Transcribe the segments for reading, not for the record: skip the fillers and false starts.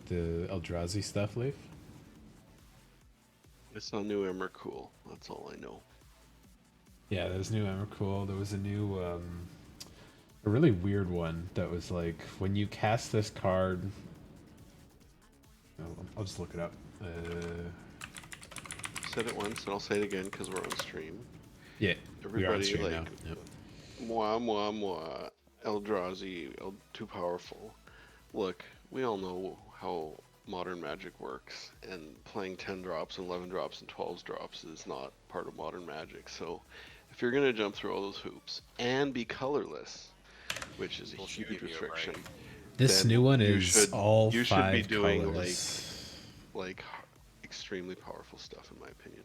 the Eldrazi stuff, Leaf? It's not new Emrakul. That's all I know. Yeah, there's new Emrakul. There was a new, a really weird one that was like when you cast this card. I'll just look it up. Said it once, and I'll say it again because we're on stream. Yeah, we are on Everybody stream now. like, Yep. moi, moi, moi. Eldrazi, too powerful. Look, we all know how modern Magic works, and playing 10 drops and 11 drops and 12 drops is not part of modern Magic. So, if you're gonna jump through all those hoops and be colorless, which is a People should huge give you a break. restriction, This then new one you is all you should be five doing colors. like extremely powerful stuff, in my opinion.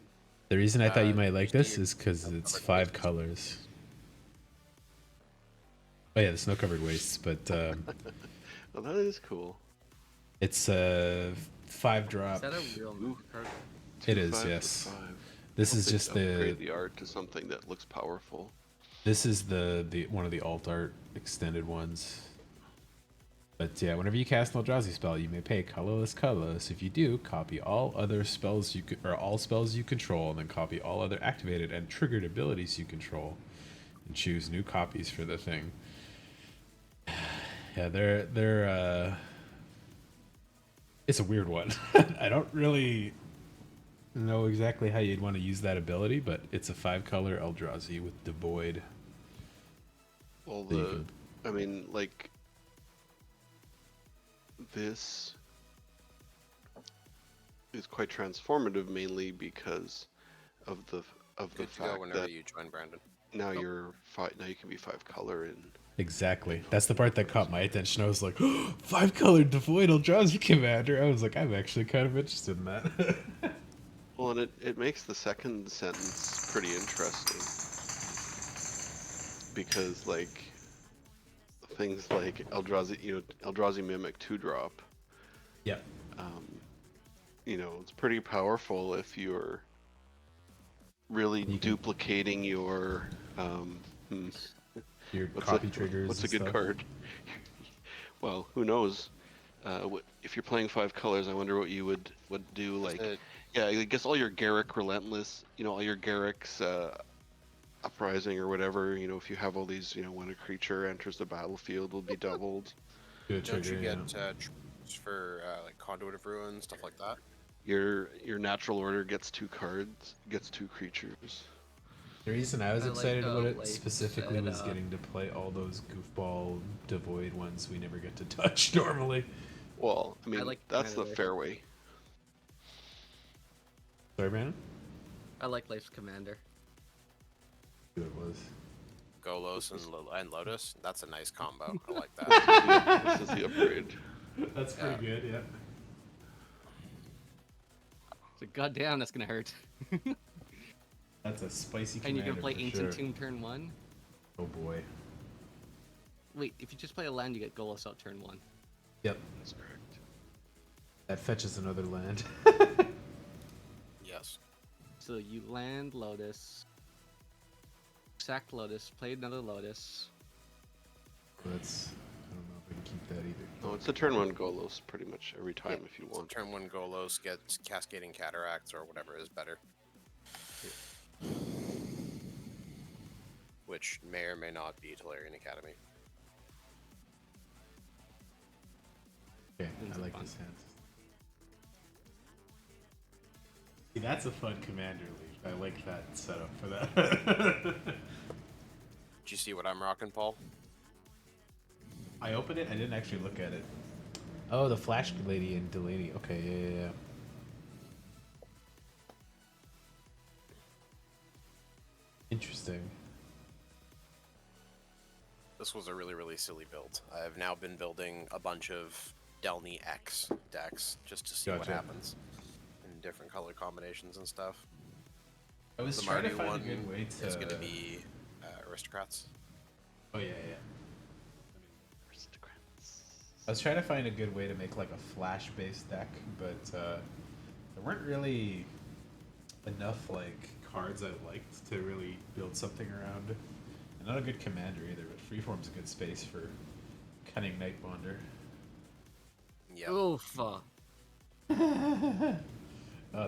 The reason I thought you might like you this see is because your it's covered 5 wastes. colors. Oh yeah, the snow covered wastes, but Well, that is cool. it's a 5 drop. Is that a real Magic card? It is, 2/5 for yes. 5. This Hope is they just upgrade the art to something that looks powerful. this is the one of the alt art extended ones. But yeah, whenever you cast an Eldrazi spell, you may pay colorless. If you do, copy all other spells or all spells you control, and then copy all other activated and triggered abilities you control, and choose new copies for the thing. Yeah, they're it's a weird one. I don't really know exactly how you'd want to use that ability, but it's a 5-color Eldrazi with Devoid. Well, that you I mean, like, this is quite transformative, mainly because of the Good to go fact whenever that you join, Brandon. now now you can be 5-color and Exactly. That's the part that caught my attention. I was like, 5-colored Devoid Eldrazi Commander. I was like, I'm actually kind of interested in that. well, and it makes the second sentence pretty interesting because like things like Eldrazi Mimic 2-drop, Yep. it's pretty powerful if you're really duplicating your Your what's copy triggers. What's a and good stuff. card? Well, who knows? If you're playing 5 colors, I wonder what you would do. Like, yeah, I guess all your Garruk Relentless, all your Garruk's Uprising or whatever. If you have all these, when a creature enters the battlefield, will be doubled. Good Don't trigger, you yeah. get for like Conduit of Ruin, stuff like that? Your natural order gets 2 cards, gets 2 creatures. The reason I was I like excited how about it Leif specifically said, was getting to play all those goofball Devoid ones we never get to touch normally. Well, I mean, like that's the Commander. fair way. Sorry, man? I like Life's Commander. Who it was. Golos and Lotus. That's a nice combo. I like that. This is the upgrade. That's pretty good, yeah. So goddamn, that's gonna hurt. That's a spicy And commander you're gonna play for Ancient sure. Tomb turn 1? Oh boy. Wait, if you just play a land, you get Golos out turn 1. Yep. That's correct. That fetches another land. Yes. So you land Lotus, sacked Lotus, played another Lotus. That's... I don't know if I can keep that either. No, it's a turn 1 Golos pretty much every time if you So want. turn 1 Golos gets Cascading Cataracts or whatever is better. Which may or may not be Tolarian Academy. Okay, Things I are like fun. this hand. See, that's a fun commander league. I like that setup for that. Did you see what I'm rocking, Paul? I opened it, I didn't actually look at it. Oh, the Flash Lady and Delaney. Okay, yeah. Interesting. This was a really, really silly build. I've now been building a bunch of Delny X decks just to see what Gotcha. happens in different color combinations and stuff. I was The trying to Mardu find a one good way to... is going to be Aristocrats. Oh, yeah. I was trying to find a good way to make like a flash-based deck, but there weren't really enough like cards I liked to really build something around. And not a good commander either, but Freeform's a good space for Cunning Nightbonder. Yep. Oof. Oh,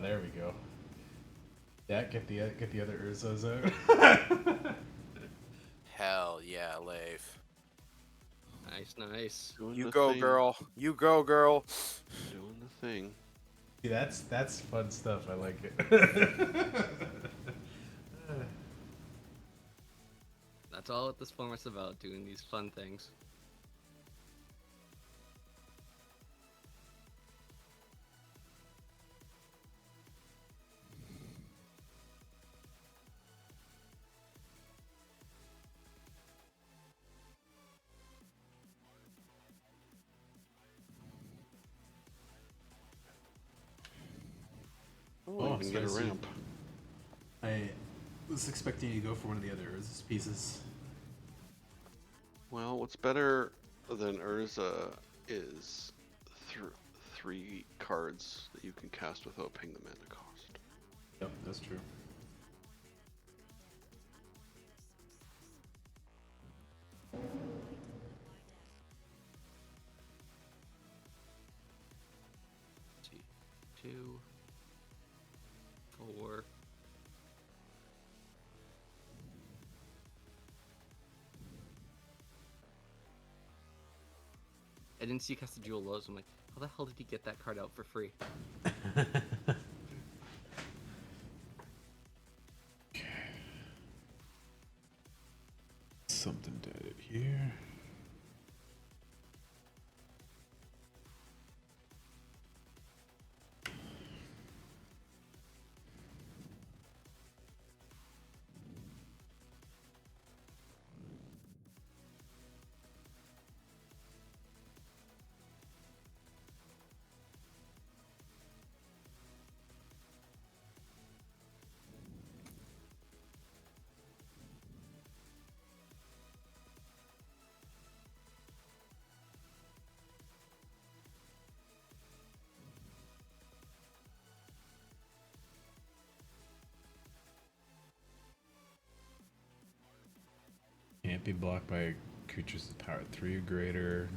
there we go. Yeah, get the other Urzos out. Hell yeah, Leif. Nice, nice. Doing You the go, thing. girl. You go, girl. Doing the thing. See, that's fun stuff. I like it. That's all what this format's about, doing these fun things. Oh, Oh, you can get a so I see. ramp. I was expecting you to go for one of the other Urza's pieces. Well, what's better than Urza is three cards that you can cast without paying the mana cost. Yep, that's true. Let's see. 2, 4. I didn't see you cast the Jewel Lows. I'm like, how the hell did he get that card out for free? Something to edit here. Can't be blocked by creatures with power 3 or greater.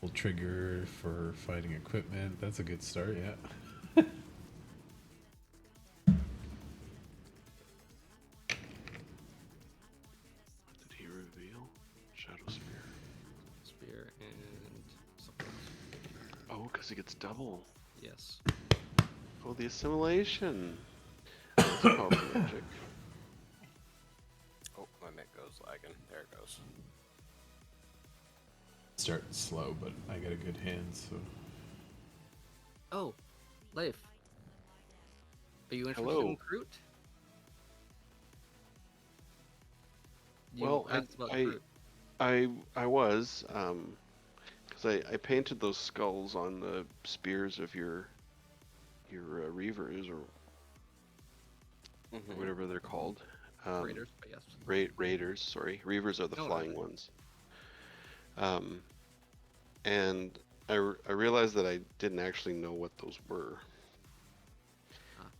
Will trigger for fighting equipment. That's a good start, yeah. What did he reveal? Shadow Spear. Spear and something else. Oh, because he gets double. Yes. Oh, the assimilation. That's powerful magic. Oh, my mic goes lagging. There it goes. Start slow, but I got a good hand, so. Oh, Leif. Are you interested Hello. in Groot? You Well, asked about I Groot. I was because I painted those skulls on the spears of your reavers or Mhm. whatever they're called. Raiders, but yes. Raiders. Sorry, reavers are the No, flying rather. ones. And I realized that I didn't actually know what those were. Ah.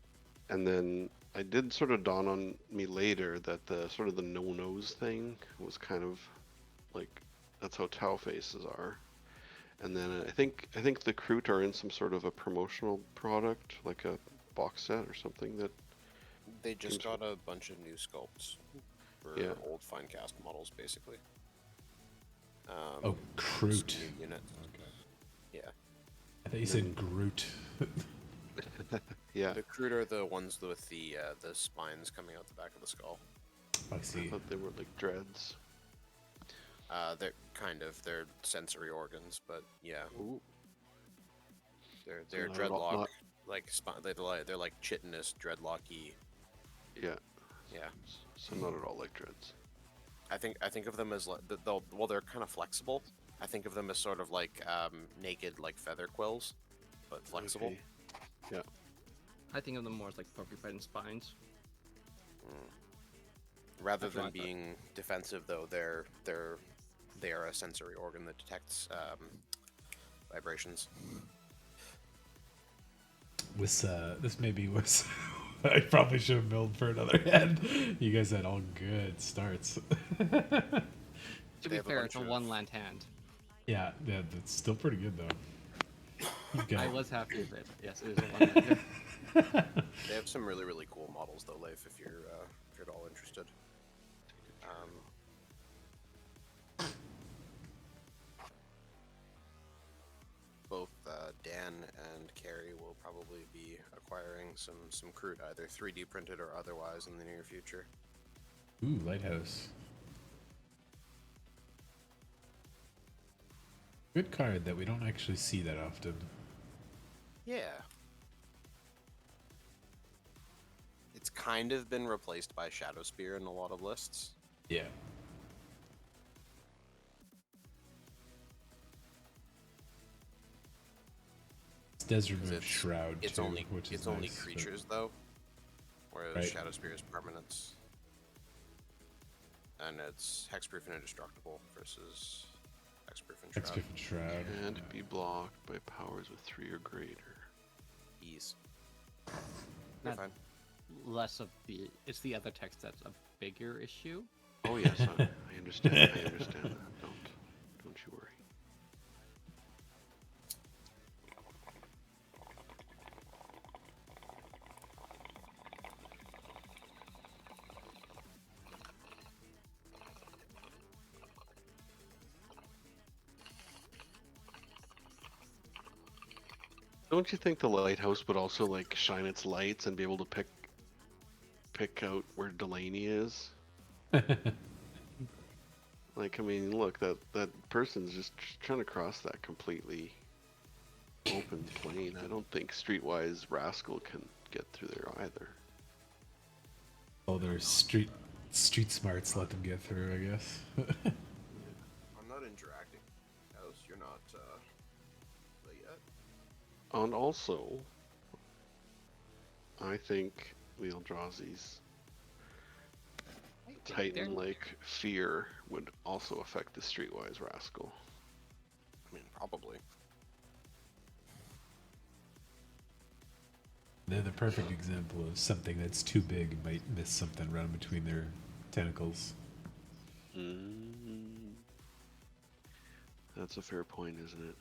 And then I did sort of dawn on me later that the sort of the no-nose thing was kind of like that's how Tau faces are. And then I think the Kroot are in some sort of a promotional product, like a box set or something that They just Seems- got a bunch of new sculpts for Yeah. old Finecast models, basically. Oh, Groot. Some new units. Yeah. I thought you said Groot. yeah, The Kroot are the ones with the spines coming out the back of the skull. I I see. thought they were like dreads. They're sensory organs, but yeah, Ooh. they're not- dreadlock not- they're like chitinous dreadlocky. Yeah, Yeah, so not at all like dreads. I think of them as like they're kind of flexible. I think of them as sort of like naked like feather quills, but flexible. Okay. Yeah. I think of them more as like porcupine spines. Rather That's what than I thought. being defensive, though, they are a sensory organ that detects vibrations. This maybe was. I probably should have milled for another hand. You guys had all good starts. To They be have a fair, it's a bunch of- one land hand. Yeah, that's still pretty good though. You've got- I was happy with it. Yes, it is a one lander. They have some really, really cool models though, Leif, if you're at all interested. Both Dan and Carrie will probably be acquiring some crude, either 3D printed or otherwise, in the near future. Ooh, lighthouse. Good card that we don't actually see that often. Yeah. It's kind of been replaced by Shadow Spear in a lot of lists. Yeah. It's Desert Moon It's- Shroud It's too, only which is it's only nice, but- creatures though, whereas Right. Shadow Spear is permanents, and it's hexproof and indestructible versus hexproof and shroud. Hexproof and Shroud. Can't be blocked by powers with 3 or greater. Ease. You're Not fine. less of the. It's the other text that's a bigger issue. Oh yes, I understand. I understand that. Don't you worry. Don't you think the lighthouse would also like shine its lights and be able to pick out where Delaney is? Like, I mean, look, that person's just trying to cross that completely open plain. I don't think Streetwise Rascal can get through there either. Oh, their street smarts let them get through, I guess. I'm not interacting, as you're not yet. And also, I think the Eldrazi's Titan-like fear would also affect the Streetwise Rascal. I mean, probably. They're the perfect example of something that's too big and might miss something running between their tentacles. That's a fair point, isn't it?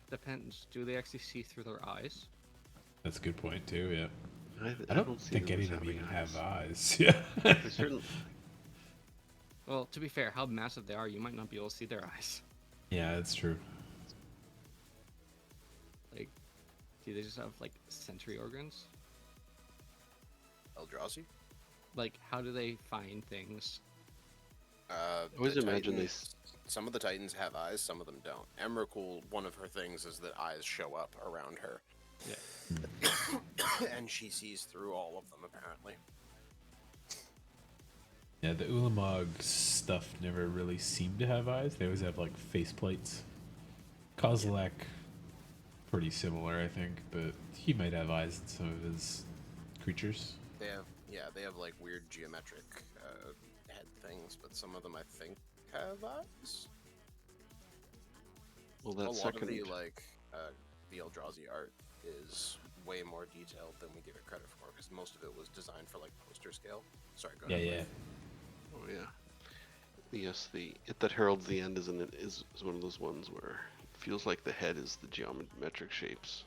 Depends. Do they actually see through their eyes? That's a good point too. Yeah. I I don't see think them any as of them having even eyes. have eyes. Yeah. They certainly, Well, to be fair, how massive they are, you might not be able to see their eyes. Yeah, that's true. Like, do they just have like sensory organs? Eldrazi? Like, how do they find things? I always The imagine they Titans- Some of the Titans have eyes, some of them don't. Emrakul, one of her things is that eyes show up around her. Yeah. And she sees through all of them, apparently. Yeah, the Ulamog stuff never really seemed to have eyes. They always have like face plates. Kozilek, pretty similar, I think, but he might have eyes in some of his creatures. They have like weird geometric head things, but some of them I think have eyes. well, A that lot second. of the Eldrazi art is way more detailed than we give it credit for, because most of it was designed for like poster scale. Sorry, go Yeah, ahead. yeah. Leif. Oh yeah. Yes, the It That Heralds the End is one of those ones where it feels like the head is the geometric shapes.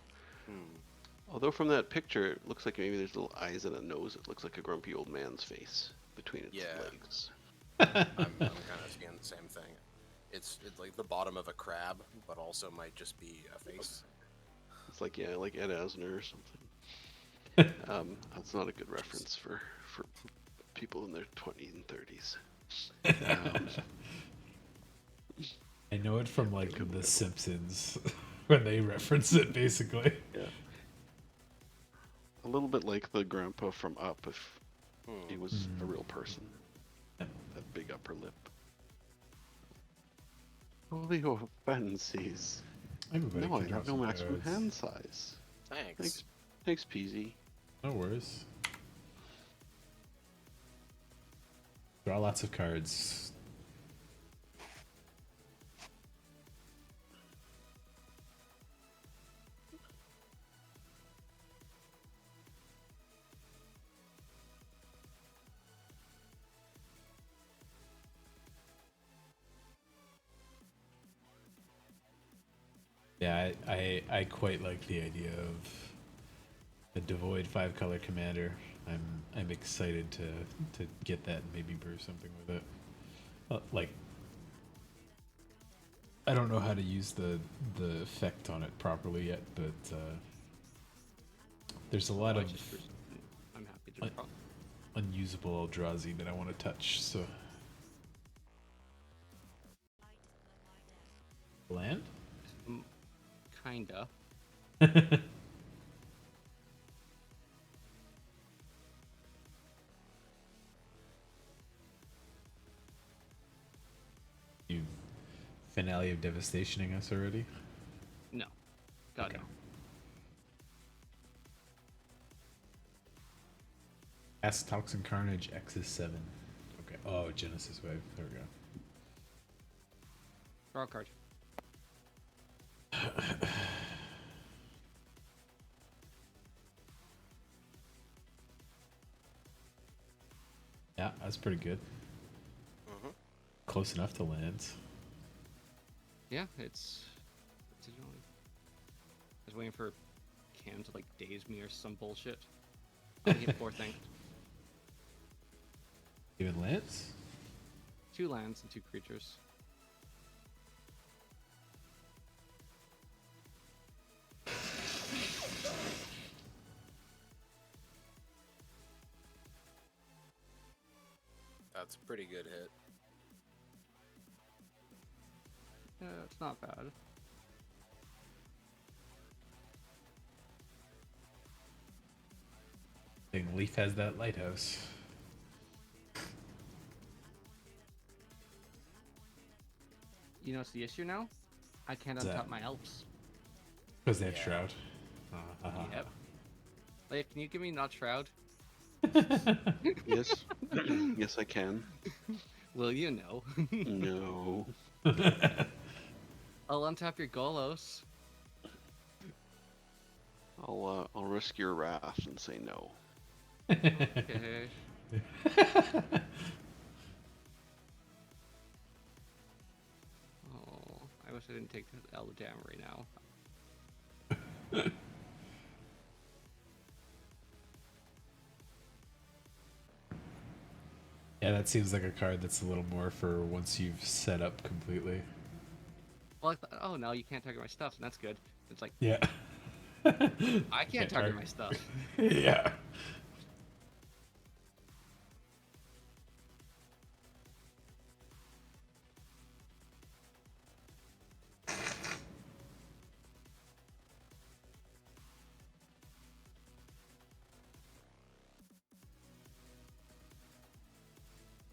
Although from that picture, it looks like maybe there's little eyes and a nose. It looks like a grumpy old man's face between its Yeah. legs. I'm kind of seeing the same thing. It's like the bottom of a crab, but also might just be a face. It's like, yeah, like Ed Asner or something. That's not a good reference for people in their 20s and 30s. I know it from like The Simpsons when they reference it, basically. Yeah. A little bit like the grandpa from Up if he was a real person. That big upper lip. Holy offenses. Everybody No, I can drop have no some maximum cards. hand size. Thanks. Thanks, Peasy. No worries. Draw lots of cards. Yeah, I quite like the idea of a devoid 5-color commander. I'm excited to get that and maybe brew something with it. Like, I don't know how to use the effect on it properly yet, but there's a lot I of just I'm happy to Uh, draw. unusable Eldrazi that I want to touch. So land. Mm, kinda. You finale of devastationing us already. No. God Okay. no. Cast Toxin Carnage X is 7. Okay. Oh, Genesis Wave. There we go. Draw a card. Yeah, that's pretty good. Mm-hmm. Close enough to lands. Yeah, it's you know, I was waiting for Cam to like daze me or some bullshit. I hit 4 things. Even lands? 2 lands and 2 creatures. That's a pretty good hit. Yeah, it's not bad. I think Leaf has that lighthouse. You know what's the issue now? I can't What's untap that? my elves. Because they have Yeah. Shroud. Yep. Like, can you give me not Shroud? Yes. Yes, I can. Will you know? No. I'll untap your Golos. I'll risk your wrath and say no. Okay. Oh, I wish I didn't take the Eldam right now. Yeah, that seems like a card that's a little more for once you've set up completely. Well, I thought, oh no, you can't target my stuff, and that's good. It's like, Yeah. I can't target my stuff. Yeah.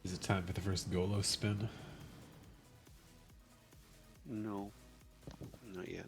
Is it time for the first Golo spin? No. Not yet.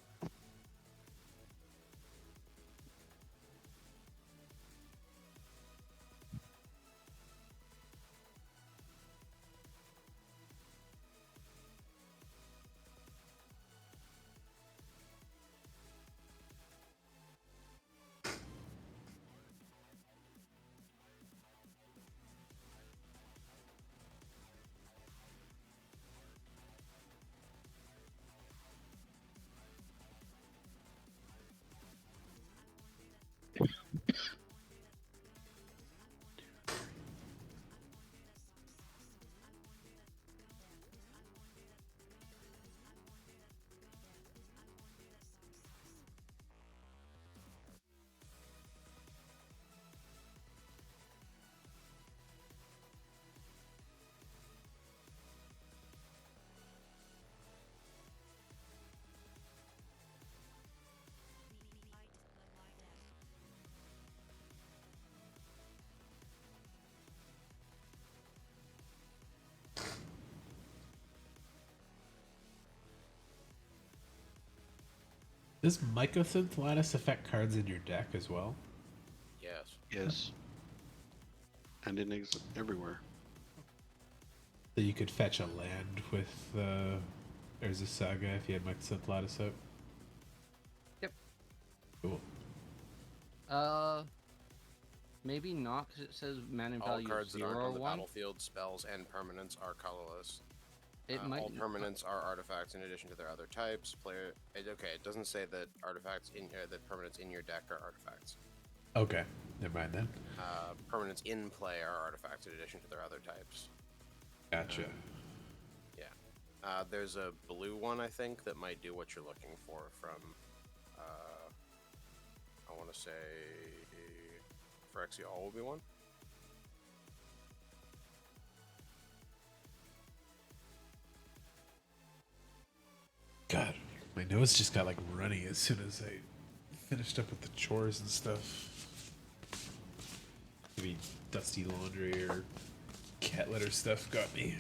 Does Mycosynth Lattice affect cards in your deck as well? Yes. Yes. And everywhere. So you could fetch a land with Urza Saga if you had Mycosynth Lattice out? Yep. Cool. Maybe not, because it says mana All value cards that 0 aren't or on the 1. battlefield, spells, and permanents are colorless. It might. All permanents are artifacts in addition to their other types. Okay, it doesn't say that artifacts that permanents in your deck are artifacts. Okay, never mind then. Permanents in play are artifacts in addition to their other types. Gotcha. There's a blue one, I think, that might do what you're looking for from, I want to say, Phyrexial will be one. God, my nose just got like runny as soon as I finished up with the chores and stuff. Maybe dusty laundry or cat litter stuff got me.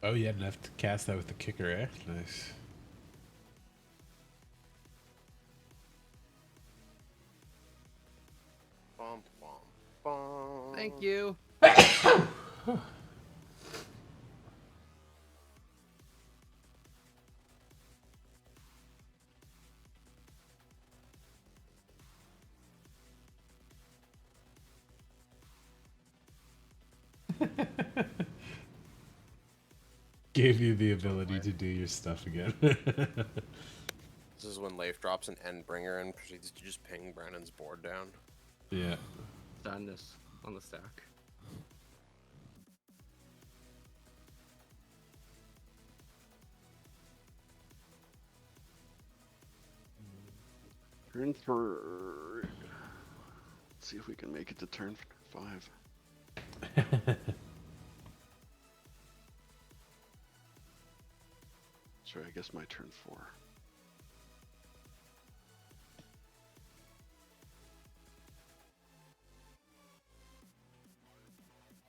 Oh, you had enough to cast that with the kicker, eh? Nice. Bum, bum, bum. Thank you. Gave you the ability to do your stuff again. This is when Leif drops an Endbringer and proceeds to just ping Brandon's board down. Yeah. Sadness on the stack. Turn 3. Let's see if we can make it to turn 5. Sorry, I guess my turn 4.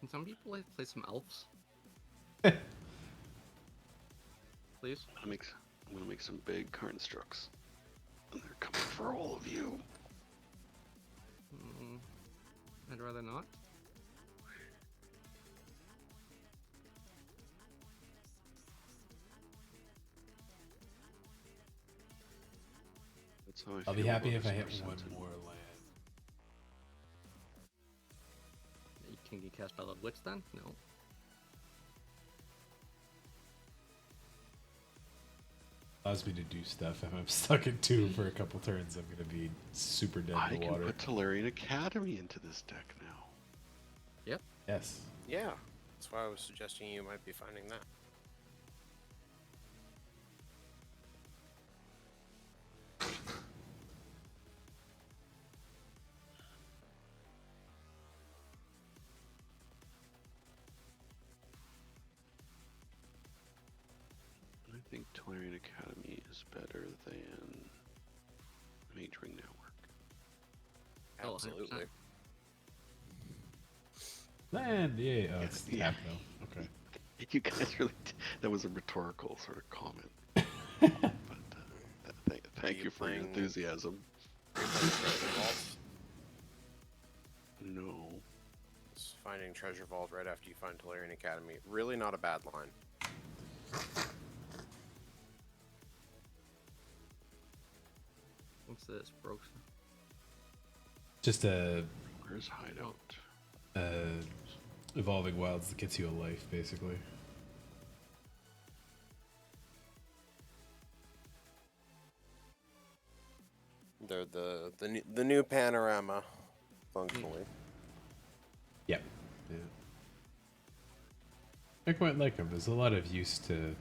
Can some people play some elves? Please? I'm gonna make some big Karnstrucks. And they're coming for all of you. I'd rather not. That's how I I'll be feel happy about if I this hit person. one more land. Can you cast Bella Blitz then? No. Allows me to do stuff. If I'm stuck at 2 for a couple turns, I'm gonna be super dead I in the can water. put Tolarian Academy into this deck now. Yes. Yeah, that's why I was suggesting you might be finding that. I think Tolarian Academy is better than Mage Ring Network. Oh, 100%. Absolutely. Land, yeah. Oh, it's Yeah. tap though. Okay. You guys really, that was a rhetorical sort of comment. But thank you you for your playing- enthusiasm. Are you playing Treasure Vault? No. It's finding Treasure Vault right after you find Tolarian Academy. Really not a bad line. What's this? Broke. Just a Where's Hideout? evolving wilds that gets you a life, basically. They're the new panorama, functionally. Yep. Yeah. I quite like them. There's a lot of use to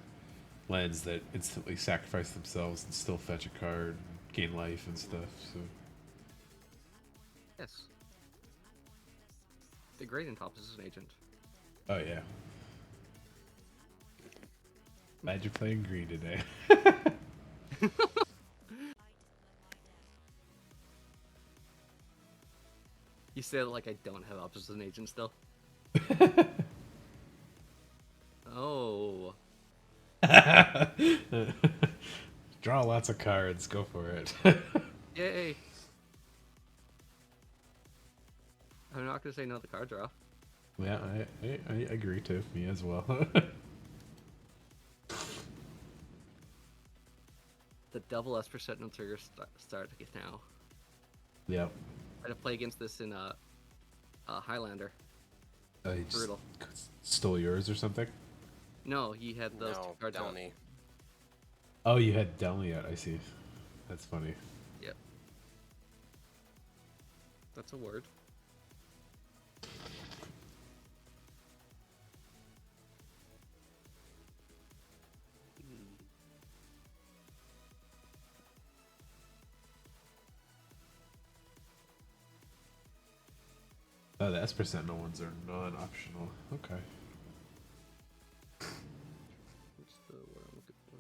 lands that instantly sacrifice themselves and still fetch a card, and gain life and stuff. So Yes. The great in tops is an agent. oh yeah. Glad you're playing green today. You say it like I don't have ops as an agent still. Draw lots of cards. Go for it. Yay! I'm not gonna say no to card draw. Yeah, I agree too. Me as well. The double S% no trigger start now. Yep. I had to play against this in Highlander. You just Brutal. stole yours or something? No, he had those two No, cards out. Delny. Oh, you had Delny out. I see. That's funny. Yep. That's a word. Oh, the S% no ones are non-optional. Okay. What's the word I'm looking for?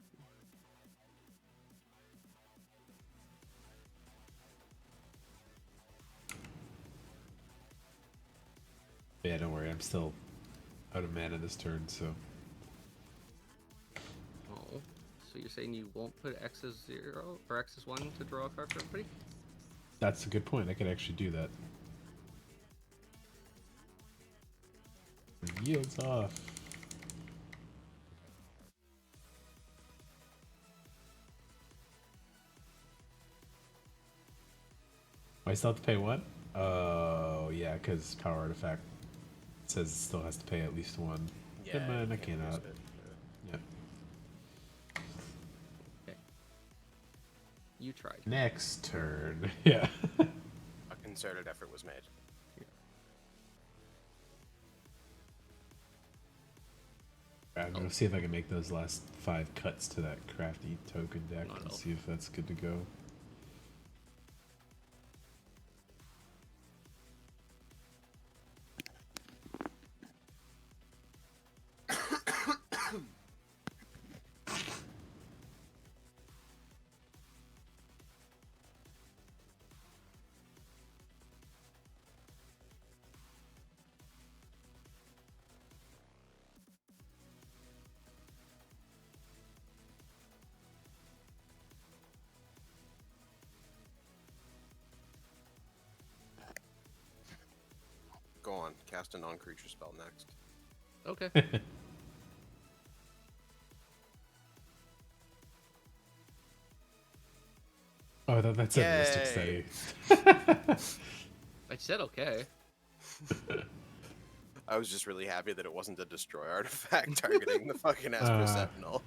Yeah, don't worry. I'm still out of mana this turn, so. Oh, so you're saying you won't put X as 0 or X as 1 to draw a card for everybody? That's a good point. I could actually do that. Yields off. I still have to pay what? Oh, yeah, because Power Artifact says it still has to pay at least one. Yeah, Never mind, you I can't cannot. use it. Yep. Okay. You tried. Next turn. Yeah. A concerted effort was made. I'm gonna see if I can make those last 5 cuts to that crafty token deck Not and all. see if that's good to go. Go on, cast a non-creature spell next. Okay. Oh, that's a Mystic Yay. Study. I said okay. I was just really happy that it wasn't a destroy artifact targeting the fucking Esper Sentinel.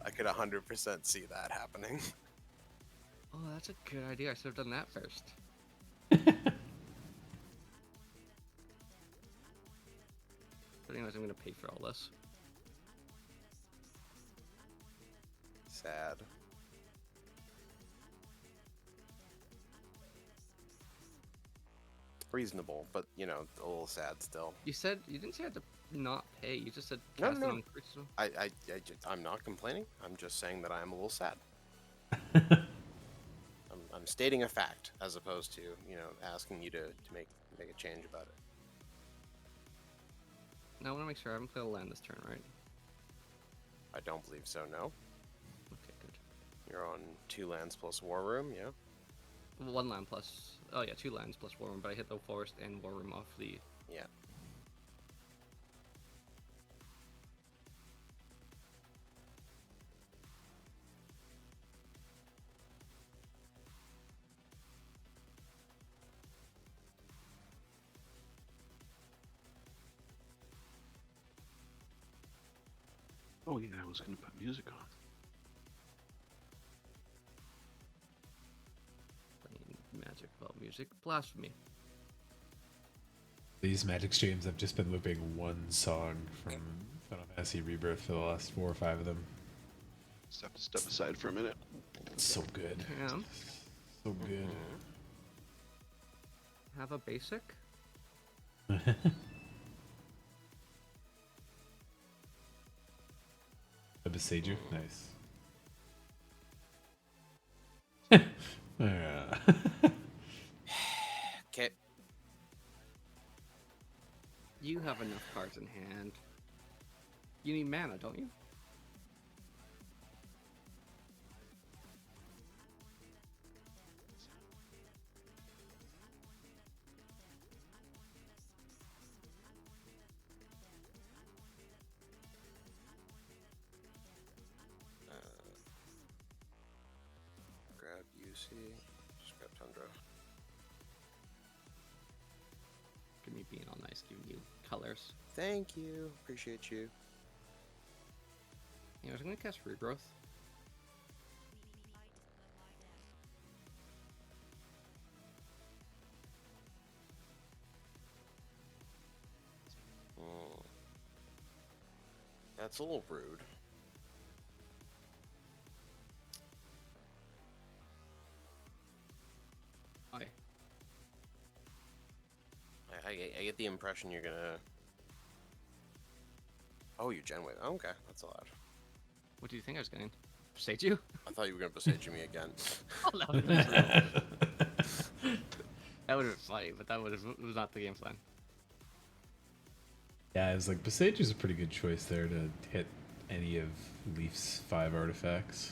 I could 100% see that happening. Oh, that's a good idea. I should have done that first. But anyways, I'm gonna pay for all this. Sad. Reasonable, but you know, a little sad still. You said you didn't say I had to not pay. You just said No, cast no, it no. on crystal. I'm not complaining. I'm just saying that I am a little sad. I'm stating a fact as opposed to, you know, asking you to make a change about it. Now I want to make sure I haven't played a land this turn, right? I don't believe so, no. Okay, good. You're on 2 lands plus War Room, yeah? 1 land plus. Oh yeah, 2 lands plus War Room, but I hit the forest and War Room off the. Yeah. Oh yeah, I was gonna put music on. Playing magic about music. Blasphemy. These Magic streams, I've just been looping one song from Final Fantasy Rebirth for the last 4 or 5 of them. Just have to step aside for a minute. It's so good. Yeah. So good. Have a basic. A Beseiju? Nice. Yeah. Okay. You have enough cards in hand. You need mana, don't you? see. Just grab Tundra. Give me being all nice, giving you colors. Thank you. Appreciate you. You know, I was gonna cast Regrowth. That's a little rude. Hi. I get the impression you're gonna. Oh, you Gen Wave. Oh, okay, that's allowed. What do you think I was getting? Sage you? I thought you were gonna besage me again. Oh, that would have been funny, but that was not the game plan. Yeah, I was like, Besage is a pretty good choice there to hit any of Leaf's 5 artifacts.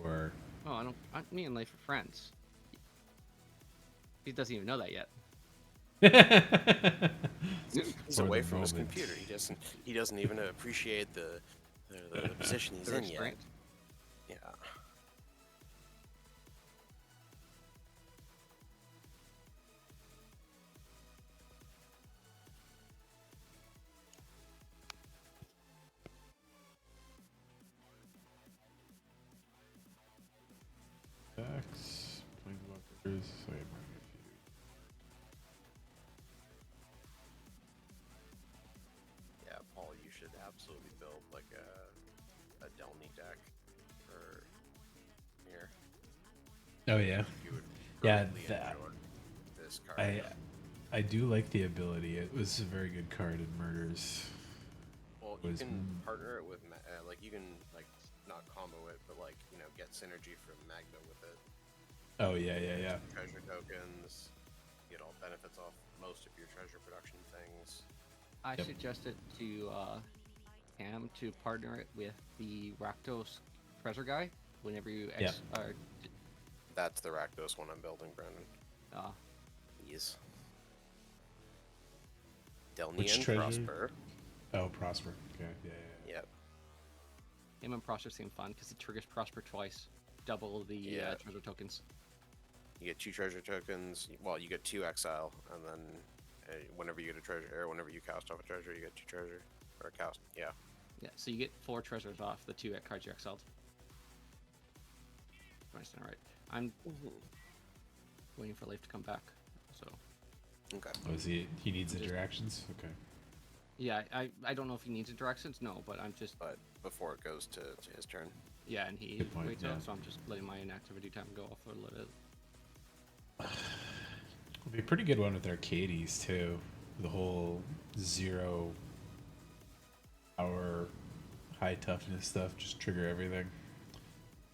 Or. Oh, I don't. Me and Life are friends. He doesn't even know that yet. He's For away the from his moment. computer. He doesn't even appreciate the position he's The in yet. restraint. Yeah. Attacks, Planeswalkers. So yeah, might be a few. Yeah, Paul, you should absolutely build like a Delny deck for here. Oh yeah, You would Yeah, greatly that- enjoy this card. I do like the ability. It was a very good card in Murders. Well, you was- can partner it with like you can like not combo it, but like get synergy from Magna with it. Oh yeah. Treasure tokens. You get all benefits off most of your treasure production things. I Yep. suggested to Cam to partner it with the Rakdos treasure guy whenever you Yeah. That's the Rakdos one I'm building, Brandon. uh, Yes. Delny Which and treasure? Prosper. Oh, Prosper. Okay, yeah. Yep. him and Prosper seem fun because it triggers Prosper twice, double the Yeah. treasure tokens. You get 2 treasure tokens. Well, you get 2 exile, and then whenever you get a treasure, or whenever you cast off a treasure, you get 2 treasure. Or cast, yeah. Yeah, so you get 4 treasures off the 2 cards you exiled. If I understand right. I'm waiting for Leif to come back. So Okay. Oh, is he needs interactions? Okay. yeah, I don't know if he needs interactions, no, but I'm just But before it goes to his turn. yeah, and he Good point, waits yeah. out, so I'm just letting my inactivity time go off a little bit. It'll be a pretty good one with Arcades too. The whole 0 hour high toughness stuff, just trigger everything.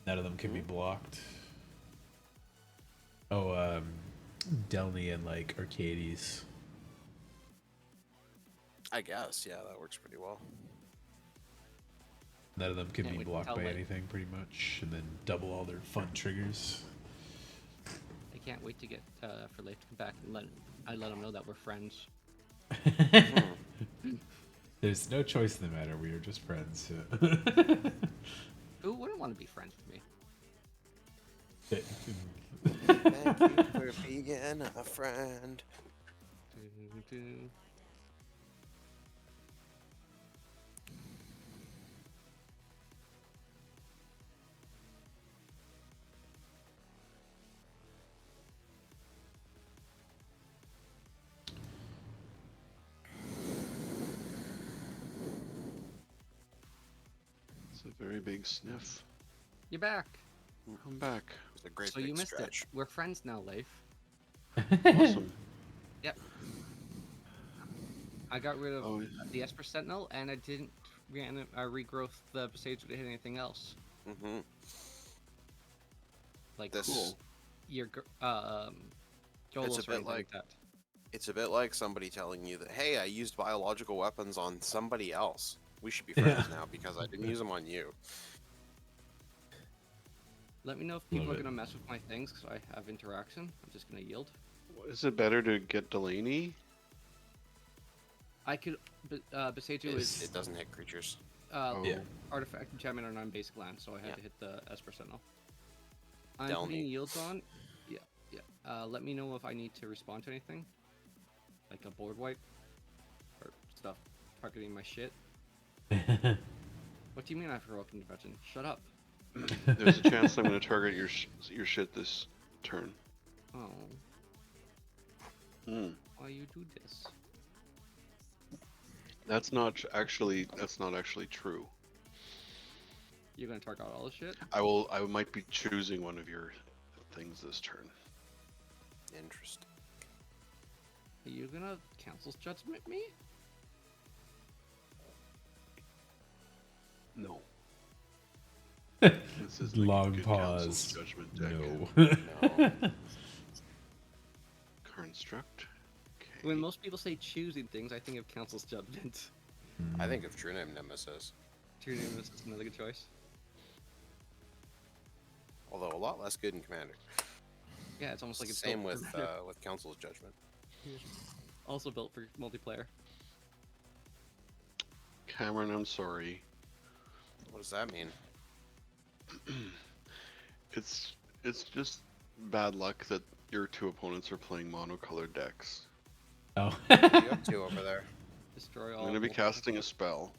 None of them can be blocked. Oh, Delny and like Arcades. I guess, yeah, that works pretty well. None of them can Can't be wait to blocked tell by Light. anything, pretty much, and then double all their fun triggers. I can't wait to get for Leif to come back and let him know that we're friends. There's no choice in the matter. We are just friends. Who wouldn't want to be friends with me? Thank you for being a friend. It's a very big sniff. You're back. I'm back. It's a great So big you missed stretch. it. We're friends now, Leif. Awesome. Yep. I got rid of Oh, the Esper Sentinel, and I didn't regrowth the Besage to hit anything else. Mm-hmm. Like This Cool. your It's a Golos or bit anything like- that. It's a bit like somebody telling you that, hey, I used biological weapons on somebody else. We should be friends now because I didn't use them on you. Let me know if people Love are it. gonna mess with my things because I have interaction. I'm just gonna yield. is it better to get Delaney? I could, Beseiju is It doesn't hit creatures. Yeah. artifact enchantment on non-basic land, so I had Yeah. to hit the Esper Sentinel. I'm Tell putting me. yields on. Yeah, yeah. Let me know if I need to respond to anything, like a board wipe or stuff targeting my shit. What do you mean I have heroic intervention? Shut up. There's a chance I'm going to target your shit this turn. Oh, Hmm. why you do this? That's not actually true. You're gonna target all the shit? I might be choosing one of your things this turn. Interesting. Are you gonna council's judgment me? No. This is like a Long good Council's pause. Judgment deck. No. No. Construct. Okay. When most people say choosing things, I think of council's judgment. I think of True Name Nemesis. True name is another good choice. Although a lot less good in Commander. Yeah, it's almost like it's Same built with for- with Council's Judgment. also built for multiplayer. Cameron, I'm sorry. What does that mean? It's just bad luck that your two opponents are playing monocolored decks. Oh. What are you up to over there? Destroy all. I'm going to be multiple- casting a spell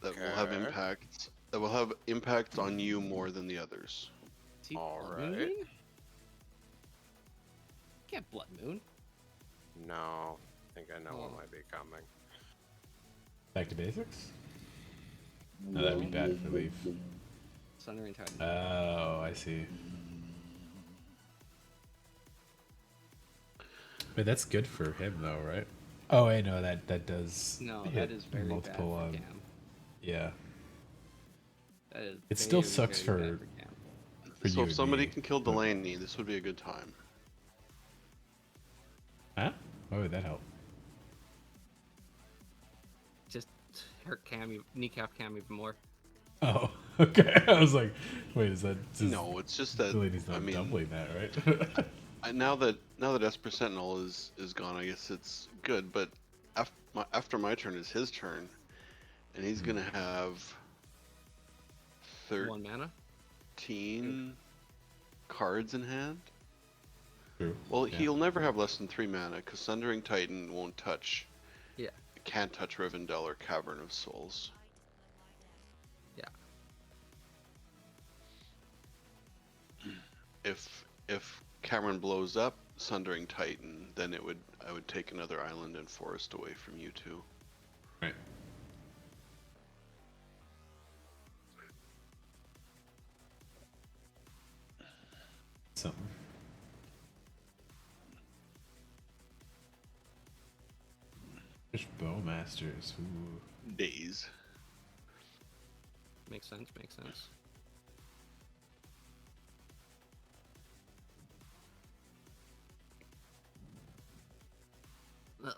that will have Okay. impacts. That will have impacts on you more than the others. Is he All Blood right. Mooning? Can't Blood Moon. No. I think I know Oh. what might be coming. Back to basics? No, that'd be bad for Leaf. Sundering Titan. Oh, I see. But that's good for him, though, right? Oh, I know that does. no, hit that is very multiple. bad for Cam. Yeah, That is It still very, sucks very bad for- Cam. for So you if and somebody me, can kill but- Delaney, this would be a good time. Huh? Why would that help? Just hurt Cam, kneecap Cam even more. Oh, okay. I was like, wait, is that just No, it's just that Delaney's not I mean, doubling that, right? now that Esper Sentinel is gone, I guess it's good. But after my turn is his turn, and he's gonna have 1 mana. 13 cards in hand. True. Well, Yeah. he'll never have less than 3 mana because Sundering Titan won't touch. Yeah. It can't touch Rivendell or Cavern of Souls. Yeah. If Cameron blows up Sundering Titan, then I would take another island and forest away from you two. Right. Something. Fish Bowmasters. Ooh. Days. Makes sense, makes sense.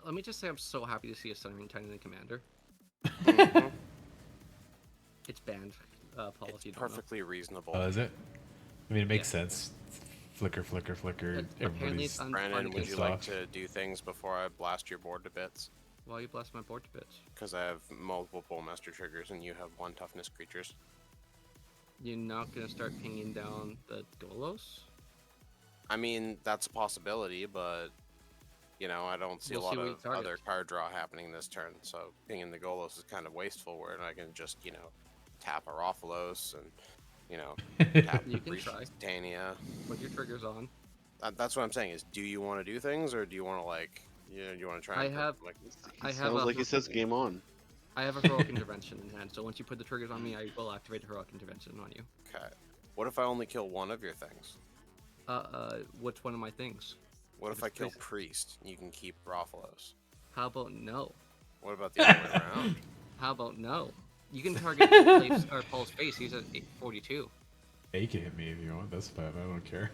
Let me just say I'm so happy to see a Sundering Titan in Commander. Mhm. It's banned. Paul, It's if you don't know. perfectly reasonable. Oh, is it? I mean, it makes Yeah. sense. Flicker, flicker, flicker. Apparently Everybody's. it's Brandon, would you pissed like off. to do things before I blast your board to bits? Why you blast my board to bits? Because I have multiple Bowmaster triggers and you have 1 toughness creatures. You're not gonna start pinging down the Golos? I mean, that's a possibility, but you know, I don't see We'll a lot see what of you target. other card draw happening this turn. So pinging the Golos is kind of wasteful. Where I can just, you know, tap a Rothlos and, you know, tap You can Breach try. Titania. Put your triggers on. That's what I'm saying. Is do you want to do things or do you want to like, you know, you want to try? I and put, have- like, I have Sounds a like he says game on. I have a heroic intervention in hand, so once you put the triggers on me, I will activate heroic intervention on you. okay. What if I only kill one of your things? What's one of my things? What if It's I kill basic. Priest? You can keep Rothlos. How about no? What about the other way around? How about no? You can target Leif's, or Paul's face. He's at 42. Yeah, you can hit me if you want. That's fine. I don't care.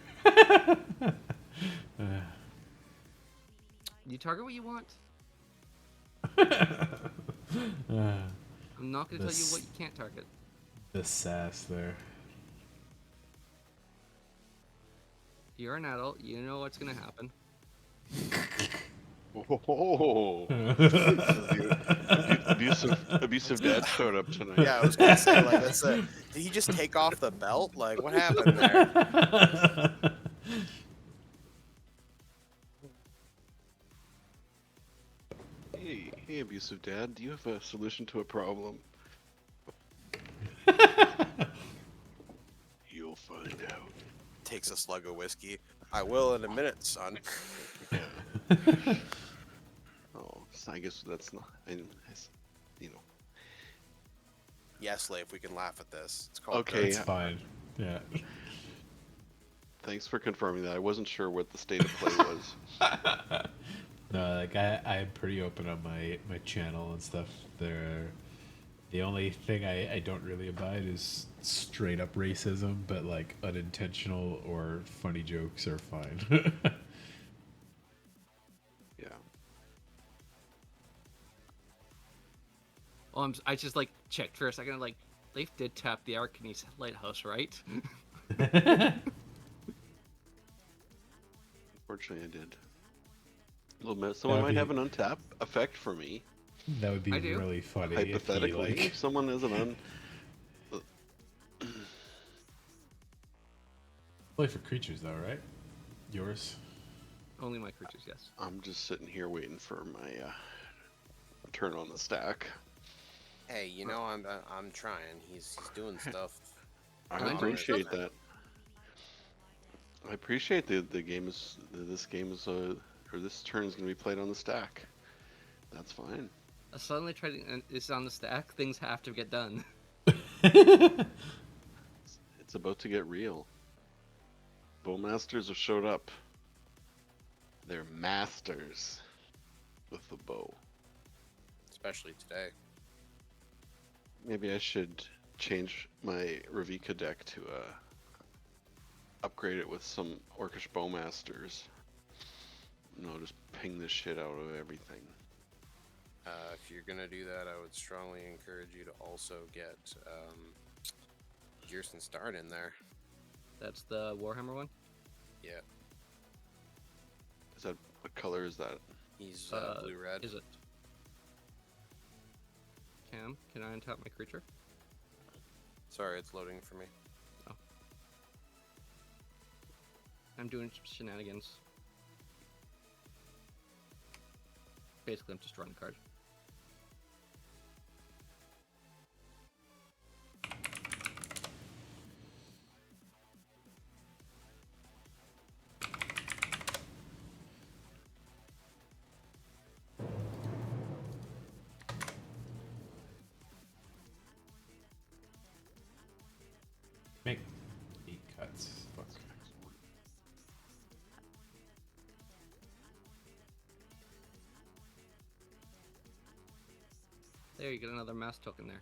You target what you want. Uh, I'm not gonna tell you This- what you can't target. the sass there. You're an adult. You know what's gonna happen. Oh, abuse abusive dad showed up tonight. Yeah, I was gonna say like that's a. Did he just take off the belt? Like what happened there? Hey, abusive dad, do you have a solution to a problem? You'll find out. Takes a slug of whiskey. I will in a minute, son. Oh, so I guess that's not. You know. Yes, Leif, we can laugh at this. It's called Okay. It's fine. Yeah. Thanks for confirming that. I wasn't sure what the state of play was. No, like I'm pretty open on my channel and stuff. The only thing I don't really abide is straight up racism, but like unintentional or funny jokes are fine. Yeah. Oh, I just like checked for a second. Like, Leif did tap the Arcanese lighthouse, right? Unfortunately, I did. Someone might have an untap effect for me. That would be I do. really funny. If he, Hypothetically, like, if someone has an play for creatures though, right? Yours. Only my creatures, yes. I'm just sitting here waiting for my turn on the stack. Hey, you know I'm trying. He's doing stuff. I Can I appreciate that. I appreciate the game is this game is or this turn is going to be played on the stack. That's fine. Suddenly trading is on the stack. Things have to get done. It's about to get real. Bowmasters have showed up. They're masters with the bow. Especially today. Maybe I should change my Ravika deck to upgrade it with some Orcish Bowmasters. No, just ping this shit out of everything. If you're gonna do that, I would strongly encourage you to also get Gerson Starn in there. That's the Warhammer one. Yeah, Is that what color is that? he's blue-red. Is it? Cam, can I untap my creature? Sorry, it's loading for me. I'm doing shenanigans. Basically, I'm just drawing a card. Make 8 cuts. Fuck. There, you get another mass token there.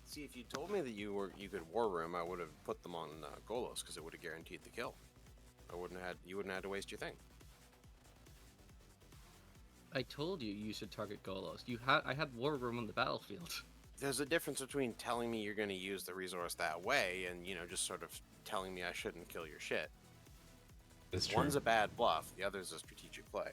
See, if you told me that you could War Room, I would have put them on Golos because it would have guaranteed the kill. You wouldn't have had to waste your thing. I told you you should target Golos. I had War Room on the battlefield. There's a difference between telling me you're going to use the resource that way and just sort of telling me I shouldn't kill your shit. That's true. One's a bad bluff, the other's a strategic play.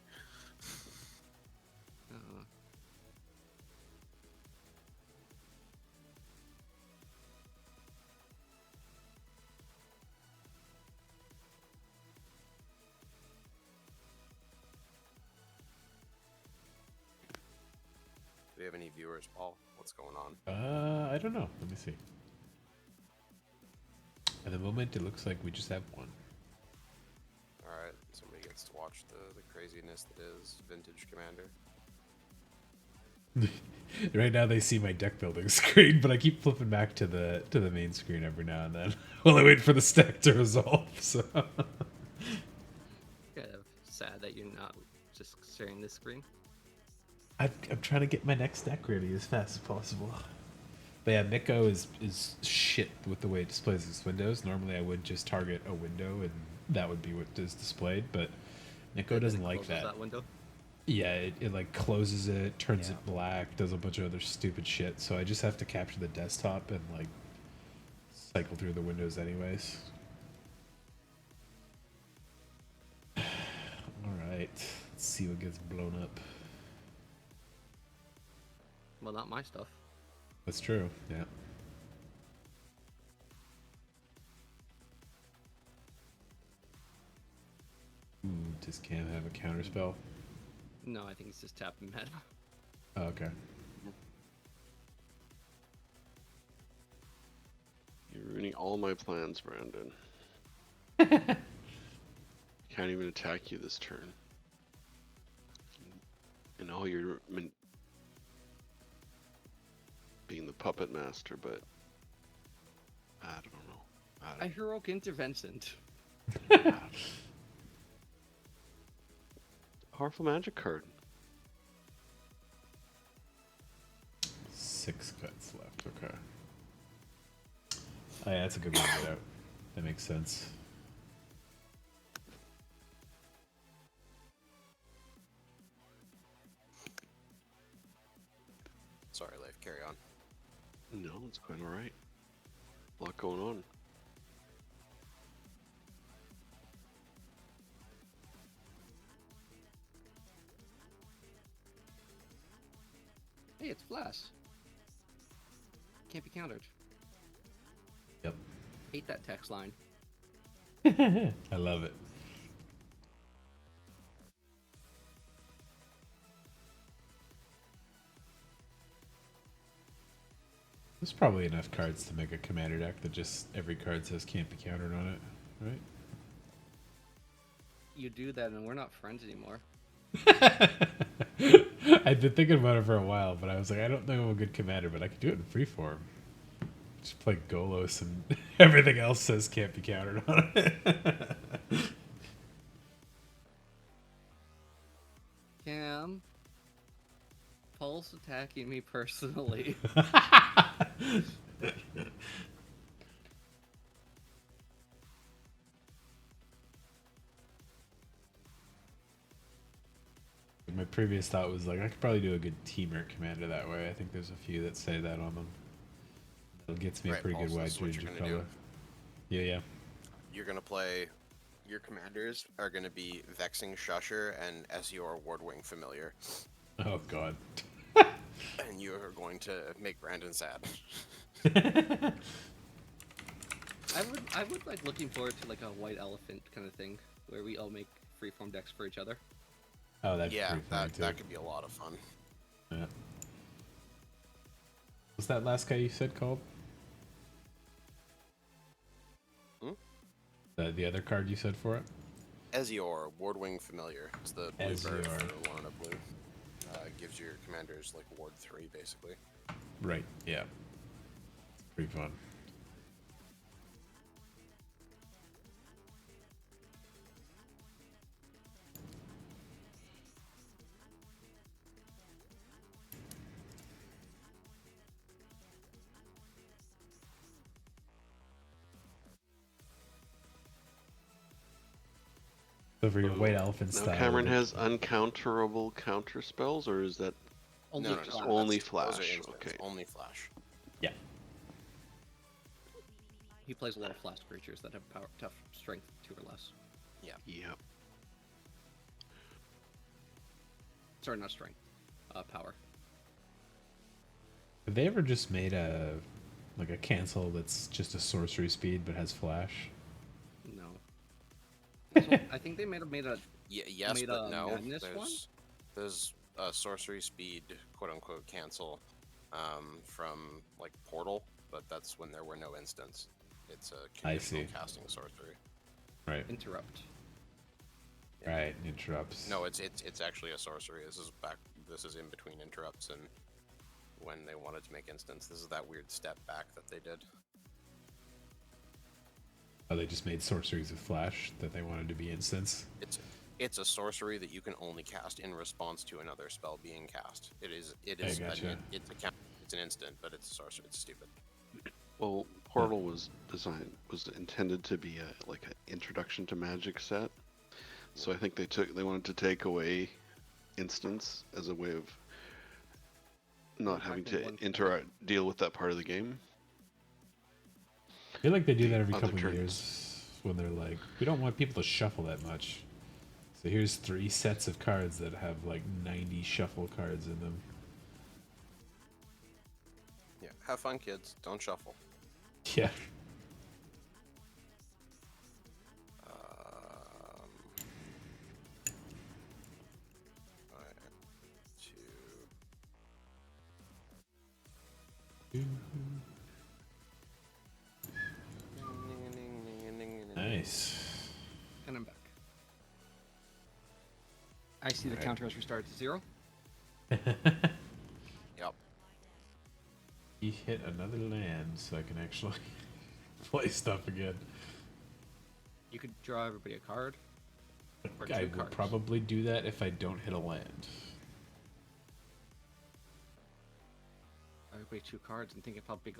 Do we have any viewers, Paul? What's going on? I don't know. Let me see. At the moment, it looks like we just have one. Alright, somebody gets to watch the craziness that is Vintage Commander. Right now, they see my deck building screen, but I keep flipping back to the main screen every now and then while I wait for the stack to resolve. So. Kind of sad that you're not just sharing this screen. I'm trying to get my next deck ready as fast as possible. But yeah, Miko is shit with the way it displays its windows. Normally, I would just target a window and that would be what is displayed. But Miko It doesn't like closes that. window. Yeah, it like closes it, turns Yeah. it black, does a bunch of other stupid shit. So I just have to capture the desktop and like cycle through the windows anyways. All right, let's see what gets blown up. Well, not my stuff. That's true. Yeah. Ooh, does Cam have a counterspell? No, I think it's just tap and meta. Oh, okay. You're ruining all my plans, Brandon. Can't even attack you this turn. And all you're being the puppet master, but I don't know. A heroic intervention. Powerful magic card. 6 cuts left. Okay. Oh, yeah, that's a good one to get out. That makes sense. Sorry, Leif. Carry on. No, it's quite alright. A lot going on. Hey, it's Flash. Can't be countered. Yep. Hate that text line. I love it. There's probably enough cards to make a commander deck that just every card says can't be countered on it, right? You do that, and we're not friends anymore. I've been thinking about it for a while, but I was like, I don't know I'm a good commander, but I could do it in freeform. Just play Golos and everything else says can't be countered on it. Cam, Paul's attacking me personally. My previous thought was like I could probably do a good teamer commander that way. I think there's a few that say that on them. It gets me a Right, pretty Paul, good so wide this is what range you're of gonna do. color. Yeah, yeah. You're gonna play. Your commanders are gonna be Vexing Shusher and Esior Wardwing Familiar, Oh god. and you are going to make Brandon sad. I would like looking forward to like a white elephant kind of thing where we all make freeform decks for each other. Oh, that's Yeah, pretty funny too. that could be a lot of fun. Yeah. What's that last guy you said called? Hmm? The other card you said for it? Esior Wardwing Familiar. It's the blue bird Esior. for 1 and a blue. Gives your commanders like Ward 3 basically. Right. Yeah. Pretty fun. So for your white elephant Now style. Cameron like- has uncounterable counter spells, or is that Only No, no, just no, only that's- those are flash, instants, okay. Only flash. Yeah. He plays a lot of flash creatures that have power, tough strength 2 or less. Yep. Sorry, not strength. Power. Have they ever just made a like a cancel that's just a sorcery speed but has flash? No. So, I think they made a Yes, Made but a no. madness There's one? there's a sorcery speed quote unquote cancel from like Portal, but that's when there were no instants. It's a I conditional see. casting sorcery. Right. interrupt. Right. Interrupts. No, it's actually a sorcery. This is in between interrupts and when they wanted to make instants. This is that weird step back that they did. Oh, they just made sorceries with flash that they wanted to be instants. It's a sorcery that you can only cast in response to another spell being cast. It's gotcha. it's a It's an instant, but it's a sorcery. It's stupid. Well, Portal was intended to be a like an introduction to Magic set. So I think they wanted to take away instants as a way of not having to deal with that part of the game. I feel like they do The that every other couple of turns. years when they're like, we don't want people to shuffle that much. So here's 3 sets of cards that have like 90 shuffle cards in them. Yeah, have fun, kids. Don't shuffle. Yeah. One, two. Nice. And I'm back. I see the Alright. counter has restarted to 0. Yep. He hit another land, so I can actually play stuff again. You could draw everybody a card. Or I 2 will cards. probably do that if I don't hit a land. Everybody 2 cards and think of how big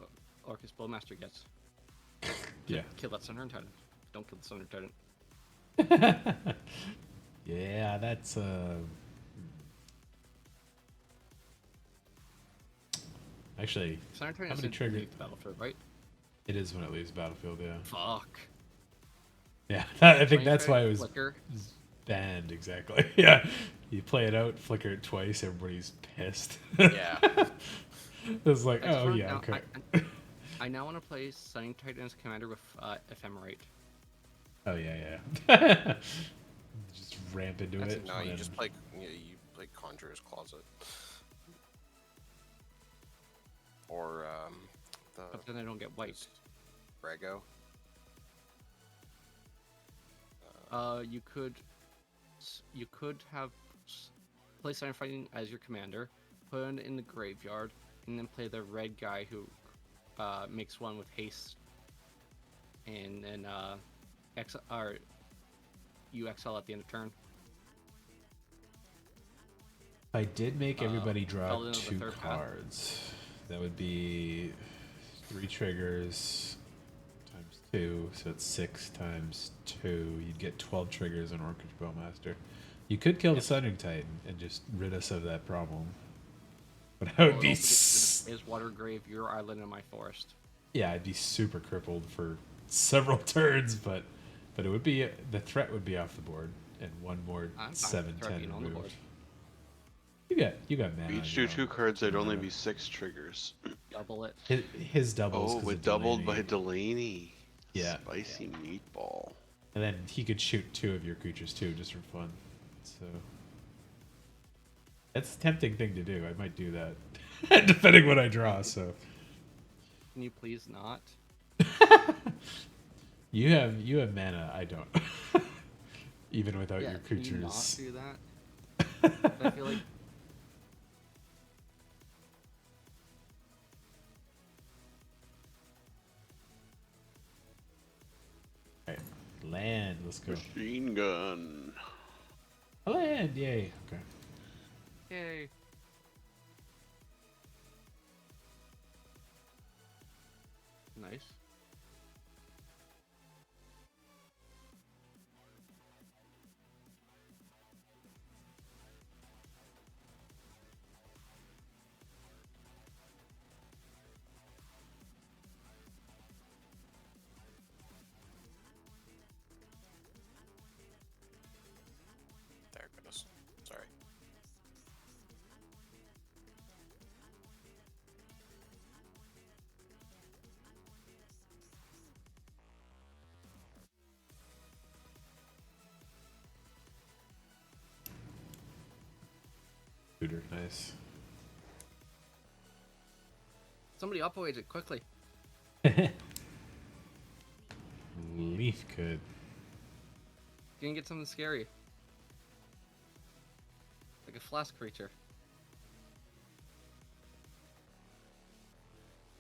Orcus Bowmaster gets. Yeah. Kill that Sundered Titan. Don't kill the Sundered Titan. Yeah, that's actually, Sundered Titan How is many trigger- the battlefield, right? it is when it leaves battlefield, yeah. Fuck. Yeah, I think Flame that's Strike, why it was Flicker. banned, exactly. Yeah. You play it out, flicker it twice, everybody's pissed. Yeah. It's like, I just oh wanna- yeah, now- okay. I now want to play Sunning Titan as commander with Ephemerate. Oh yeah, yeah. Just ramp into That's it. No, you and just play. You play Conjurer's Closet. Or But then I don't get wiped. Brago. You could have play Sunning Fighting as your commander, put it in the graveyard, and then play the red guy who makes one with haste, and then you exile at the end of turn. I did make everybody draw Paladin of the 2 Third Path. cards. That would be 3 triggers times 2, so it's 6 times 2. You'd get 12 triggers on Orcish Bowmaster. You could kill the Sundering Titan and just rid us of that problem. But I would Well, it be... also gets rid of his water grave, your island, and my forest. Yeah, I'd be super crippled for several turns, but it would be... The threat would be off the board, and one more I'm fine 7, with threat 10 being on the board. removed. You got mana. Each on do your 2 own. cards, they'd only Yeah. be 6 triggers. Double it. His doubles. Oh, 'cause with of doubled by Delaney. Delaney. Yeah. Spicy meatball. And then he could shoot 2 of your creatures too, just for fun. So that's a tempting thing to do. I might do that, depending what I draw. So Can you please not? you have mana. I don't. Even without Yeah, your can you not creatures. do that? I feel like Alright, land. Let's go. Machine gun. A land. Yay. Okay. yay. Nice. There it goes. Sorry. Shooter. Nice. Somebody upload it quickly. Leaf could. You can get something scary. Like a flask creature.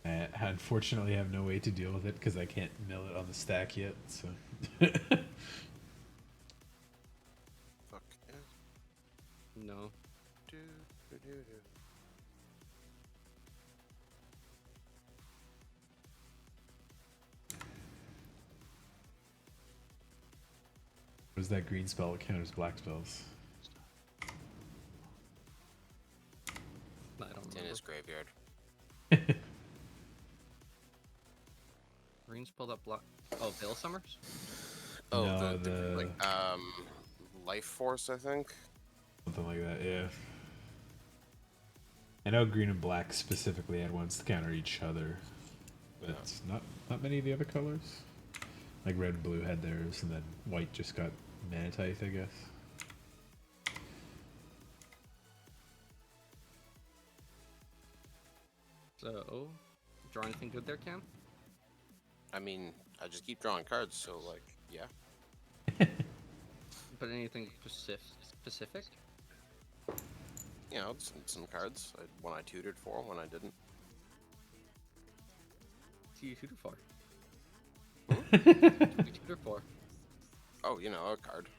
I unfortunately have no way to deal with it because I can't mill it on the stack yet. So. Fuck. Yeah. No. Do, do, do, do. What is that green spell that counters black spells? I don't It's in remember. his graveyard. Green spell that block. Oh, Veil Summers? Oh, No, the the- like life force, I think. Something like that, yeah. I know green and black specifically had ones to counter each other, but not many of the other colors. Like red and blue had theirs, and then white just got Manatite, I guess. So, draw anything good there, Cam? I mean, I just keep drawing cards, so like, yeah. But anything specific? You know, some cards. One I tutored for, one I didn't. What do you tutor for? What do you tutor for? Oh, you know, a card.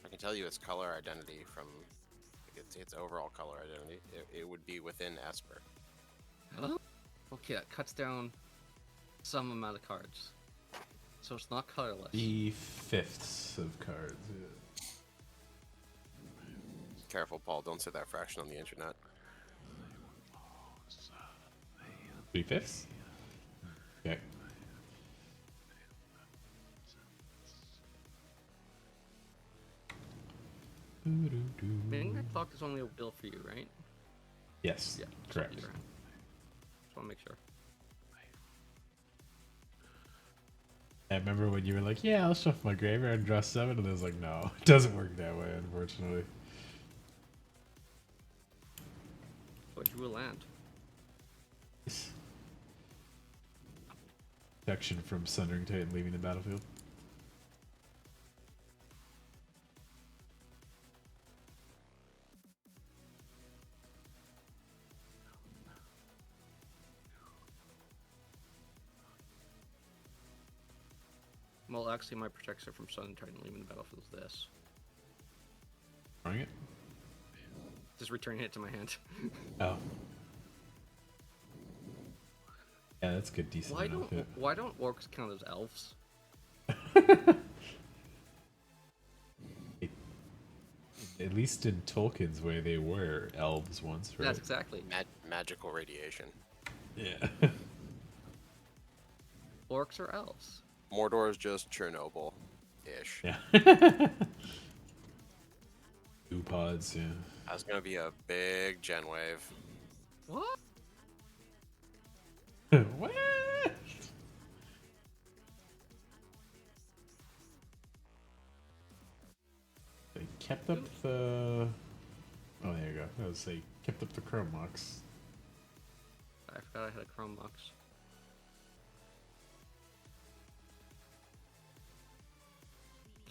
I can tell you its color identity from its overall color identity. It would be within Esper. Huh? Okay, that cuts down some amount of cards. So it's not colorless. The fifths of cards. Yeah. Careful, Paul. Don't say that fraction on the internet. 3/5? Okay. Midnight Clock is only a bill for you, right? Yes, Yeah, correct. Just want to make sure. I remember when you were like, yeah, I'll shuffle my graveyard and draw 7, and I was like, no, it doesn't work that way, unfortunately. So I drew a land. Protection from Sundering Titan leaving the battlefield. Well, actually, my protection from Sun Titan leaving the battlefield is this. Drawing it? Just returning it to my hand. Oh. Yeah, that's good, decent enough. Yeah. Why don't orcs count as elves? At least in Tolkien's way, they were elves once, right? That's exactly. Magical radiation. Yeah. Orcs are elves. Mordor is just Chernobyl-ish. Yeah. Goo pods, yeah. That's gonna be a big gen wave. What? What? They kept up the. Oh, there you go. I was say kept up the chrome locks. I forgot I had a Chrome box.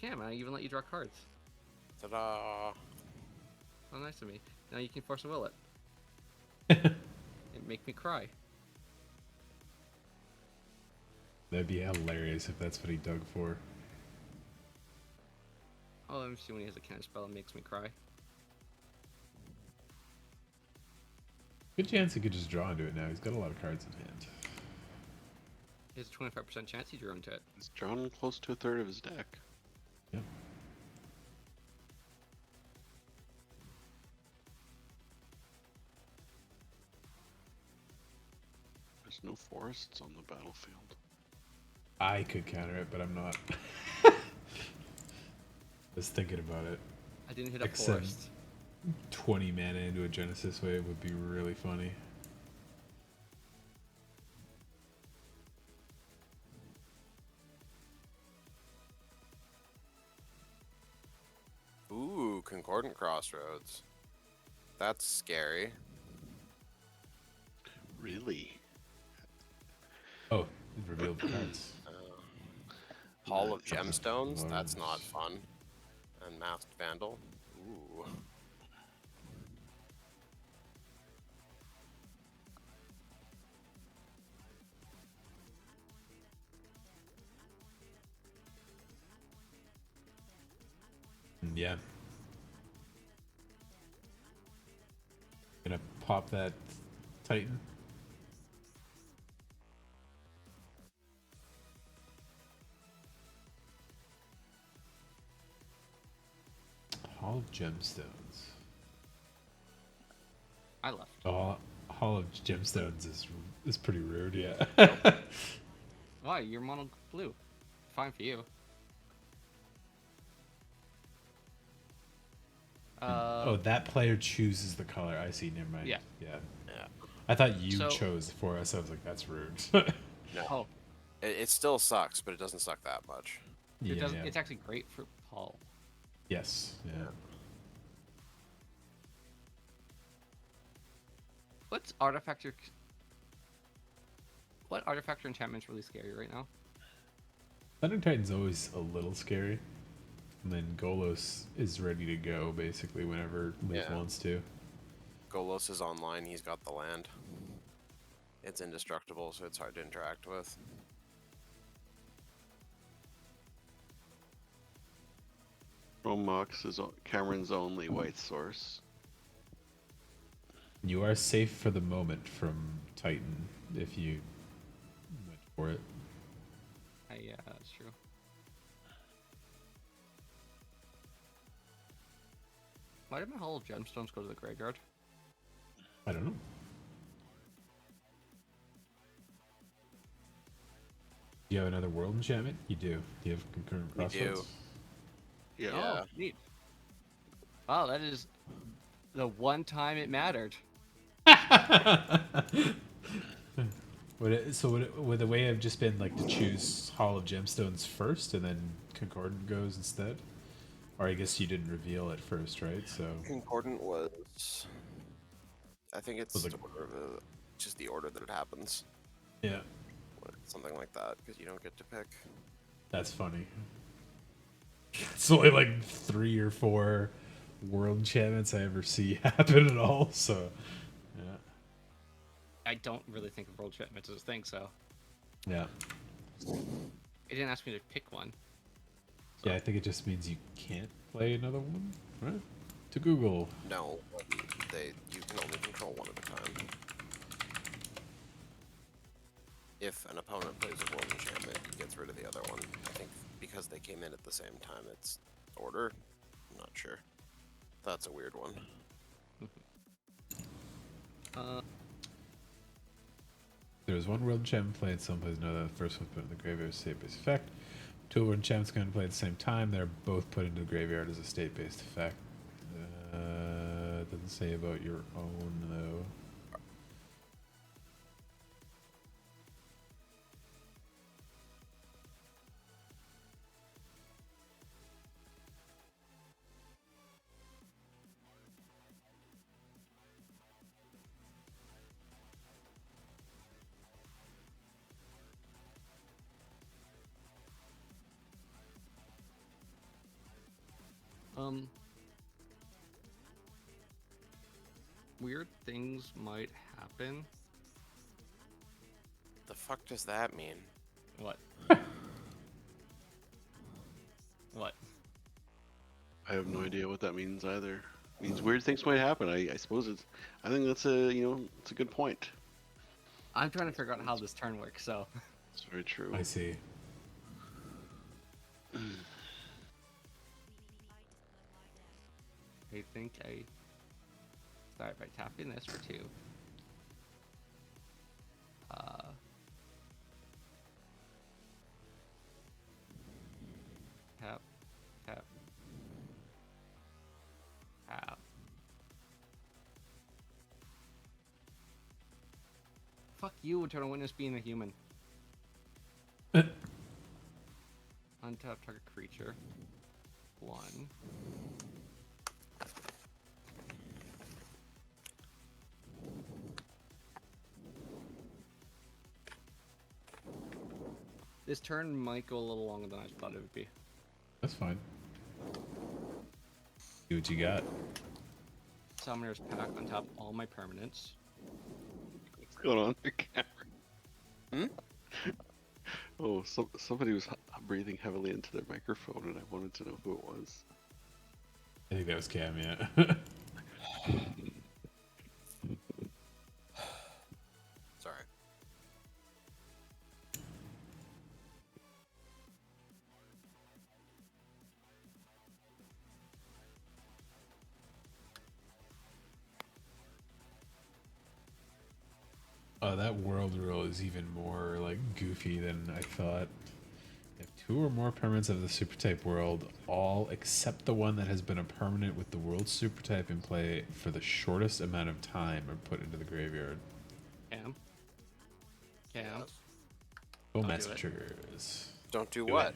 Cam, I even let you draw cards. Ta-da! Oh, nice of me. Now you can force a will it. It make me cry. That'd be hilarious if that's what he dug for. Oh, let me see when he has a counter spell that makes me cry. Good chance he could just draw into it now. He's got a lot of cards in hand. He has a 25% chance he drew into it. He's drawn close to a third of his deck. Yep. There's no forests on the battlefield. I could counter it, but I'm not. Was thinking about it. I didn't hit a Except- forest. 20 mana into a Genesis wave would be really funny. Ooh, Concordant Crossroads. That's scary. Really? Oh, it revealed the cards. Hall of Nice. Gemstones. That's not Nice. fun. And Masked Vandal. Ooh. Yeah. Gonna pop that Titan. Hall of Gemstones. I left. Oh, Hall of Gemstones is pretty rude, yeah. Why? You're mono blue. Fine for you. Oh, that player chooses the color. I see. Never mind. Yeah. Yeah. Yeah. I thought you So- chose for us. I was like, that's rude. No. Oh, It still sucks, but it doesn't suck that much. it yeah, does. yeah. It's actually great for Paul. Yes. Yeah. What's artifact or what artifact or enchantment's really scary right now? Thunder Titan's always a little scary. And then Golos is ready to go basically whenever Leaf Yeah. wants to. Golos is online. He's got the land. It's indestructible, so it's hard to interact with. Romox is Cameron's only white source. You are safe for the moment from Titan if you went for it. Yeah, that's true. Why did my Hall of Gemstones go to the graveyard? I don't know. Do you have another world enchantment? You do. Do you have concurrent We do. crossroads? Yeah. Yeah. Oh, neat. Wow, that is the one time it mattered. Would the way have just been like to choose Hall of Gemstones first and then Concordant goes instead? Or I guess you didn't reveal it first, right? So Concordant was. I think it's Was it- the order of just the order that it happens. yeah, Something like that, because you don't get to pick. that's funny. It's only like 3 or 4 world enchantments I ever see happen at all. So yeah, I don't really think of world enchantments as a thing, so yeah, it didn't ask me to pick one. yeah. I think it just means you can't play another one, right? To Google. No, you can only control one at a time. If an opponent plays a world enchantment, he gets rid of the other one. I think because they came in at the same time, it's order. I'm not sure. That's a weird one. There's one world enchantment played someplace another. The first one put in the graveyard as a state-based effect. 2 world enchantments going to play at the same time. They're both put into the graveyard as a state-based effect. Doesn't say about your own though. Weird things might happen. The fuck does that mean? What? What? I have no idea what that means either. It means weird things might happen. I suppose it's. I think that's it's a good point. I'm trying to figure out how this turn works, so. It's very true. I see. I think I start by tapping this for 2. Tap, tap, tap. Fuck you, Eternal Witness being a human. Untap target creature. 1. This turn might go a little longer than I thought it would be. That's fine. See what you got. Summoner's Pack on top of all my permanents. What's going on there, Cameron? Hmm? Oh, somebody was breathing heavily into their microphone, and I wanted to know who it was. I think that was Cam, yeah. Sorry. Oh, that world rule is even more like goofy than I thought. If 2 or more permanents of the super type world, all except the one that has been a permanent with the world super type in play for the shortest amount of time, are put into the graveyard. Cam. Cam. Yeah. Full Don't do master it. triggers. Don't do Do what? it.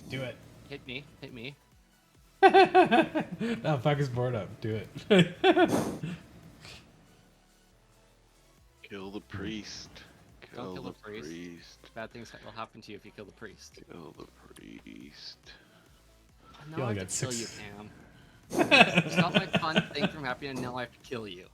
Do it. Hit me. Hit me. No, fuck his board up. Do it. Kill the priest. Don't kill the the priest. Bad things will happen to you if you kill the priest. Kill the priest. Now You I only have got to kill 6. you, Cam. Stop my fun thing from happening, and now I have to kill you.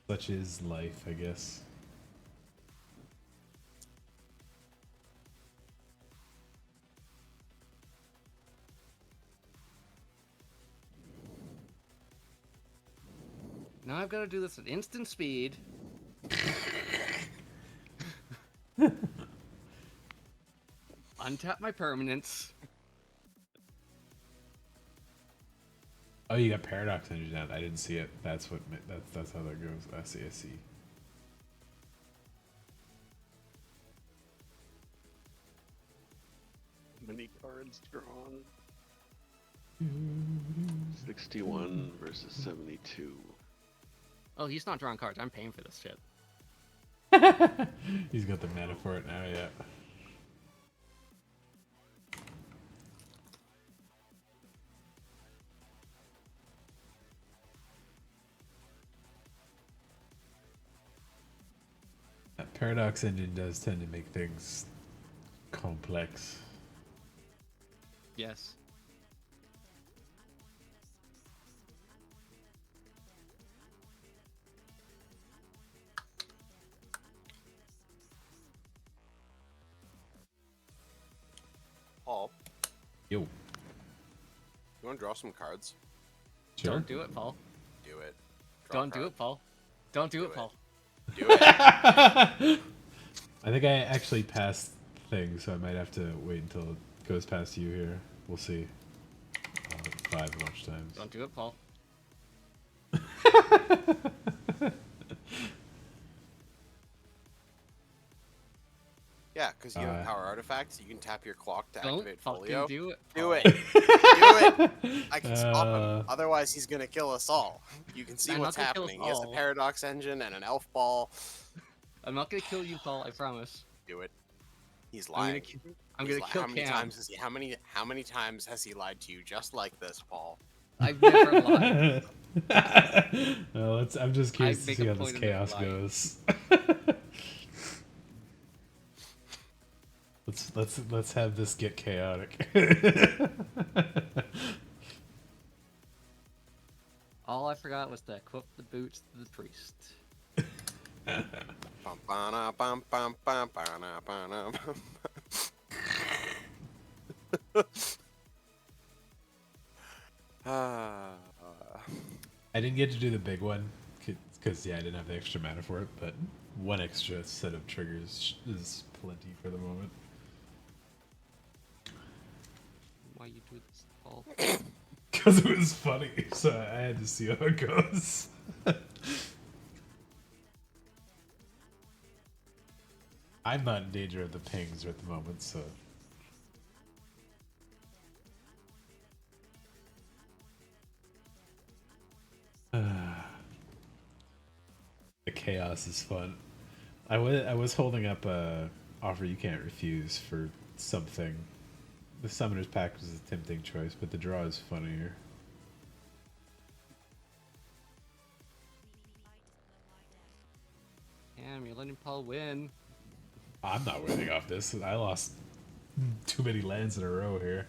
Such is life, I guess. Now I've got to do this at instant speed. Untap my permanents. Oh, you got Paradox Engine out. I didn't see it. That's what. That's how that goes. I see. I see. Many cards drawn. 61 versus 72. Oh, he's not drawing cards. I'm paying for this shit. He's got the mana for it now. Yeah. That Paradox Engine does tend to make things complex. Yes. Paul, Yo. you want to draw some cards? Sure. Don't do it, Paul. Do it. Draw a Don't do card. it, Paul. Don't do Do it, it. Paul. Do it. I think I actually passed things, so I might have to wait until it goes past you here. We'll see. 5 launch times. Don't do it, Paul. Yeah, because you have Uh, power artifacts. You can tap your clock to Don't activate fucking Folio. do it. Do Paul. it. Do it. I can stop Uh, him. Otherwise, he's gonna kill us all. You can see I'm what's not gonna kill us happening. He has a all. paradox engine and an elf ball. I'm not gonna kill you, Paul. I promise. Do it. He's I'm gonna, lying. I'm He's gonna li- kill how many Cam. times has he? How many times has he lied to you just like this, Paul? I've never lied. well, I'm just curious to make see a how this point of never chaos lying. goes. let's have this get chaotic. All I forgot was to equip the boots to the priest. Bum, ba-na, bum, bum, bum, ba-na, ba-na, bum. Ah, I didn't get to do the big one because yeah, I didn't have the extra mana for it. But 1 extra set of triggers is plenty for the moment. Why you do this, Paul? Because it was funny, so I had to see how it goes. I'm not in danger of the pings at the moment, so. The chaos is fun. I was holding up a offer you can't refuse for something. The summoner's pack was a tempting choice, but the draw is funnier. Damn, you're letting Paul win. I'm not winning off this. I lost too many lands in a row here.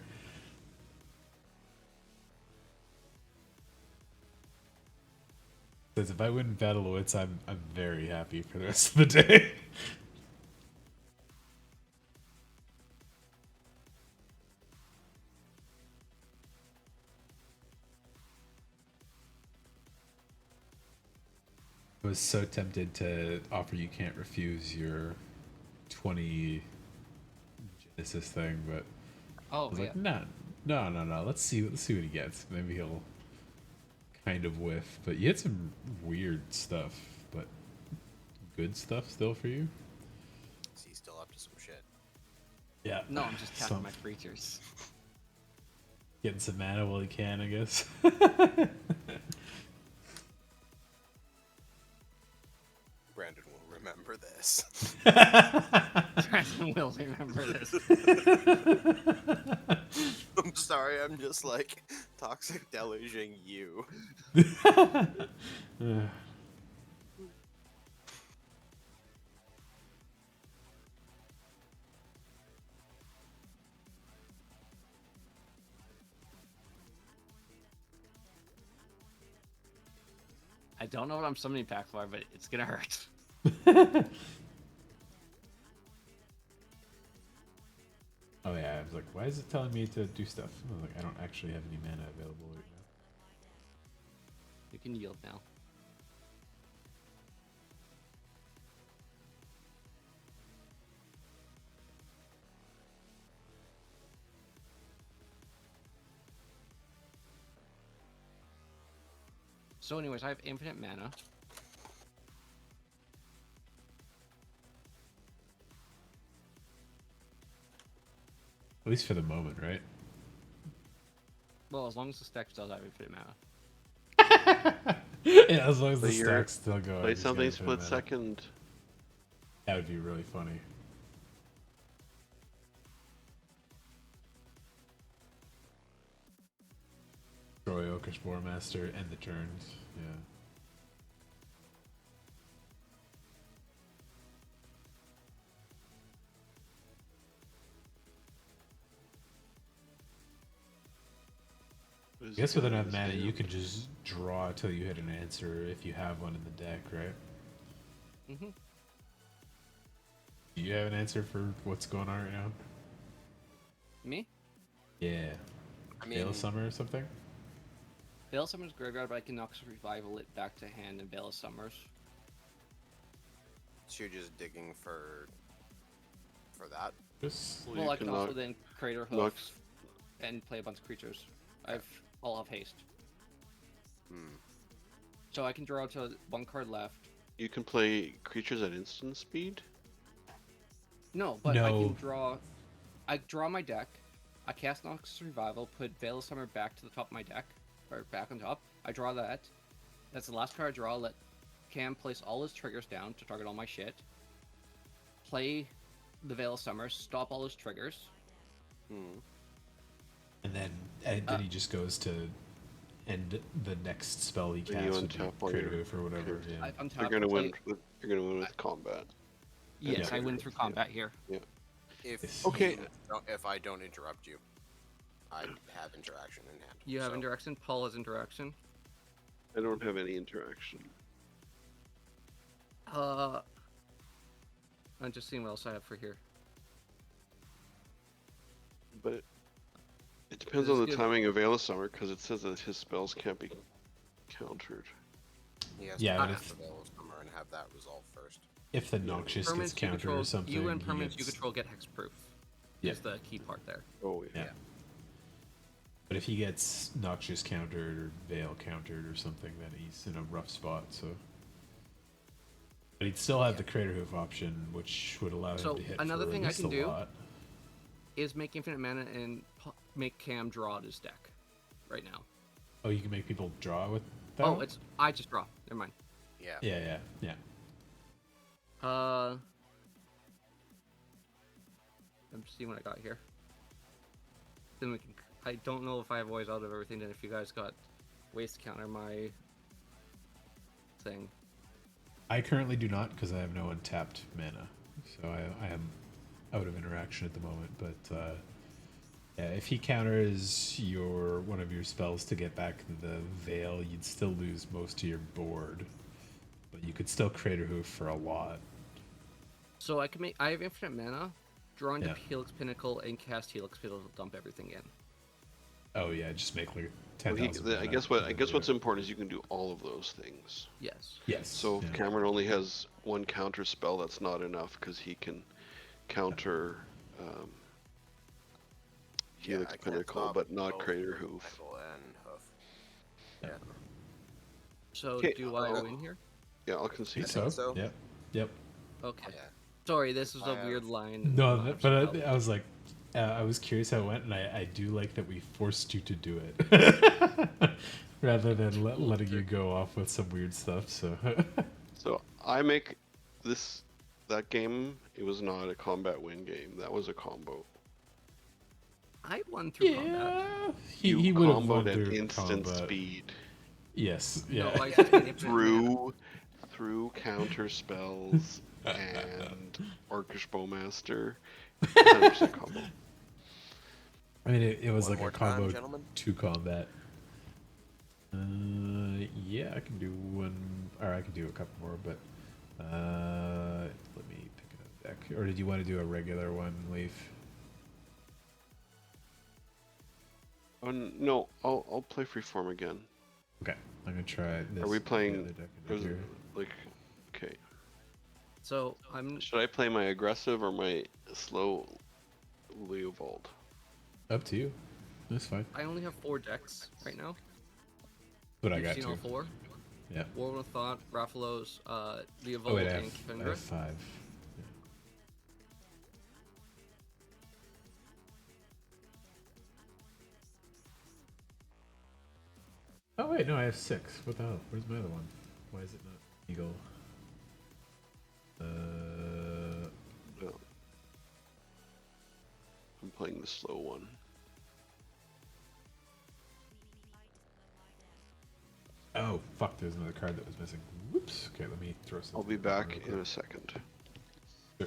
Says if I win Battle of Wits, I'm very happy for the rest of the day. I was so tempted to offer you can't refuse your 20 it's this thing, but I Oh was yeah. like, no. Let's see what he gets. Maybe he'll kind of whiff. But you had some weird stuff, but good stuff still for you. Is he still up to some shit? Yeah. No, I'm just tapping Some, my creatures. getting some mana while he can, I guess. Brandon will remember this. Brandon will remember this. I'm sorry, I'm just like toxic deluging you. I don't know what I'm summoning back for, but it's gonna hurt. Oh yeah, I was like, why is it telling me to do stuff? I was like, I don't actually have any mana available right now. You can yield now. So anyways, I have infinite mana. At least for the moment, right? Well, as long as the stack does have infinite mana. Yeah, as long as the But you're- stacks still going. Play he's got something infinite split mana. second. That would be really funny. Troy Oakish Master and the turns. Yeah. I guess with enough mana, you can just draw till you hit an answer if you have one in the deck, right? Mm-hmm. Do you have an answer for what's going on right now? Me? Yeah. I mean, Veil of Summer or something? Veil of Summer's graveyard, but I can Nox Revival it back to hand in Veil of Summers. so you're just digging for that. Just Well, you I can can also knock- then Crater Hoof Nox- and play a bunch of creatures. All have haste. Hmm. So I can draw to one card left. You can play creatures at instant speed. No, but I No. can draw. I draw my deck. I cast Nox Revival, put Veil of Summer back to the top of my deck, or back on top. I draw that. That's the last card I draw. Let Cam place all his triggers down to target all my shit. Play the Veil of Summer, stop all his triggers. Hmm. and then he just goes to end the next spell he Then you casts with untap the all Crater your Hoof or whatever. cards. Yeah. I untap. You're gonna play- win. You're gonna win with combat. Yes, Yeah. I win through combat here. If Okay. if I don't interrupt you, I have interaction in hand. You have so- interaction. Paul has interaction. I don't have any interaction. I'm just seeing what else I have for here. But it depends This on is the good. timing of Veil of Summer, because it says that his spells can't be countered. He has Yeah, to but cast if- the Veil of Summer and have that resolve first. If the Noxious gets Permanents you countered control, or something, you and he permanents you gets- control get hexproof. Yeah. Is the key part there. Oh yeah. Yeah. But if he gets Noxious countered or Veil countered or something, then he's in a rough spot. So, but he'd still have the Crater Hoof option, which would allow So, him to hit another for thing at I least can a do- lot. Is make infinite mana and make Cam draw out his deck right now. Oh, you can make people draw with that. Oh, it's I just draw. Never mind. Yeah. Yeah. I'm seeing what I got here. Then we can. I don't know if I have ways out of everything. Then if you guys got ways to counter my thing. I currently do not because I have no untapped mana, so I am out of interaction at the moment. But yeah, if he counters one of your spells to get back the Veil, you'd still lose most of your board, but you could still Crater Hoof for a lot. So I can make. I have infinite mana. Draw into Yeah. Helix Pinnacle and cast Helix Pinnacle to dump everything in. Oh yeah, just make like Well, 10,000. I guess what's important is you can do all of those things. Yes. Yes. So if yeah. Cameron only has one counter spell, that's not enough because he can counter Helix I can't Pinnacle, stop but not both Crater Hoof Hoof. Pinnacle and Hoof. Yeah. So Okay, do I win here? Yeah, I'll I concede. think so. so. Yep. Yep. Okay. Yeah. Sorry, this is a I weird have- line. and No, I'm not but sure I how- was like, I was curious how it went, and I do like that we forced you to do it rather than letting you go off with some weird stuff. So So I make that game. It was not a combat win game. That was a combo. I won through combat. yeah, You he would have won comboed at through instant combat. speed Yes. No, Yeah. I just manipulated mana. through counter spells and Orcish Bowmaster. 100% combo. I mean, it was One like more a combo time, gentlemen. to combat. Yeah, I can do one, or I can do a couple more, but let me pick another deck. Or did you want to do a regular one, Leaf? Oh no, I'll play Freeform again. Okay, I'm gonna try this. Are we with the playing? other deck in There's, here. like, okay. So I'm Should I play my aggressive or my slow Leovold? Up to you. That's fine. I only have 4 decks right now. But I You've got seen two. all 4. Yeah. War of Thought, Rathalos, Leovold, Oh wait, I and have Kefendra. 5. Yeah. Oh wait, no, I have 6. What the hell? Where's my other one? Why is it not Eagle? No. I'm playing the slow one. Oh fuck! There's another card that was missing. Whoops. Okay, let me throw some. I'll be back in a second. Sure.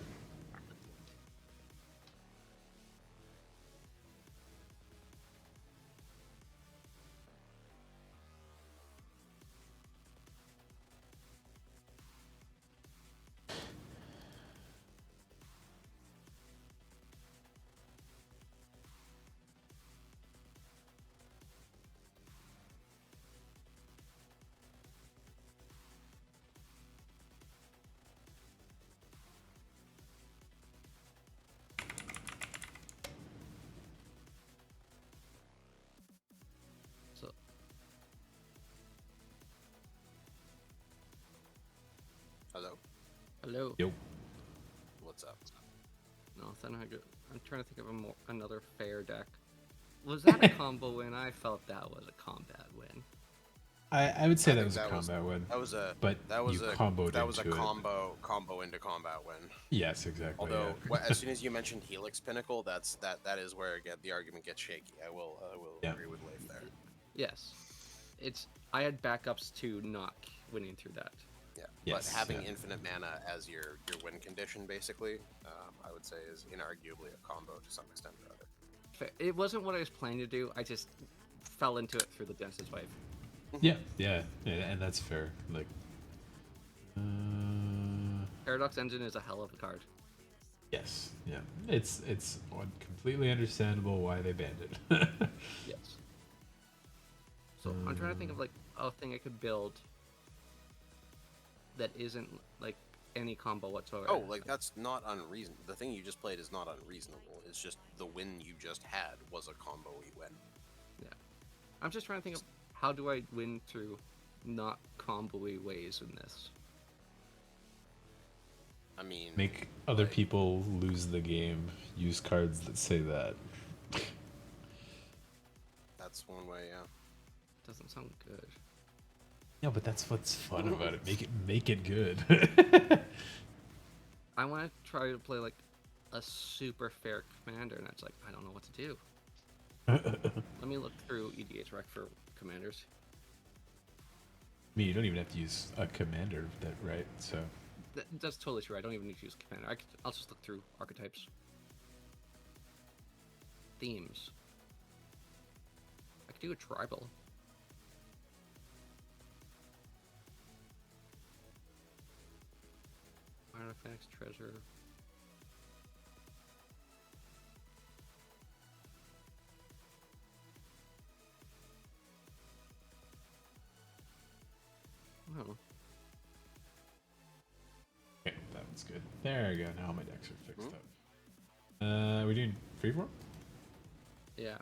So Hello. hello. Yo. What's up? Nothing. I'm trying to think of another fair deck. Was that a combo win? I felt that was a combat win. I would say I that think was a that was- combat win. That was a But that was you a comboed that was a into it. combo into combat win. Yes, exactly. Although yeah. as soon as you mentioned Helix Pinnacle, that is where the argument gets shaky. I will Yeah. agree with Leif there. Yes. I had backups to not winning through that. Yeah, Yes, but having yeah. infinite mana as your win condition, basically, I would say is inarguably a combo to some extent or other. It wasn't what I was planning to do. I just fell into it through the Genesis Wave. Yeah, and that's fair. Like, Paradox Engine is a hell of a card. yes, yeah, it's completely understandable why they banned it. Yes. So I'm trying to think of like a thing I could build that isn't like any combo whatsoever. Oh, like that's not unreasonable. The thing you just played is not unreasonable. It's just the win you just had was a combo-y win. Yeah. I'm just trying to think of how do I win through not combo-y ways in this. I mean, Make other like- people lose the game. Use cards that say that. that's one way. Yeah. Doesn't sound good. Yeah, but that's what's fun about it. Make it good. I want to try to play like a super fair commander, and it's like I don't know what to do. Let me look through EDH Rec for commanders. I mean, you don't even have to use a commander, right? So That's totally true. I don't even need to use commander. I'll just look through archetypes. Themes. I could do a tribal. Artifacts, treasure. Oh, okay, that one's good. There we go. Now my decks are fixed Hmm? up. We're doing freeform. Yeah.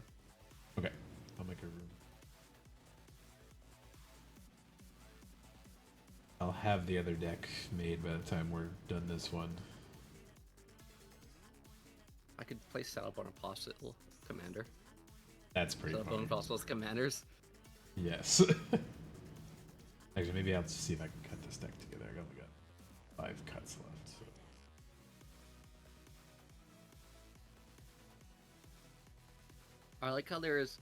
Okay, I'll make a room. I'll have the other deck made by the time we're done this one. I could play setup on Apostle Commander. That's pretty Setup on funny. Apostle's Commanders. Yes. Actually, maybe I'll just see if I can cut this deck together. I only got 5 cuts left. So. I like how there is,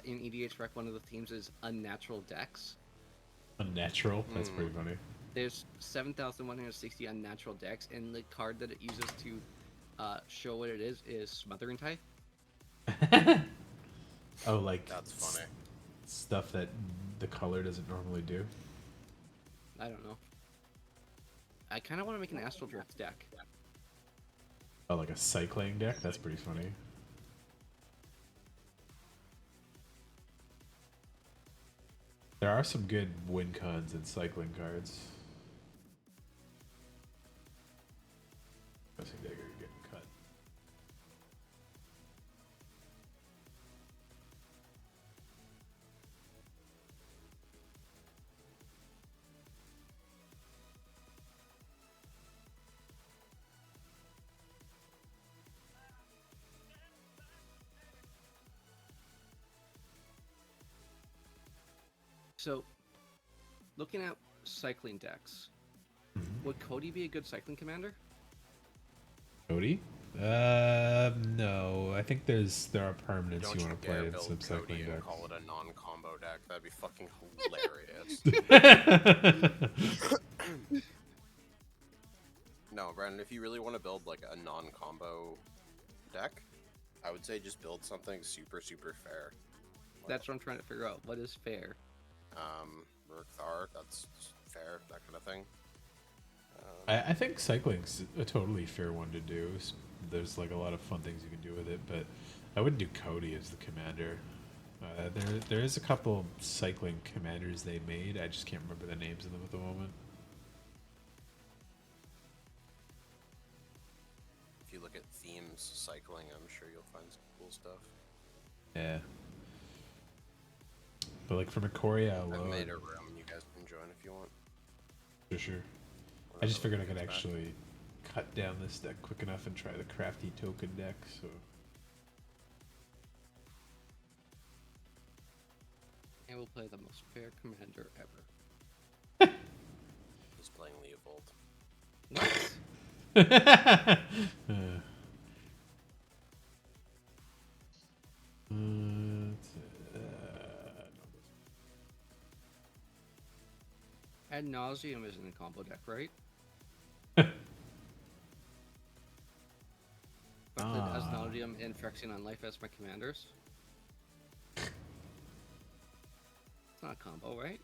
in EDH Rec, one of the themes is unnatural decks. Unnatural. That's pretty funny. There's 7,160 unnatural decks, and the card that it uses to show what it is Smothering Tithe. Oh, like That's funny. stuff that the color doesn't normally do. I don't know. I kind of want to make an Astral Drift deck. Oh, like a cycling deck. That's pretty funny. There are some good win cons and cycling cards. Pressing dagger getting cut. So, looking at cycling decks, would Cody be a good cycling commander? Cody? No. I think there are permanents Don't you you want to dare play in build some Cody cycling and decks. call it a non-combo deck. That'd be fucking hilarious. No, Brandon, if you really want to build like a non-combo deck, I would say just build something super, super fair. That's what I'm trying to figure out. What is fair? Murkthar, that's fair, that kind of thing. I think cycling's a totally fair one to do. There's like a lot of fun things you can do with it, but I wouldn't do Cody as the commander. There is a couple cycling commanders they made. I just can't remember the names of them at the moment. If you look at themes cycling, I'm sure you'll find some cool stuff. Yeah. But like from Ikoria I've alone, made a room, you guys can join if you want. for sure. I just figured I could actually cut down this deck quick enough and try the crafty token deck, so. And we'll play the most fair commander ever. He's playing Leovold. What? Ad nauseum isn't a combo deck, right? I played Ad nauseum and Phyrexian on Life as my commanders. It's not a combo, right?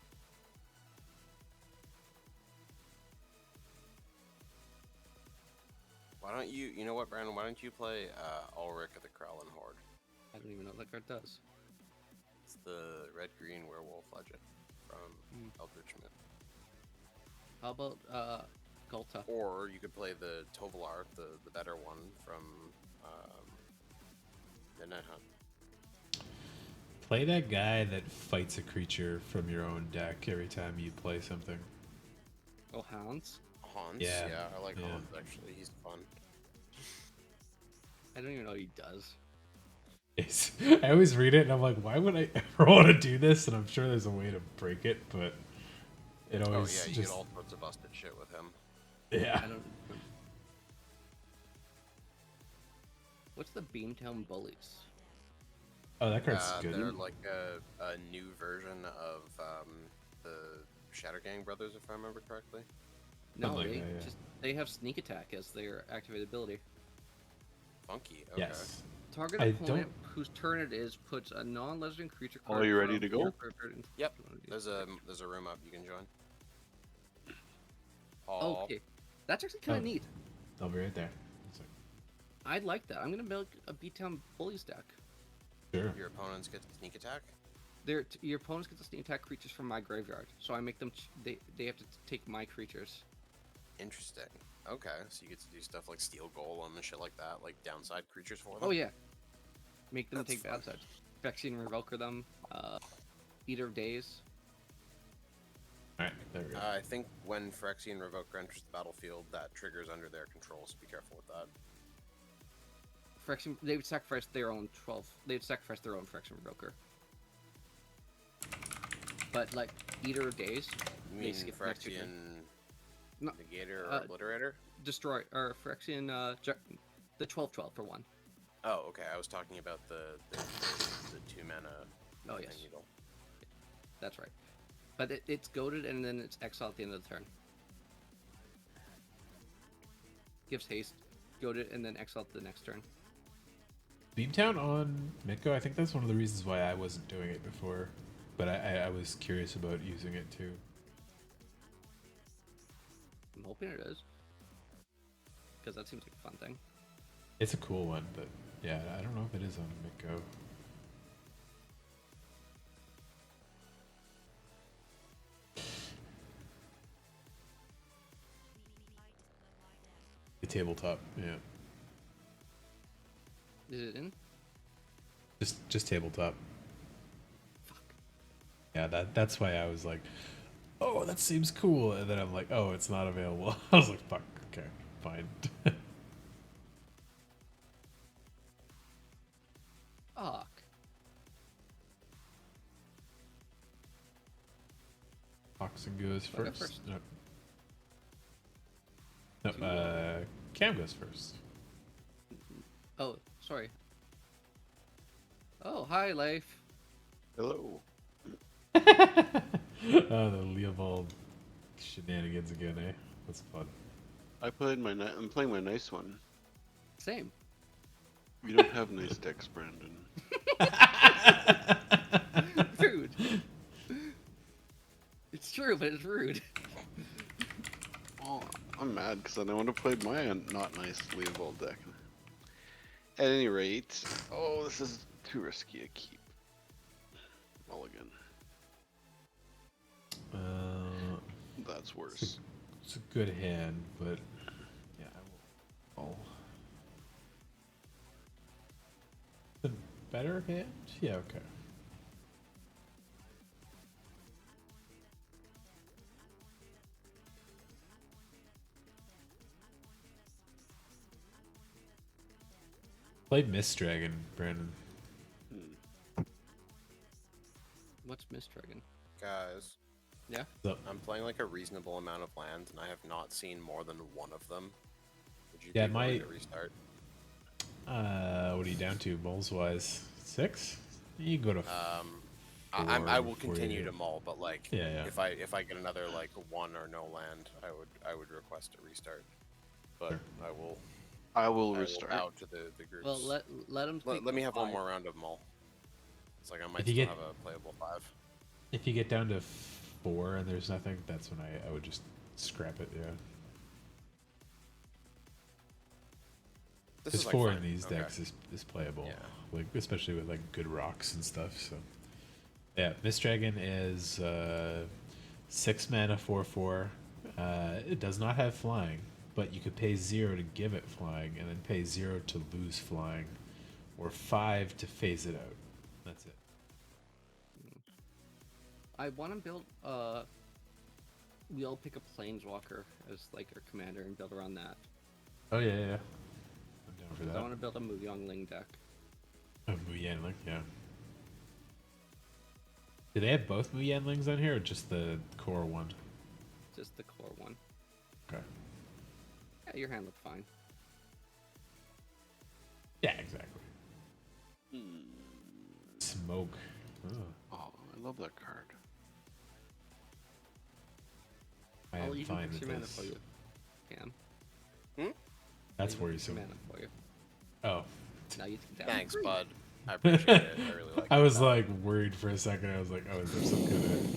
Why don't you know what, Brandon, why don't you play Ulrich of the Krallen Horde? I don't even know what that card does. It's the red-green werewolf legend from Eldritch Myth. How about Gulta? Or you could play the Tovolar, the better one from Midnight Hunt. Play that guy that fights a creature from your own deck every time you play something. Oh, Hounds? Hans, Yeah, yeah, I like yeah. Hans actually. He's fun. I don't even know what he does. I always read it and I'm like, why would I ever want to do this? And I'm sure there's a way to break it, but it Oh always yeah, you just get all sorts of busted shit with him. yeah. I don't. What's the Beamtown Bullies? Oh, that card's good. They're like a new version of the Shattergang brothers, if I remember correctly. No, Something like they that, yeah. they have Sneak Attack as their activated ability. Funky. Okay. Yes. Target I opponent whose turn it is puts a non-legendary creature card. Are you ready from to go? your graveyard into Yep. one of these. There's a room up you can join. Okay, that's actually kind Oh. of neat. I'll be right there. It's like, I like that. I'm gonna build a Beattown Bullies deck. sure. Your opponents get sneak attack. Your opponents get to sneak attack creatures from my graveyard, so I make them. They have to take my creatures. Interesting. Okay, so you get to do stuff like Steel Golem and shit like that, like downside creatures for them. Oh yeah, Make them That's take bad fun. sides. Phyrexian Revoker them. Eater of Days. All right, there we go. I think when Phyrexian Revoker enters the battlefield, that triggers under their control, so be careful with that. Phyrexian, they would sacrifice their own 12. They would sacrifice their own Phyrexian Revoker. But like Eater of Days, You they mean skip next turn. Phyrexian No, Negator or uh, Obliterator? Destroy or Phyrexian the 12/12 for one. Oh, okay. I was talking about the 2 mana. Oh, thing yes. you don't- That's right. But it's goaded and then it's exile at the end of the turn. Gives haste, goaded, and then exile at the next turn. Beamtown on Mitko, I think that's one of the reasons why I wasn't doing it before. But I was curious about using it too. I'm hoping it is. Because that seems like a fun thing. It's a cool one, but yeah, I don't know if it is on Mitko. The tabletop, yeah. Is it in? Just tabletop. Fuck. Yeah, that's why I was like, oh, that seems cool, and then I'm like, oh, it's not available. I was like, fuck, okay, fine. Fuck. Oxen goes I'll go first. first. No, Cam goes first. Oh, sorry. Oh, hi, Leif. Hello. Oh, the Leovold shenanigans again, eh? That's fun. I'm playing my nice one. Same. You don't have nice decks, Brandon. Rude. It's true, but it's rude. Oh, I'm mad because I don't want to play my not nice Leovold deck. At any rate, oh, this is too risky a keep. Mulligan. That's worse. It's a good hand, but yeah, I will. The better hand? Yeah, okay. Play Mist Dragon, Brandon. What's Dragon? Guys, Yeah? So, I'm playing like a reasonable amount of lands, and I have not seen more than one of them. Would you Yeah, be willing my- to restart? what are you down to, moles wise? 6? You can go to. I will before you continue do. to mull, but like, Yeah, yeah. if I get another like 1 or no land, I would request a restart. But Sure. I will Restart. out to the groups. Well, let him. let me have one more round of mull. It's like I might If you still get- have a playable 5. If you get down to 4 and there's nothing, that's when I would just scrap it, yeah. This Because is like 4 fine. in these Okay. decks is playable. Yeah. Like, especially with like good rocks and stuff, so. Yeah, Mist Dragon is 6 mana 4/4. It does not have flying, but you could pay 0 to give it flying, and then pay 0 to lose flying, or 5 to phase it out. That's it. I want to build. We all pick a planeswalker as like our commander and build around that. Oh yeah, yeah. I'm down for I that. want to build a Muyoungling deck. Oh, Muyanling, yeah. Do they have both Muyanlings on here, or just the core one? Just the core one. Okay. Yeah, your hand looked fine. Yeah, exactly. Smoke. Oh, Oh, I love that card. I I'll am even fine fix with your mana this. for you. Cam. That's I'll even worrisome. fix your mana for you. Oh, Now you can Thanks, free. bud. I appreciate it. I really like I it. was like worried for a second. I was like, oh, is there some kind of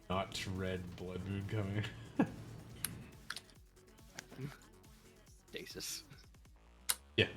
not red blood moon coming? Stasis. Yeah.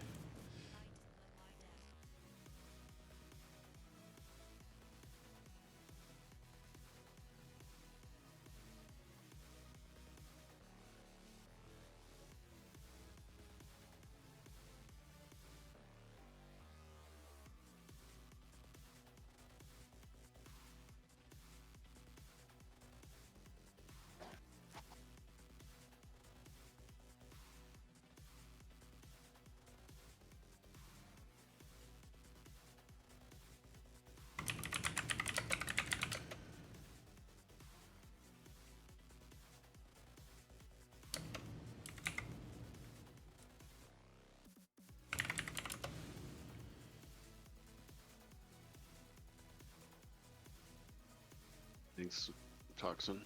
Thanks, Toxin.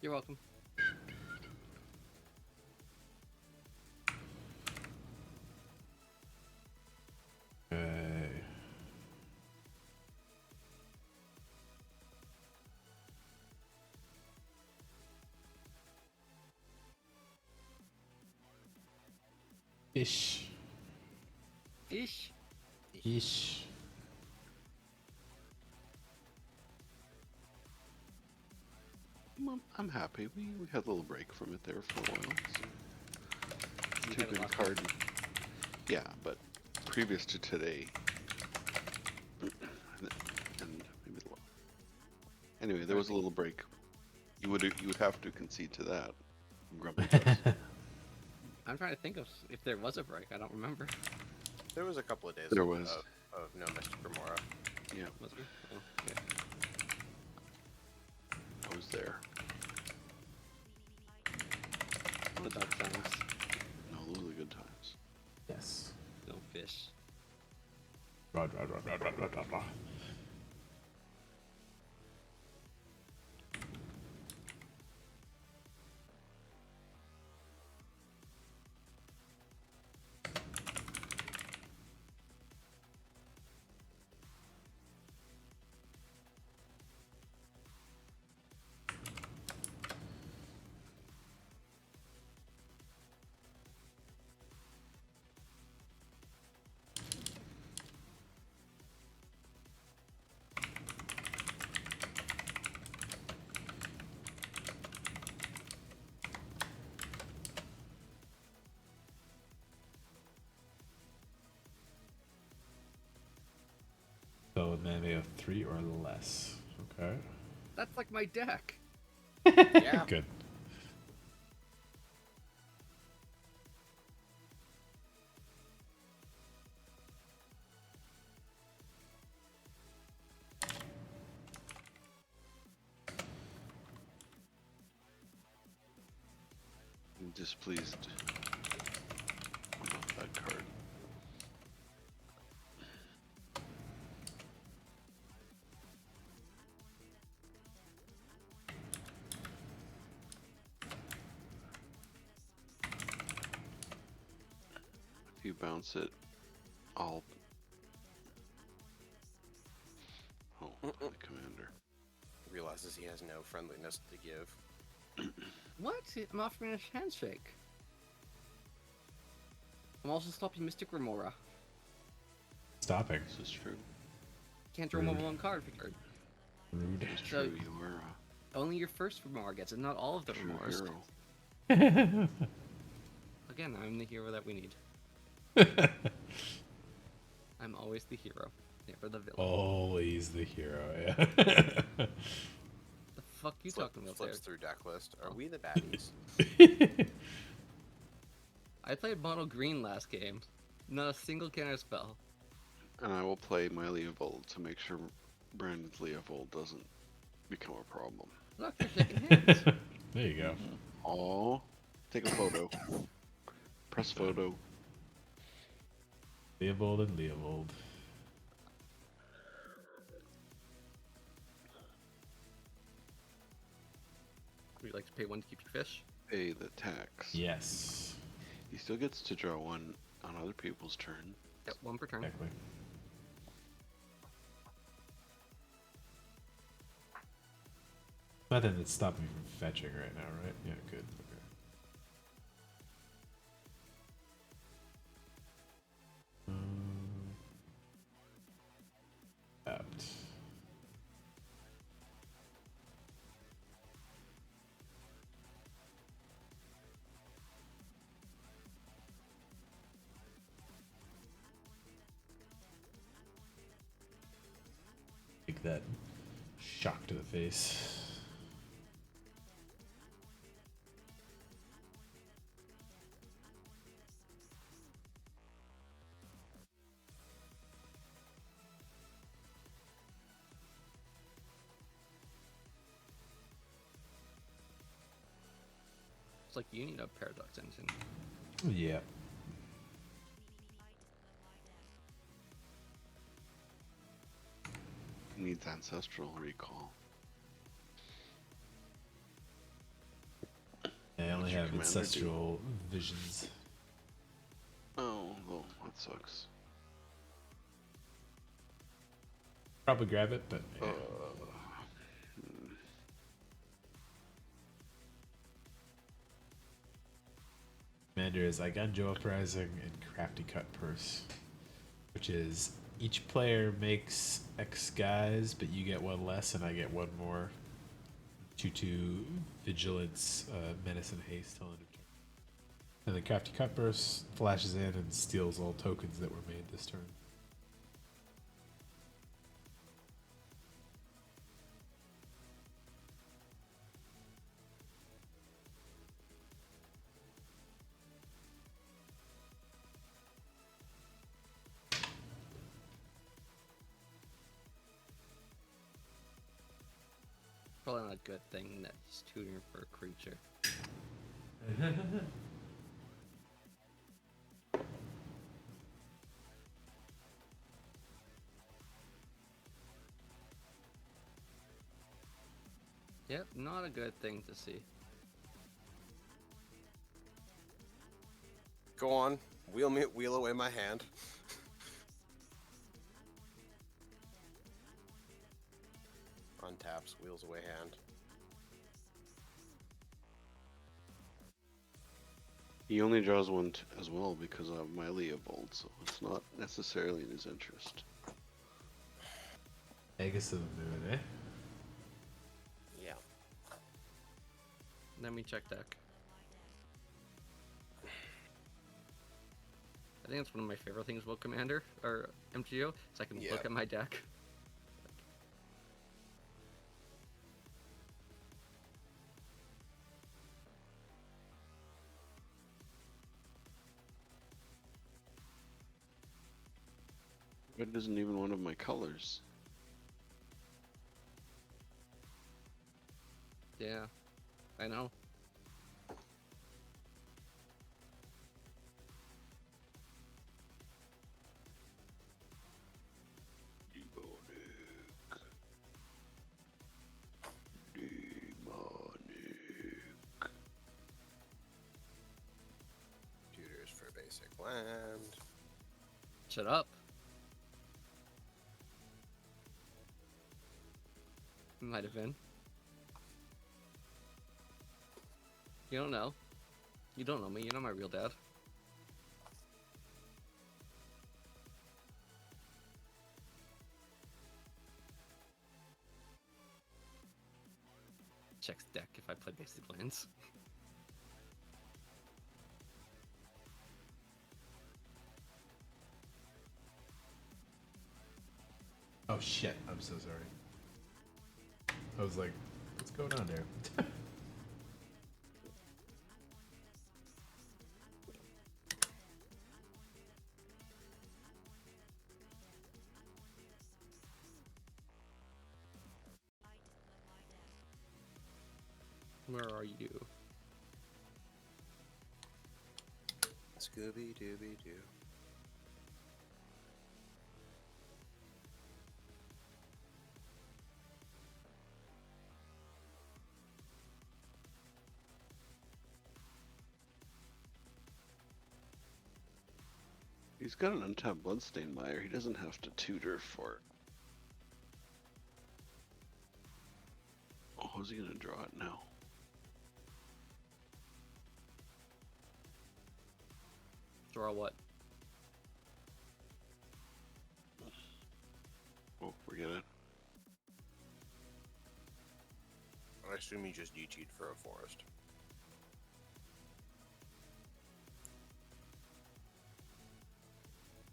You're welcome. Okay. Fish. Ish. Fish. I'm happy. We had a little break from it there for a while. So. You Too had it good last card. Yeah, but previous to today, and maybe anyway, there was a little break. You would have to concede to that. Grumpy Toast. I'm trying to think of if there was a break. I don't remember. There was a couple of days There was. of no Mystic Remora. Yeah, Was there? Oh, yeah. I was there. The dark times. No, those are the good times. Yes. No fish. Rod, rod, rod, rod, rod, rod, rod, rod. So with mana of 3 or less. Okay. That's like my deck. Yeah. Good. I'm displeased about that card. If you bounce it, I'll. Oh, the commander. Realizes he has no friendliness to give. What? I'm offering a handshake. I'm also stopping Mystic Remora. Stopping. This is true. Can't draw more than one card per turn. Rude. It's So- true. You are Only your first Remora gets it, not all of the a true Remoras. hero. Again, I'm the hero that we need. I'm always the hero, never the villain. Always the hero, yeah. The fuck you talking about there? Flips through deck list. Are we the baddies? I played mono green last game. Not a single counter spell. And I will play my Leovold to make sure Brandon's Leovold doesn't become a problem. Look, they're shaking hands. There you go. Oh, take a photo. Press photo. Leovold and Leovold. Would you like to pay one to keep your fish? Pay the tax. Yes. He still gets to draw one on other people's turn. Yep, one per turn. Exactly. Nothing that's stopping me from fetching right now, right? Yeah, good. Okay. Tapped. Take that shock to the face. It's like you need a Paradox Engine. Yeah. Needs ancestral recall. only your have commander do? ancestral visions. Oh, well, that sucks. Probably grab it, but yeah. Commander is Iganjo Uprising and Crafty Cut Purse, which is each player makes X guys, but you get one less and I get one more. 2/2 Vigilance, Menace, and Haste till end of turn. And the Crafty Cut Purse flashes in and steals all tokens that were made this turn. Probably not a good thing that he's tutoring for a creature. Yep, not a good thing to see. Go on, wheel away my hand. Untaps, wheels away hand. He only draws one as well because of my Leopold, so it's not necessarily in his interest. Aegis of the Moon, eh? Yeah. Let me check deck. I think that's one of my favorite things about Commander or MTGO, is I can Yeah. look at my deck. Red isn't even one of my colors. Yeah, I know. Tutors for basic land. Shut up. Might have been. You don't know. You don't know me. You're not my real dad. Checks deck if I play basic lands. Oh shit, I'm so sorry. I was like, what's going on there? Where are you? Scooby Dooby Doo. He's got an untapped Bloodstained Mire. He doesn't have to tutor for it. Oh, how's he gonna draw it now? Draw what? Oh, forget it. I assume you just DT'd for a forest.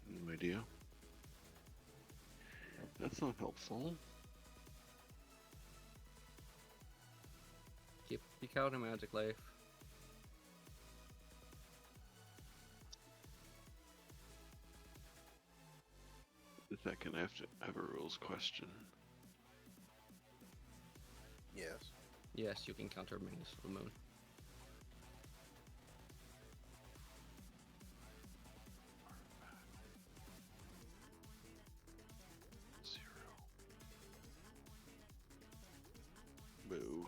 No idea. That's not helpful. Keep out in Magic Life. A second, I have to have a rules question. Yes. Yes, you can counter Magnus of the Moon. Zero. Boo.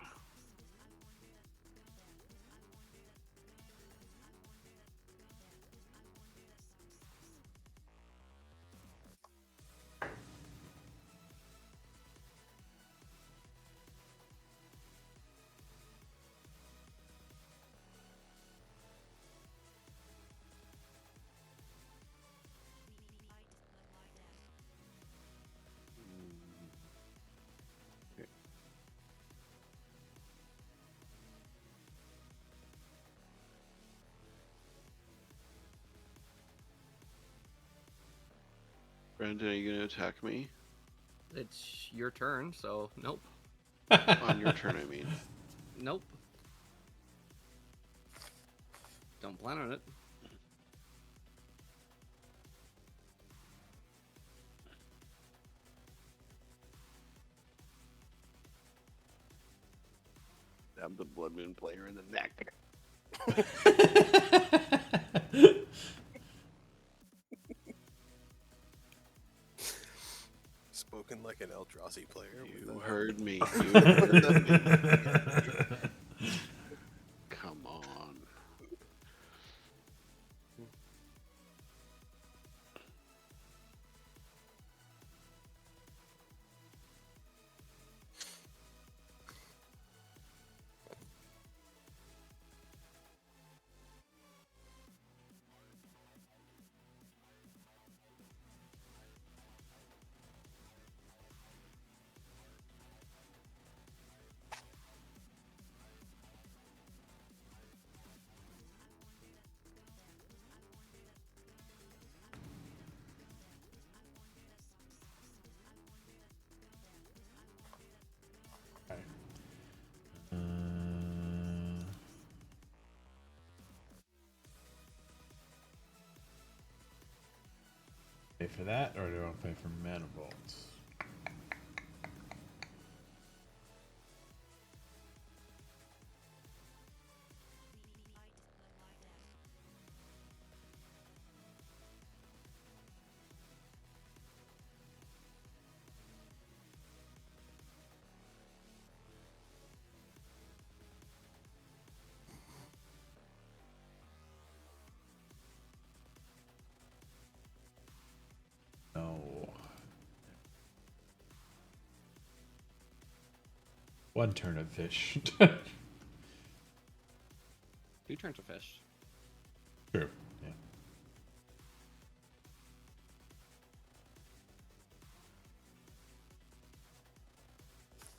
Brandon, are you gonna attack me? It's your turn, so nope. On your turn, I mean. Nope. Don't plan on it. Stab the Blood Moon player in the neck. Spoken like an Eldrazi player. You heard me. You heard me. Come on. Pay for that, or do I want to pay for Mana Vault? No. One turn of fish. 2 turns of fish. True. Yeah.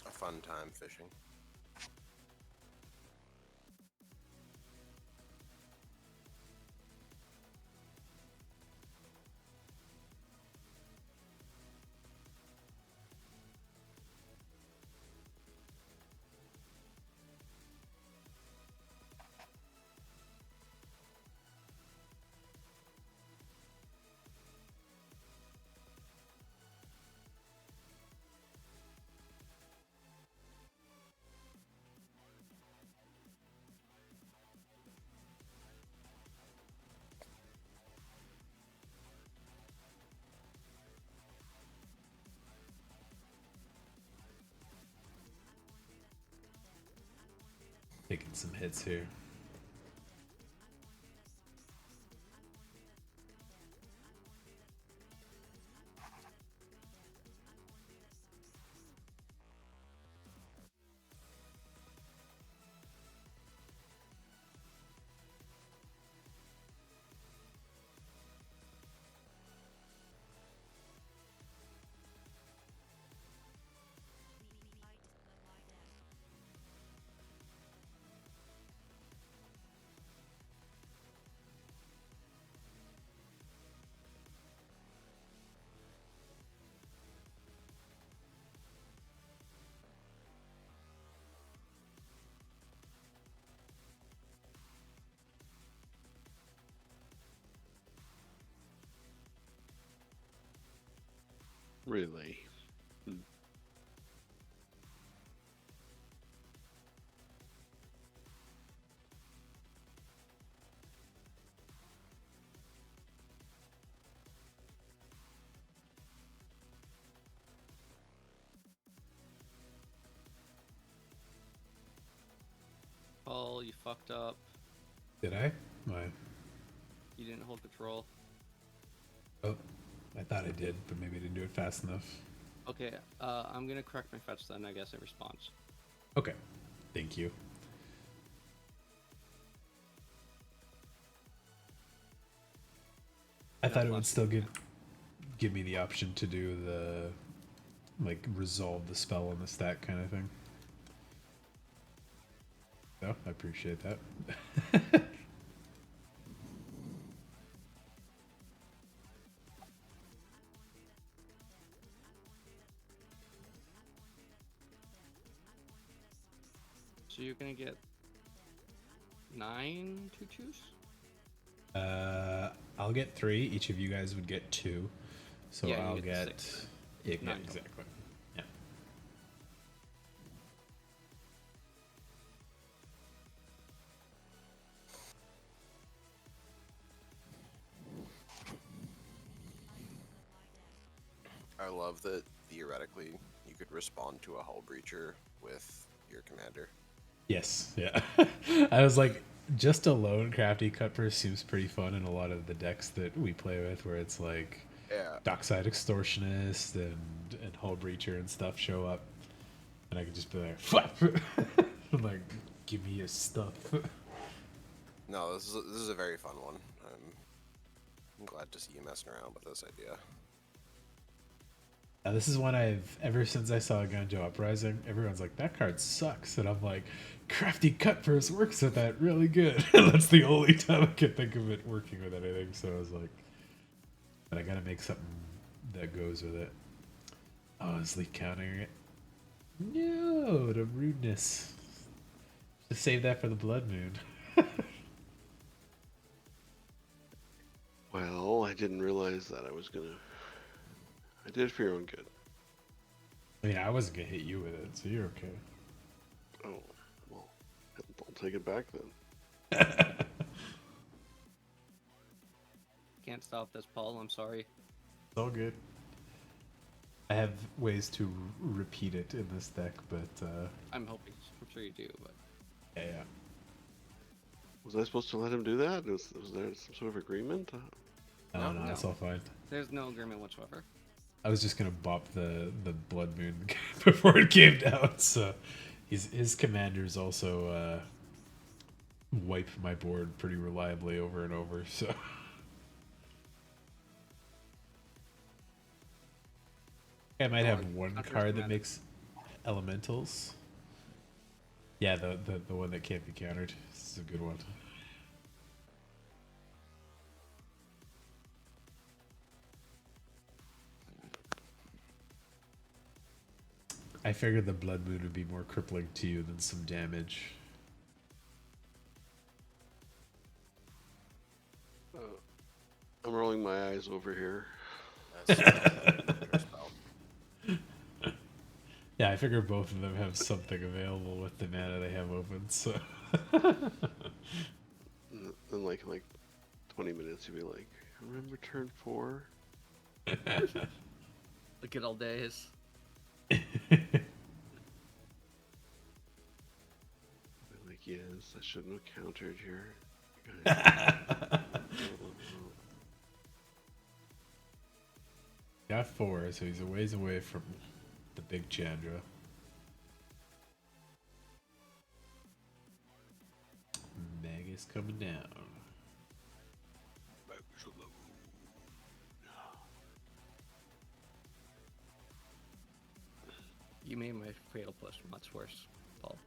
A fun time fishing. Taking some hits here. Really? Paul, you fucked up. Did I? Why? You didn't hold control. Oh, I thought I did, but maybe I didn't do it fast enough. Okay, I'm gonna correct my fetch then, I guess, in response. Okay. Thank you. I thought it would still give me the option to do the like resolve the spell on the stack kind of thing. So I appreciate that. So you're gonna get 9 tutus? I'll get 3. Each of you guys would get 2. So Yeah, you I'll get get. 6 Yeah, Nine total. exactly. Yeah. I love that theoretically you could respond to a hull breacher with your commander. Yes. Yeah. I was like, just alone, Crafty Cutpurse seems pretty fun in a lot of the decks that we play with, where it's like Yeah. Dockside Extortionist and Hull Breacher and stuff show up, and I could just be like, "Flap!" like, give me your stuff. No, this is a very fun one. I'm glad to see you messing around with this idea. This is one I've ever since I saw Ganjo Uprising. Everyone's like, that card sucks, and I'm like, Crafty Cutpurse works with that really good. That's the only time I can think of it working with anything. So I was like, but I gotta make something that goes with it. Oh, is Leaf countering it? No, the rudeness. Just save that for the Blood Moon. Well, I didn't realize that I was gonna. I did it for your own good. I mean, I wasn't gonna hit you with it, so you're okay. Oh, well, I'll take it back then. Can't stop this, Paul. I'm sorry. It's all good. I have ways to repeat it in this deck, but I'm sure you do, but yeah. Was I supposed to let him do that? Was there some sort of agreement? No, No. it's all fine. there's no agreement whatsoever. I was just gonna bop the Blood Moon before it came down. So his commanders also wipe my board pretty reliably over and over. So I might have one Hunter's card that commander. makes elementals. Yeah, the one that can't be countered. This is a good one. I figured the Blood Moon would be more crippling to you than some damage. I'm rolling my eyes over here. That's another spell. Yeah, I figure both of them have something available with the mana they have open, so In like 20 minutes, you'll be like, remember turn 4? The good old days. I'm like, yes, I shouldn't have countered here. got 4, so he's a ways away from the big Chandra. Meg is coming down. You made my fatal push much worse, Paul.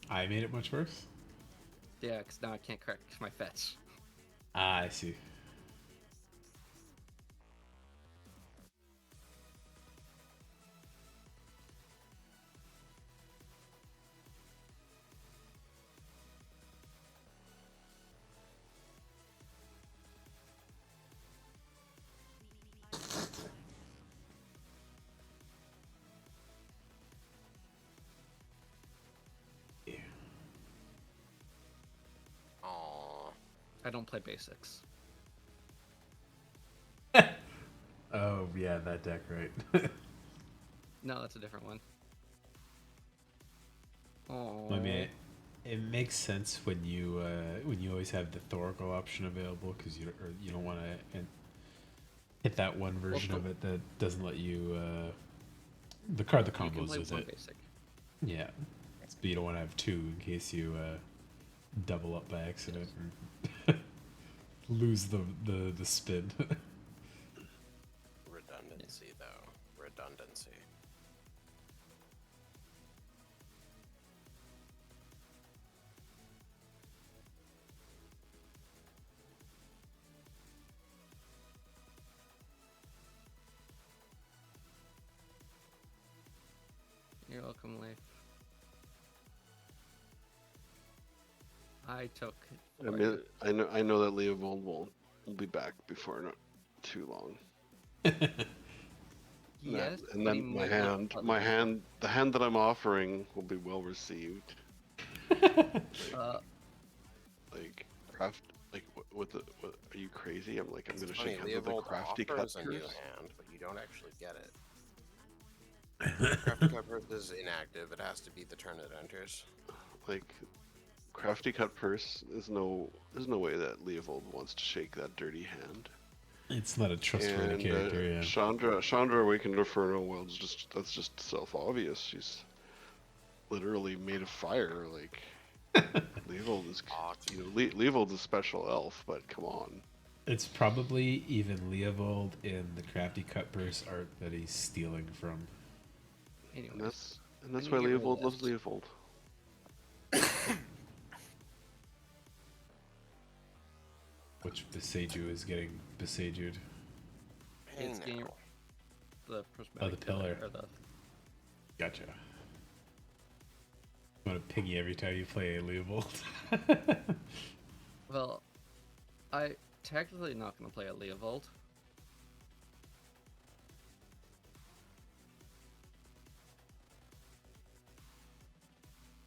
I made it much worse? Yeah, because now I can't correct my fetch. Ah, I see. Aww. I don't play basics. Oh, yeah, that deck, right? No, that's a different one. Oh. I mean, it makes sense when you always have the Thoracle option available because you don't want to hit that one version Well, of it that doesn't let you the card that you can combos play with one it. basic. Yeah, but you don't want to have 2 in case you double up by accident or lose the spin. Redundancy, though. Redundancy. I took. I mean, I know that Leovold will be back before not too long. Yes, And but he then might not the hand that I'm offering will be well received. Uh, Like craft, like what, are you crazy? I'm It's gonna funny, shake hands with the Leovold crafty cut offers a new purse. hand, but you don't actually get it. Crafty Cut Purse is inactive. It has to be the turn it enters. Like crafty cut purse is there's no way that Leovold wants to shake that dirty hand. It's not a trustworthy And character, yeah. Chandra Awakened Inferno, well, that's just self obvious. She's literally made of fire. Like Leovold is, Leovold's a special elf, but come on. It's probably even Leovold in the crafty cut purse art that he's stealing from. And anyways, that's when why you get Leovold loves released- Leovold. Which Beseju is getting Beseju'd. Hey It's getting- now. the prismatic pillar. or the Gotcha. You want to piggy every time you play a Leovold? well, I technically not gonna play a Leovold.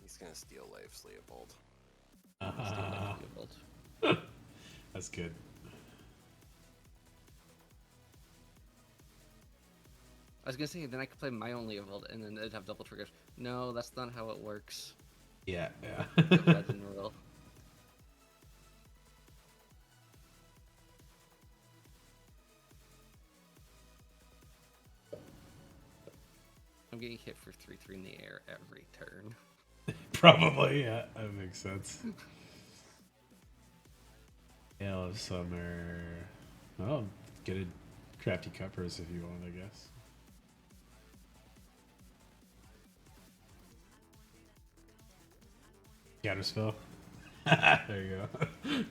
He's gonna steal Leif's Leovold. Leovold. That's good. I was gonna say then I could play my own Leovold and then it'd have double triggers. No, that's not how it works. Yeah, yeah. The legend rule. I'm getting hit for 3/3 in the air every turn. Probably, yeah. That makes sense. Hail of Summer. Oh, get a crafty cuppers if you want, I guess. Counterspell. There you go.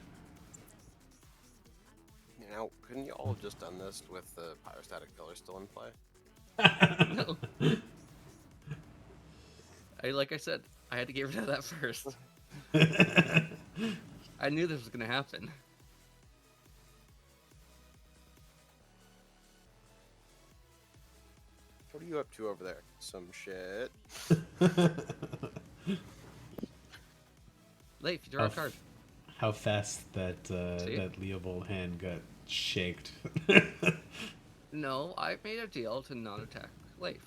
You know, couldn't you all have just done this with the pyrostatic pillar still in play? No. Like I said, I had to get rid of that first. I knew this was gonna happen. What are you up to over there? Some shit. Leif, you draw a card. How fast that See? that Leovold hand got shaked. No, I made a deal to not attack Leif.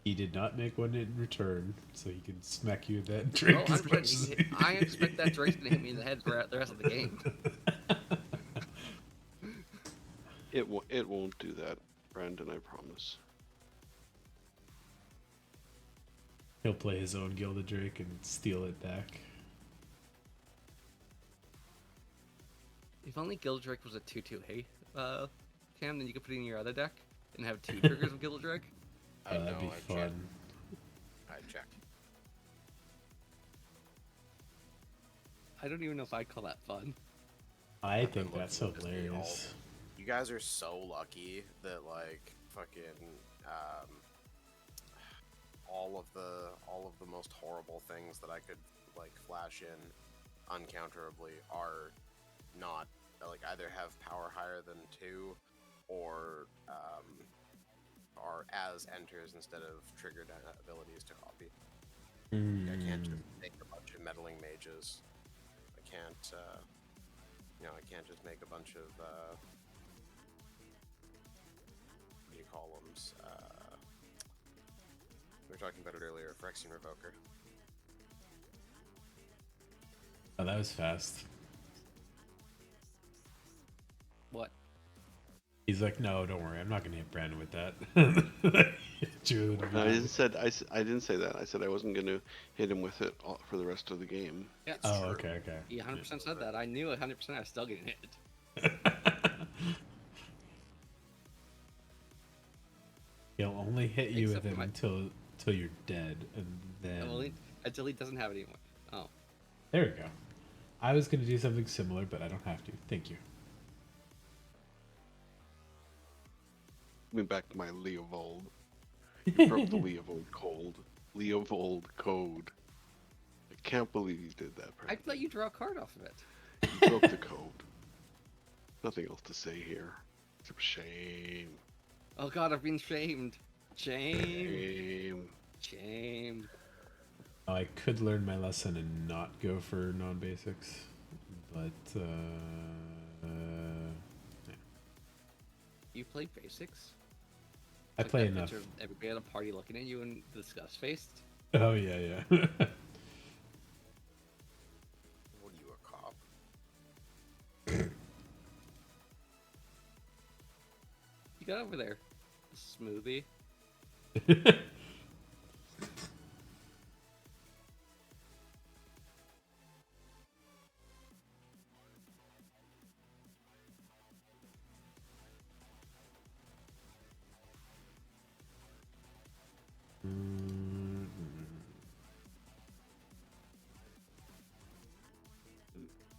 He did not make one in return, so he can smack you with that No, drink as much 100%. as I expect that drink's gonna hit me in the head for the rest of the game. It won't do that, Brandon. I promise. He'll play his own Gilded Drake and steal it back. If only Gildrake was a 2/2, hey, Cam, then you could put it in your other deck and have 2 triggers of Gildrake. I know, That'd be I fun. checked. I checked. I don't even know if I'd call that fun. I think that's looking to see hilarious. You guys are so lucky that like fucking all of the most horrible things that I could like flash in uncounterably are not like either have power higher than 2 or are as enters instead of triggered abilities to copy. I can't just make a bunch of meddling mages. I can't I can't just make a bunch of what do you call them? We were talking about it earlier, Phyrexian Revoker. Oh, that was fast. What? He's like, no, don't worry, I'm not gonna hit Brandon with that. Jude, No, I didn't say that. I said I wasn't going to hit him with it for the rest of the game. Yeah. Oh, True. okay, okay. He 100% said that. I knew 100% I was still getting hit. He'll only hit you Except with for it until you're dead, and then Well, until he doesn't have it anymore. Oh. there we go. I was gonna do something similar, but I don't have to. Thank you. Me back to my Leovold. You broke the Leovold code. Leovold code. Like can't believe you did that, I'd Brandon. let you draw a card off of it. You broke the code. Nothing else to say here. Except shame. Oh god, I've been shamed. Shame. Shame. Shame. I could learn my lesson and not go for non-basics, but You play basics? I Like play that enough. picture of everybody at a party looking at you and disgust faced. Oh yeah, yeah. What are you, a cop? You got over there. A smoothie.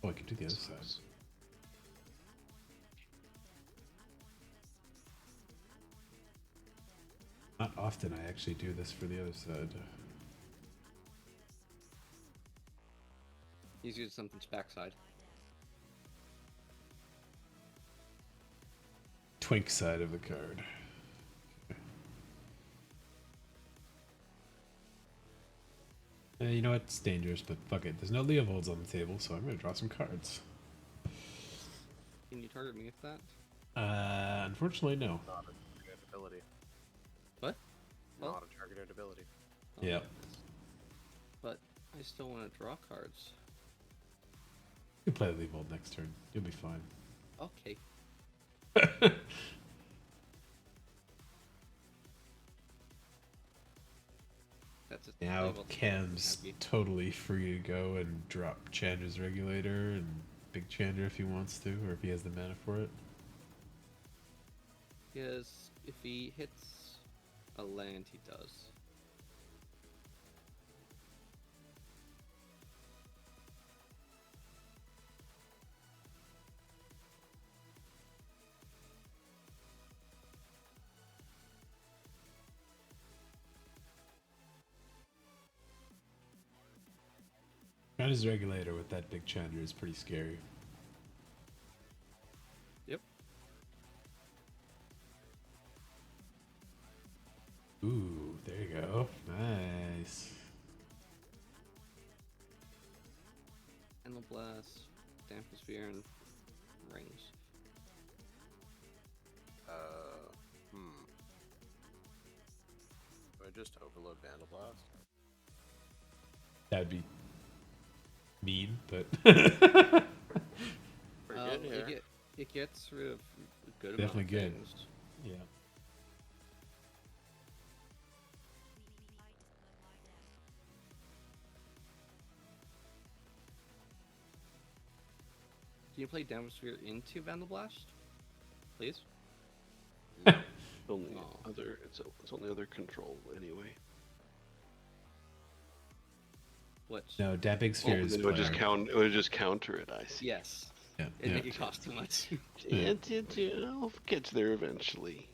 Oh, I could do the other side. Not often I actually do this for the other side. He's using something's backside. Twink side of the card. You know what? It's dangerous, but fuck it. There's no Leovolds on the table, so I'm gonna draw some cards. Can you target me with that? Unfortunately, no. Not a targeted ability. What? Well- Not a targeted ability. Oh, Yep. But I still want to draw cards. You can play Leovold next turn. You'll be fine. Okay. That's it. Now Label. Cam's Happy. totally free to go and drop Chandra's Regulator and Big Chandra if he wants to, or if he has the mana for it. Because if he hits a land, he does. Chandra's Regulator with that Big Chandra is pretty scary. Yep. Ooh, there you go. Nice. Endless Blast, Damposphere, and Rings. Do I just overload Vandal Blast? That'd be mean, but Pretty good here. It gets rid of a good Definitely amount of good. things. yeah. Can you play Damposphere into Vandal Blast? Please? Only Oh. other. It's only other control anyway. What? No, that Big Oh, Sphere is it would just player. count. It would just counter it. I see. Yes. Yeah, It yeah. make it cost too much. I'll get there eventually.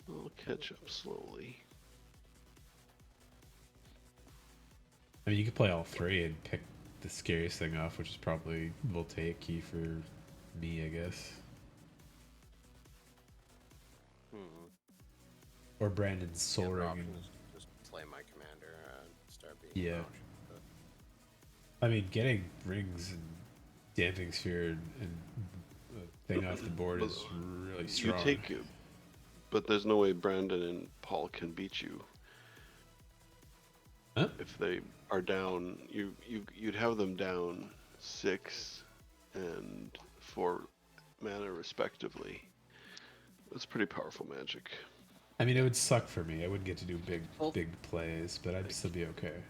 I'll catch up slowly. I mean, you could play all three and pick the scariest thing off, which is probably Voltaic Key for me, I guess. Or Brandon's Soul The other Ring. option And, is just play my commander and start being Yeah. obnoxious, I mean, getting rings and Damping Sphere and thing off the board is really strong. You take it, but there's no way Brandon and Paul can beat you. Huh? If they are down, you'd have them down 6 and 4 mana respectively. That's pretty powerful magic. I mean, it would suck for me. I wouldn't get to do Well- big plays, but I'd still be okay.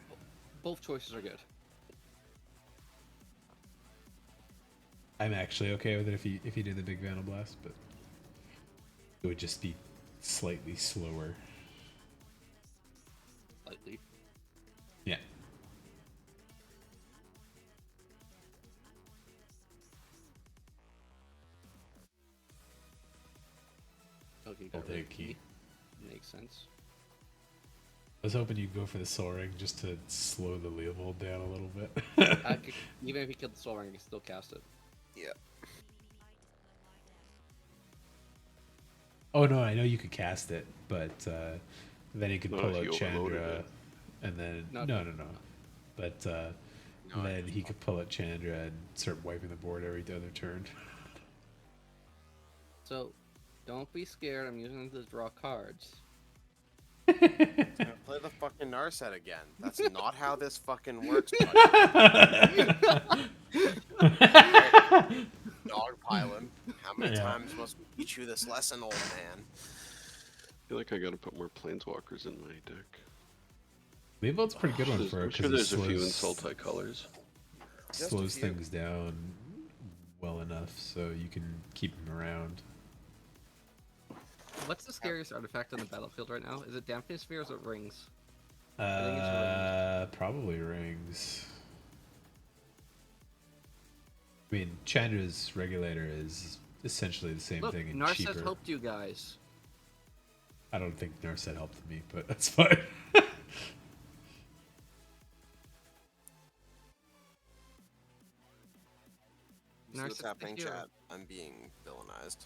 Both choices are good. I'm actually okay with it if you do the big Vandal Blast, but it would just be slightly slower. Slightly. Yeah. Okay, I'll got take rid of key. Makes sense. was hoping you'd go for the Soul Ring just to slow the Leovold down a little bit. Even if he killed the Soul Ring, he can still cast it. Yeah. Oh no, I know you could cast it, but then you could Not pull if out you overloaded Chandra, it. and then Not- no. But No, then he could pull out Chandra and start wiping the board every other turn. So, don't be scared. I'm using it to draw cards. I'm gonna play the fucking Narset again. That's not how this fucking works, buddy. Dog piling. How many Yeah. times must we teach you this lesson, old man? I feel like I gotta put more planeswalkers in my deck. Leovold's a pretty good one There's- for it I'm sure because there's it a few in slows, Sultai-colors. Just a slows few. things down well enough so you can keep him around. What's the scariest artifact on the battlefield right now? Is it Damping Sphere or is it Rings? think it's rings. Probably rings. I mean, Chandra's regulator is essentially the same Look, thing and Narset cheaper. helped you guys. I don't think Narset helped me, but that's fine. See what's Narset's the happening, hero. chat? I'm being villainized.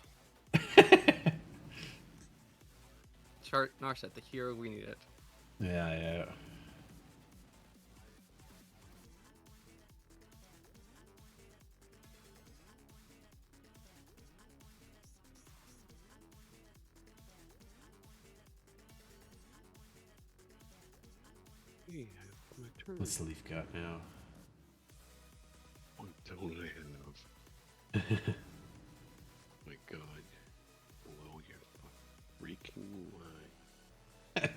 Chart Narset, the hero we needed. Yeah. Hey, my turn. What's the leaf got now? What don't I have? My God. Blow your freaking mind.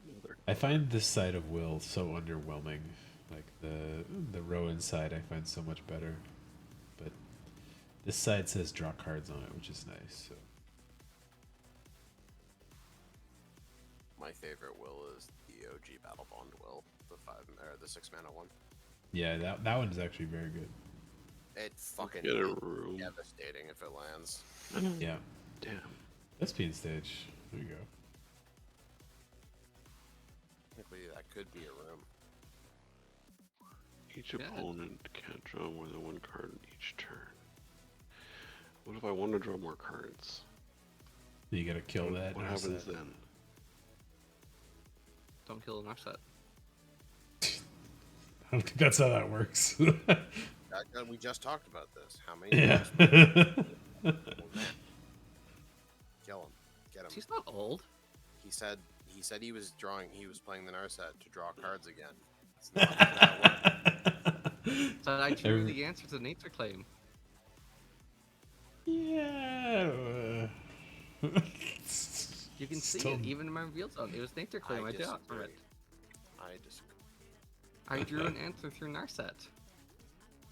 Mother. I find this side of Will so underwhelming. Like the Rowan side I find so much better. But this side says draw cards on it, which is nice. So My favorite will is the OG Battle Bond will, the 6 mana one. yeah, that one is actually very good. It fucking Get a is room. devastating if it lands. Yeah. Damn. Thespian stage. There you go. Technically, that could be a room. Each Yeah. opponent can't draw more than one card each turn. What if I want to draw more cards? You gotta kill that. What Narset. happens then? Don't kill Narset. I don't think that's how that works. We just talked about this. How many? yeah. Kill him. Get him. She's not old. He said he was playing the Narset to draw cards again. It's not how that works. So I drew the answer to the nature claim. Yeah. You can see Still- it even in my reveal zone. It was nature claim. I did not from it. I disagree. I drew an answer through Narset.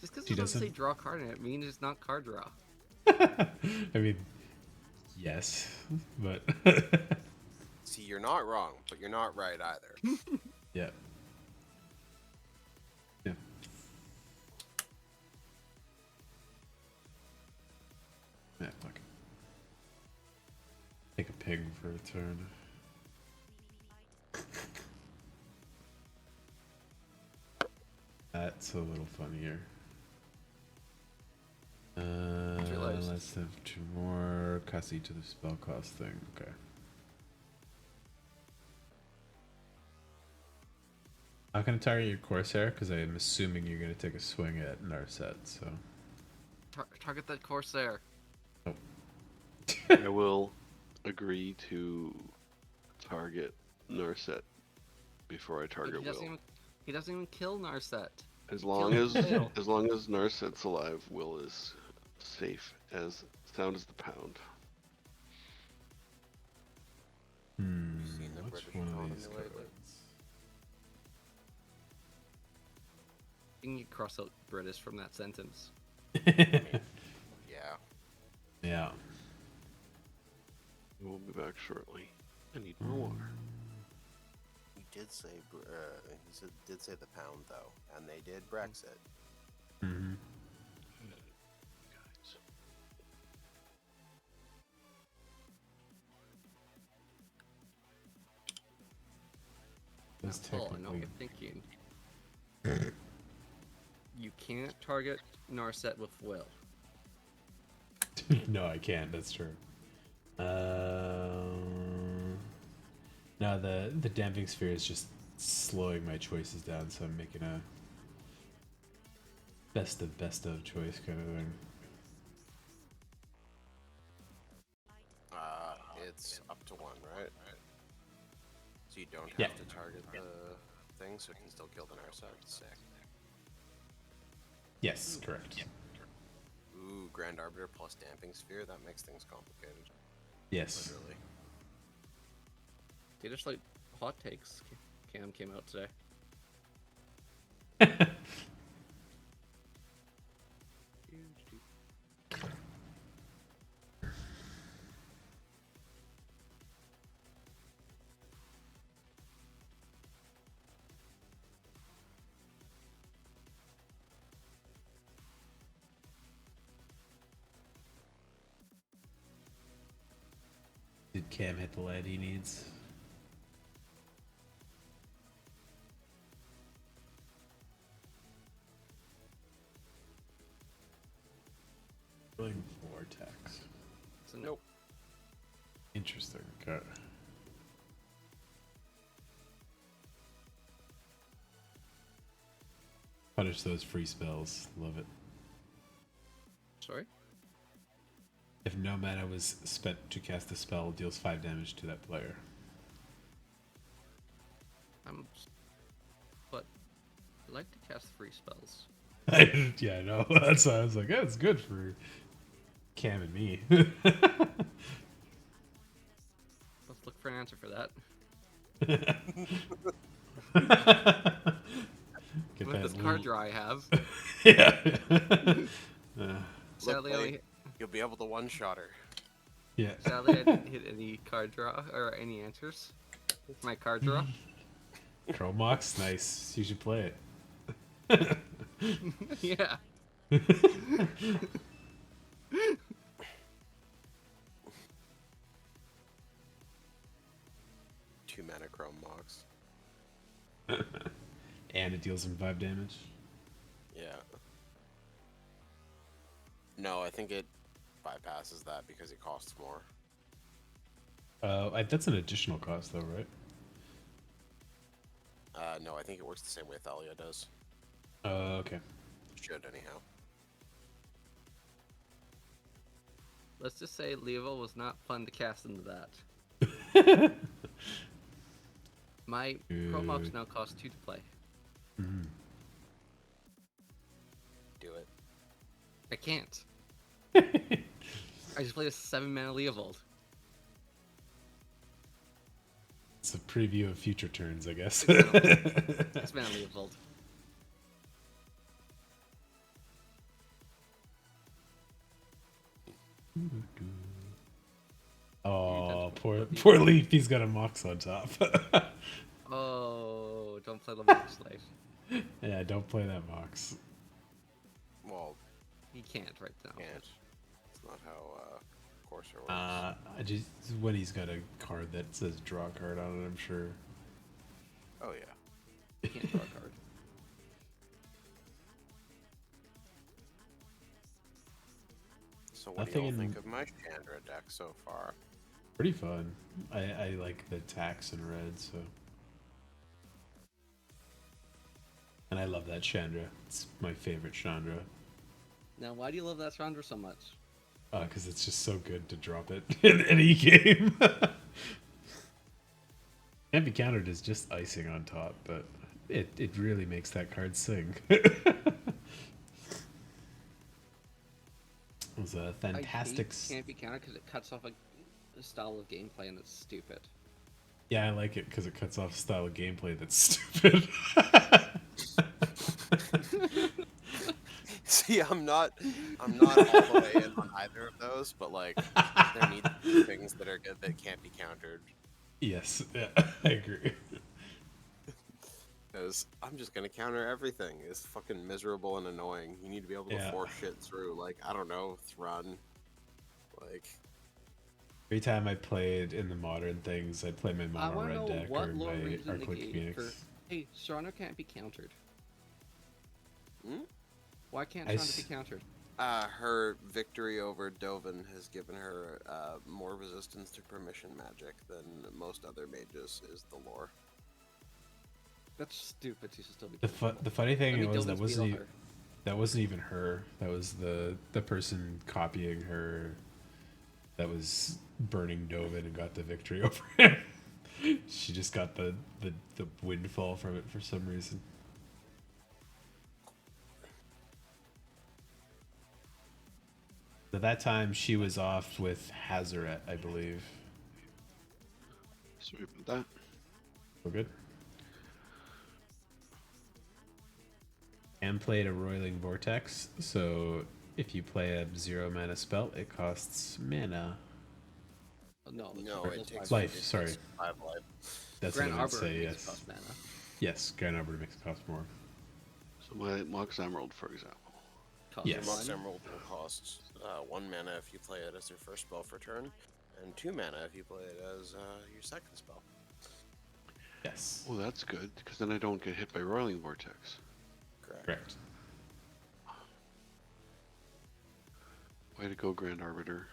Just because She it doesn't say doesn't? draw card in it means it's not card draw. I mean, yes, but See, you're not wrong, but you're not right either. yeah. Yeah. Yeah, fuck it. Take a pig for a turn. That's a little funnier. realized. Let's have two more. Cost each of the spell cost thing. Okay. Not gonna target your Corsair because I'm assuming you're gonna take a swing at Narset. So. Target that Corsair. I will agree to target Narset before I But target Will. He doesn't even kill Narset. As long kill as Will. as long as Narset's alive, Will is safe as sound as the pound. seen the Which British one of economy these lately? cards? You can cross out British from that sentence. Yeah. Yeah. We'll be back shortly. I need more water. did say did say the pound though, and they did Brexit. Mm-hmm. It's Oh, I know what technically you're thinking. You can't target Narset with Will. no, I can't. That's true. No, the damping sphere is just slowing my choices down, so I'm making a best of choice kind of thing. It's up to 1, right? So you don't have Yeah. to target the thing, so it can still kill the Narset. Sick. Yes, correct. Ooh, Grand Arbiter plus Damping Sphere, that makes things complicated. Yes. Literally. They just like hot takes. Cam came out today. Did Cam hit the lead he needs? Going vortex. So nope. Interesting. Okay. Punish those free spells. Love it. Sorry. If no mana was spent to cast a spell, deals 5 damage to that player. But I like to cast free spells. Yeah, I know. That's why I was like, yeah, it's good for Cam and me. Let's look for an answer for that. Get With that this card draw I have, Yeah. sadly, Blake, you'll be able to one-shot her. Yeah. sadly I didn't hit any card draw or any answers with my card draw. Chromox, nice. You should play Yeah. it. 2 mana Chrome Mox. And it deals him 5 damage. Yeah. No, I think it bypasses that because it costs more. That's an additional cost, though, right? No, I think it works the same way Thalia does. Okay. Should, anyhow. Let's just say Levo was not fun to cast into that. My Chromox now costs 2 to play. Mhm. Do it. I can't. I just played a 7 mana Leovold. It's a preview of future turns, I guess. 6 mana Leovold. Oh, poor Leaf. He's got a Mox on top. Oh, don't play the Mox Slave. Yeah, don't play that Mox. Well, He can't right now. can't. It's not how Courser works. I just when he's got a card that says draw card on it, I'm sure. Oh, yeah. He can't draw a card. So what do Nothing y'all in- think of my Chandra deck so far? Pretty fun. I like the tax in red, so. And I love that Chandra. It's my favorite Chandra. Now, why do you love that Chandra so much? Because it's just so good to drop it in any game. Can't be countered is just icing on top, but it really makes that card sing. It was a fantastic. I hate can't be countered because it cuts off a style of gameplay and it's stupid. Yeah, I like it because it cuts off a style of gameplay that's stupid. See, I'm not all the way in on either of those, but like there need to be things that are good that can't be countered. Yes, yeah, I agree. Because I'm just gonna counter everything. It's fucking miserable and annoying. You need to be able to Yeah. force shit through. Like, I don't know, Thrun. Like, Every time I played in the modern things, I'd play my I mono want to know red deck or what lore my reason they Arclight gave Phoenix. for. Hey, Serrano can't be countered. Hmm? Why can't I Serrano s- be countered? her victory over Dovin has given her more resistance to permission magic than most other mages, is the lore. That's stupid. She should still be. The counterable. funny thing I mean, was Dovin's below her. that wasn't even her. That was the person copying her. That was burning Dovin and got the victory over him. She just got the windfall from it for some reason. At that time, she was off with Hazaret, I believe. Sorry about that. So good. And played a Roiling Vortex, so if you play a 0 mana spell, it costs mana. No, that's No, that's it takes Life, it sorry. takes 5 life. That's Grand what I would Arbor say, makes yes. cost mana. Yes, Grand Arbor makes it cost more. So my Mox Emerald, for example. Cost Yes. Mox one. Emerald will cost 1 mana if you play it as your first spell for turn, and 2 mana if you play it as your second spell. Yes. Oh, that's good, because then I don't get hit by Roiling Vortex. Correct. Way to go, Grand Arbiter.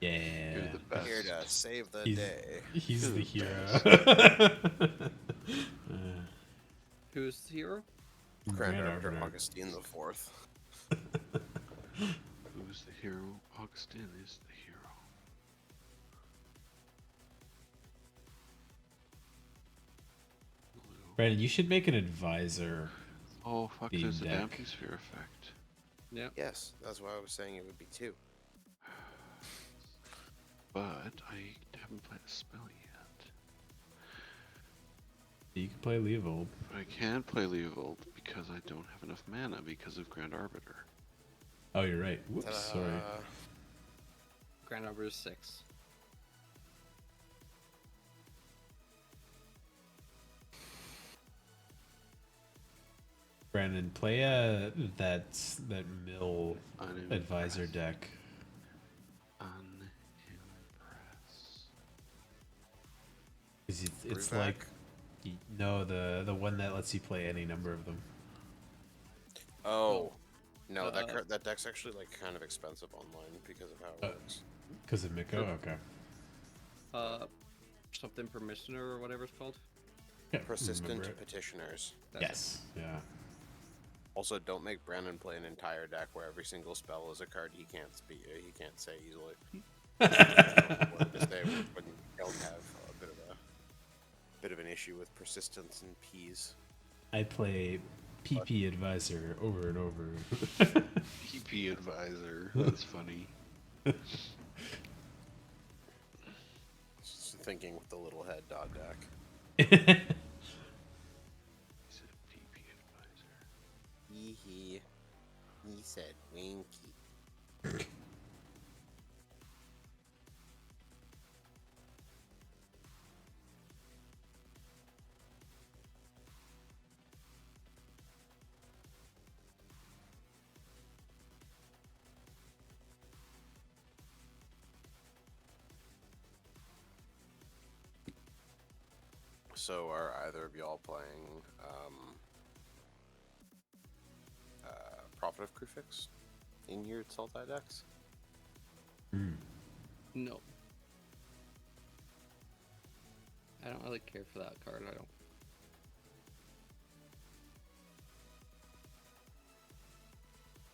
Yeah. You're the best. Here to save the He's- day. He's You're the the hero. Who's the hero? Grand Grand Arbiter Arbiter. Augustine the Fourth. Who's the hero? Augustin is the hero. Brandon, you should make an advisor. Oh, fuck, The there's a deck. damping sphere effect. Yeah. Yes, that's why I was saying it would be 2. But I haven't played a spell yet. You can play Leovold. But I can't play Leovold because I don't have enough mana because of Grand Arbiter. Oh, you're right. Whoops, sorry. Grand Arbor is 6. Brandon, play that mill advisor deck. Unimpress. 'Cause it's Brewback? like no, the one that lets you play any number of them. Oh. No, Uh, that deck's actually like kind of expensive online because of how it works. Because of Miko? Okay. Something permissioner or whatever it's called. Yeah, Persistent remember it. petitioners. That's Yes. Yeah. Also, don't make Brandon play an entire deck where every single spell is a card he can't he can't say easily. What to say when you don't have a bit of an issue with persistence and P's. I play PP advisor over and over. PP Advisor. That's funny. Just thinking with the little head dot deck. He said PP Advisor. He said winky. So are either of y'all playing Prophet of Crufix in your Sultai decks? No. I don't really care for that card. I don't.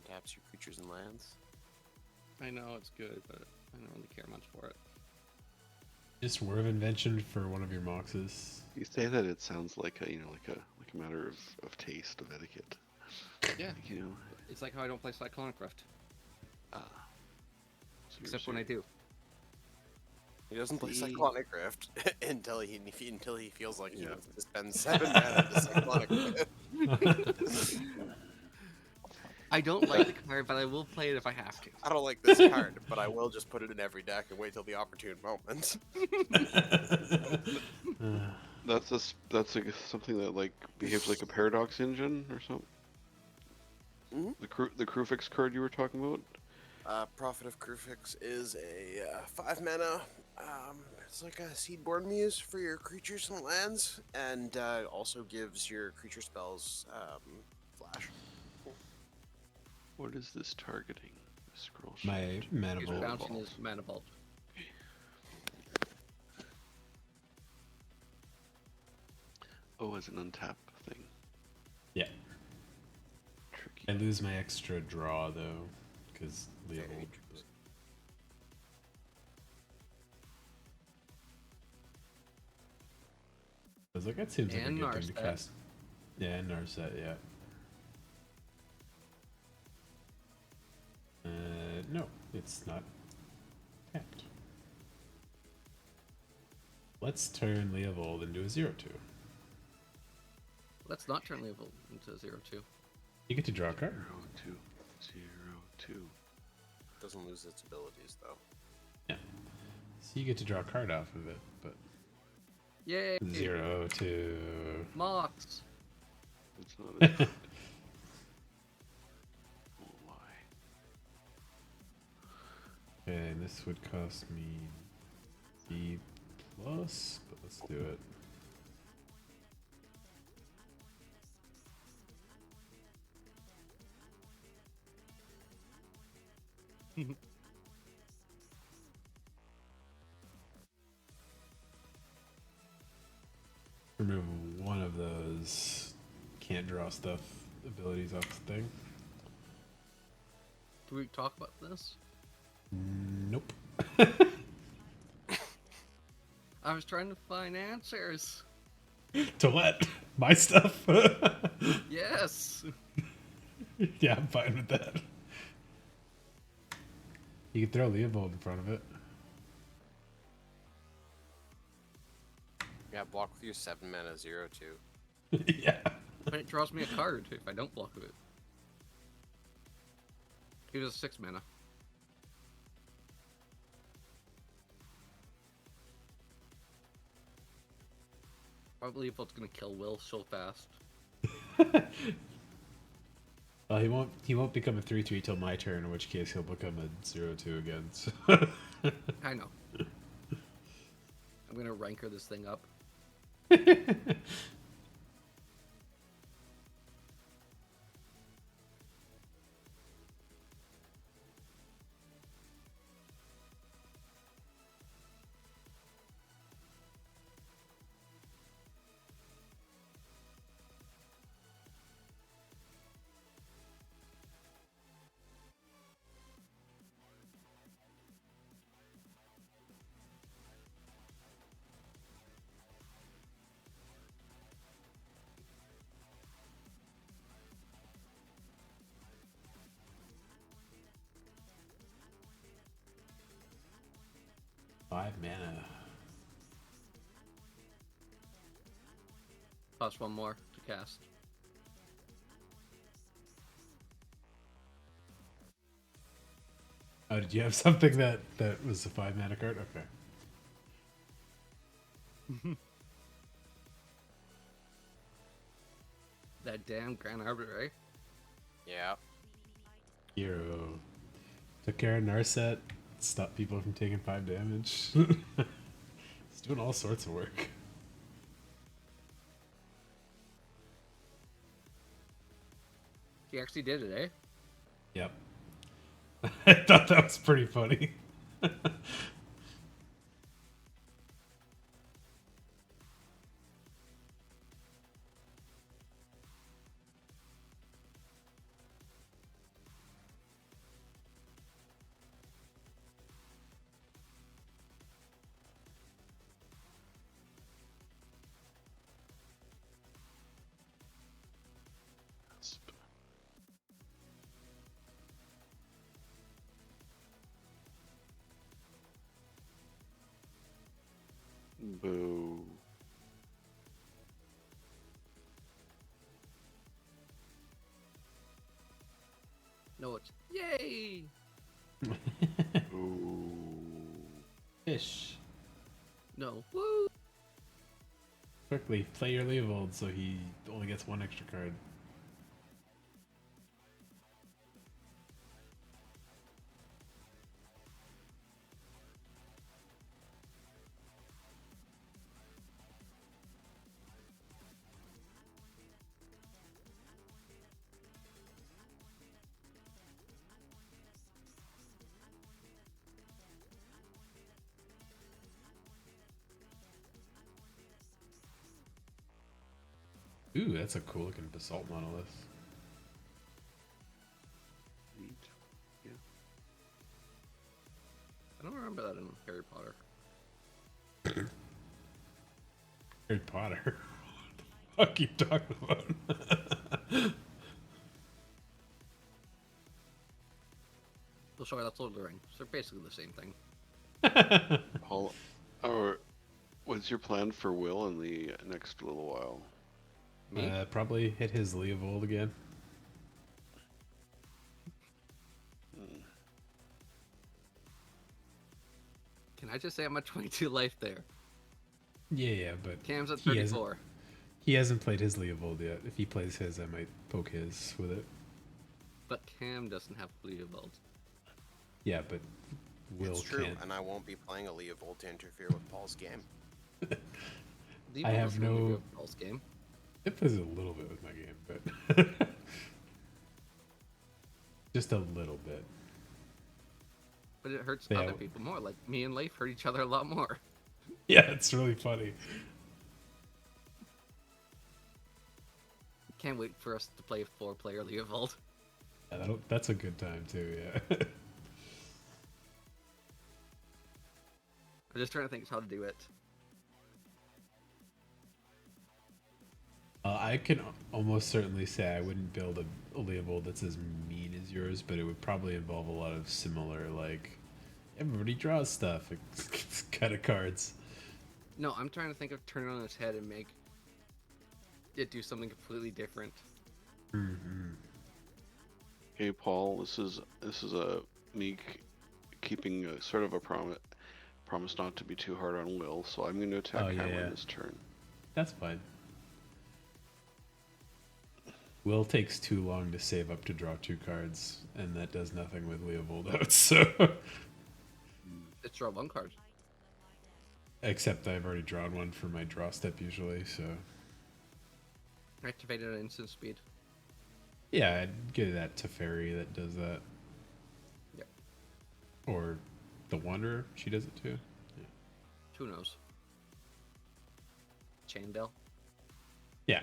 Taps your creatures and lands. I know it's good, but I don't really care much for it. Just word of invention for one of your moxes. You say that it sounds like a like a matter of taste, of etiquette. Yeah. Like, you know. It's like how I don't play Cyclonic Rift, So you're except when I do. He doesn't play See? Cyclonic Rift until he feels like he Yeah. needs to spend 7 mana to Cyclonic Rift. I don't like the card, but I will play it if I have to. I don't like this card, but I will just put it in every deck and wait till the opportune moment. That's like something that like behaves like a paradox engine or something. Mhm. The Crufix card you were talking about. Prophet of Crufix is a 5 mana. It's like a Seedborn Muse for your creatures and lands, and also gives your creature spells flash. What is this targeting? Scroll My shift. mana He's bolt. bouncing his mana bolt. Oh, as an untap thing. Yeah. Tricky. I lose my extra draw though, because Very Leovold. interesting. I was like, that seems like a And good thing to Narset. cast. Yeah, and Narset, yeah. No, it's not tapped. Let's turn Leovold into a 0/2. Let's not turn Leovold into 0/2. You get to draw a card. 0/2. Doesn't lose its abilities though. Yeah. So you get to draw a card off of it, but Yay! 0/2. Mox! It's not. Oh lie. Okay, and this would cost me B plus, but let's do it. Remove one of those can't draw stuff abilities off the thing. Do we talk about this? Nope. I was trying to find answers. To what? My stuff? Yes! Yeah, I'm fine with that. You can throw Leovold in front of it. Yeah, block with your 7 mana 0/2. Yeah. But it draws me a card if I don't block with it. It was 6 mana. Probably if it's gonna kill Will so fast. Well, he won't become a 3/3 till my turn, in which case he'll become a 0/2 again. So. I know. I'm gonna ranker this thing up. Five mana. Cost 1 more to cast. Oh, did you have something that was a 5 mana card? Okay. That damn Grand Arbiter, eh? Yeah. Hero. Took care of Narset. Stopped people from taking 5 damage. It's doing all sorts of work. He actually did it, eh? Yep. I thought that was pretty funny. Boo. No, it's yay! Boo. Fish. No. Woo! Quickly, play your Leovold so he only gets one extra card. Ooh, that's a cool looking basalt monolith. Sweet. Yeah. I don't remember that in Harry Potter. Harry Potter. What the fuck you talking about? Oh, sorry, that's Lord of the Rings. They're basically the same thing. Paul, or what's your plan for Will in the next little while? Me? Probably hit his Leovold again. Can I just say I'm at 22 life there? Yeah, but Cam's at he hasn't, 34. he hasn't played his Leovold yet. If he plays his, I might poke his with it. But Cam doesn't have Leovold. Yeah, but Will It's true, can't. and I won't be playing a Leovold to interfere with Paul's game. Leovold have doesn't really no- go with Paul's game. It plays a little bit with my game, but just a little bit. But it hurts Yeah. other people more. Like me and Leif hurt each other a lot more. Yeah, it's really funny. Can't wait for us to play 4-player Leovold. Yeah, that's a good time too. Yeah. I'm just trying to think how to do it. I can almost certainly say I wouldn't build a Leovold that's as mean as yours, but it would probably involve a lot of similar, like, everybody draws stuff, kind of cards. No, I'm trying to think of turning on its head and make it do something completely different. Hey, Paul, this is a me keeping a, sort of a promise not to be too hard on Will, so I'm going to attack Oh, yeah, Cameron yeah. this turn. That's fine. Will takes too long to save up to draw 2 cards, and that does nothing with Leovold out, so... It's draw 1 card. Except I've already drawn one for my draw step usually, so... Activated at instant speed. Yeah, I'd get that Teferi that does that. Yep. Or the Wanderer, she does it too. Yeah. Who knows? Chainbell. Yeah.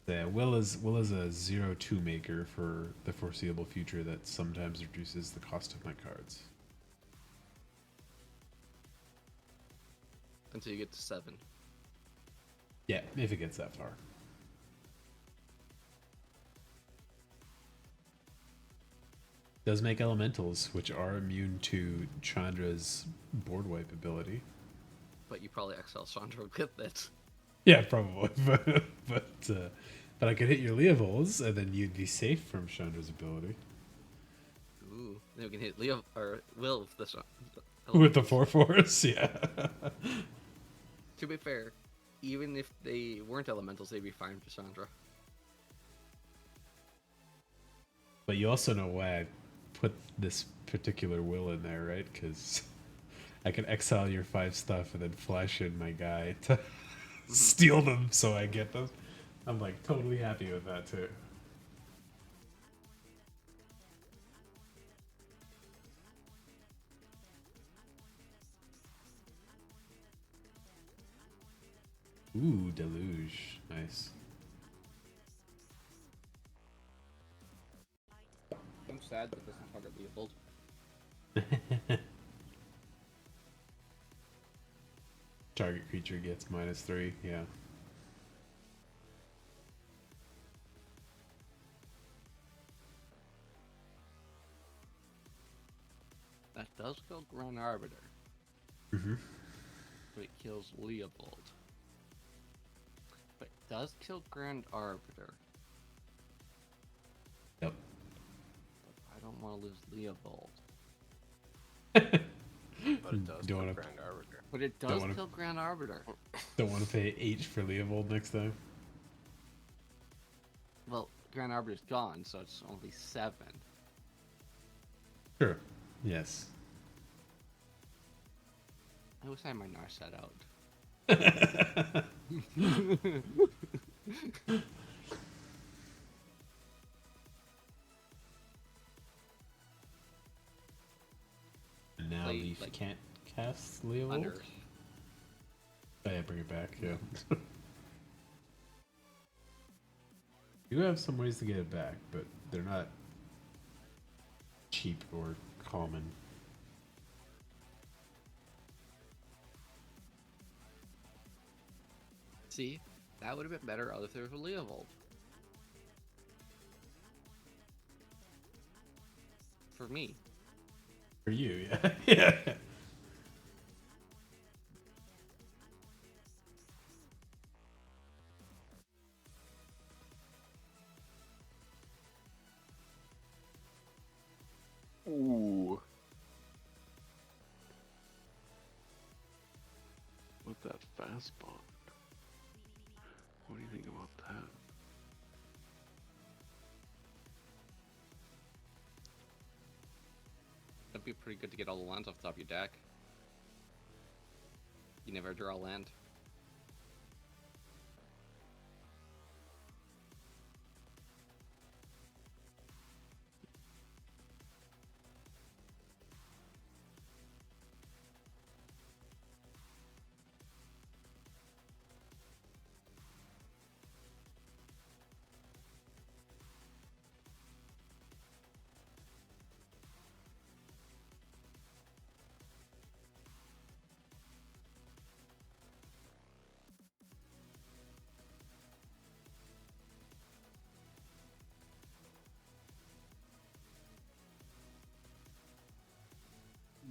Yeah, Will is a 0/2 maker for the foreseeable future that sometimes reduces the cost of my cards. Until you get to 7. Yeah, if it gets that far. Does make elementals, which are immune to Chandra's board wipe ability. But you probably exile Chandra with it. Yeah, probably, but I could hit your Leovolds, and then you'd be safe from Chandra's ability Ooh. Then we can hit Leo or Will with this one. with the 4/4s. Yeah. To be fair, even if they weren't elementals, they'd be fine for Chandra. But you also know why I put this particular Will in there, right? Because I can exile your 5 stuff and then flash in my guy to steal them so I get them. I'm like totally happy with that too. Ooh, Deluge. Nice. I'm sad that this is target Leopold. Target creature gets -3, yeah. That does kill Grand Arbiter. Mm-hmm. But it kills Leopold. But it does kill Grand Arbiter. Yep. But I don't want to lose Leopold. But it does Don't kill wanna- Grand Arbiter. But it Don't does wanna- kill Grand Arbiter. Don't want to pay H for Leovold next time. Well, Grand Arbiter's gone, so it's only 7. Sure. Yes. I wish I had my Narset out. And now Play, Leaf like, can't cast Leovold. Under. Oh, yeah, bring it back. Yeah. You have some ways to get it back, but they're not cheap or common. See, that would have been better if there was a Leovold. For me. For you, yeah. Yeah. Ooh. What that fast bond? What do you think about that? That'd be pretty good to get all the lands off the top of your deck. You never draw land.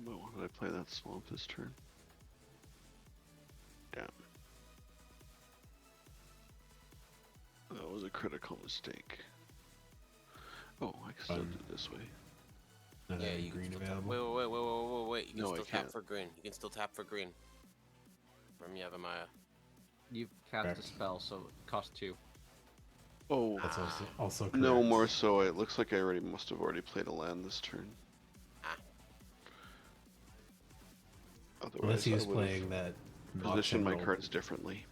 But why did I play that swamp this turn? Damn. That was a critical mistake. Oh, I can still do it this way. Not Yeah, having you can green still tap. available. Wait. You can No, I still tap can't. for green. You can still tap for green. From Yavimaya. You've cast Correct. a spell, so it costs 2. Oh, That's also correct. no more so. It looks like I must have already played a land this turn. Otherwise, Unless he I was would've playing that. positioned my Emerald. cards differently.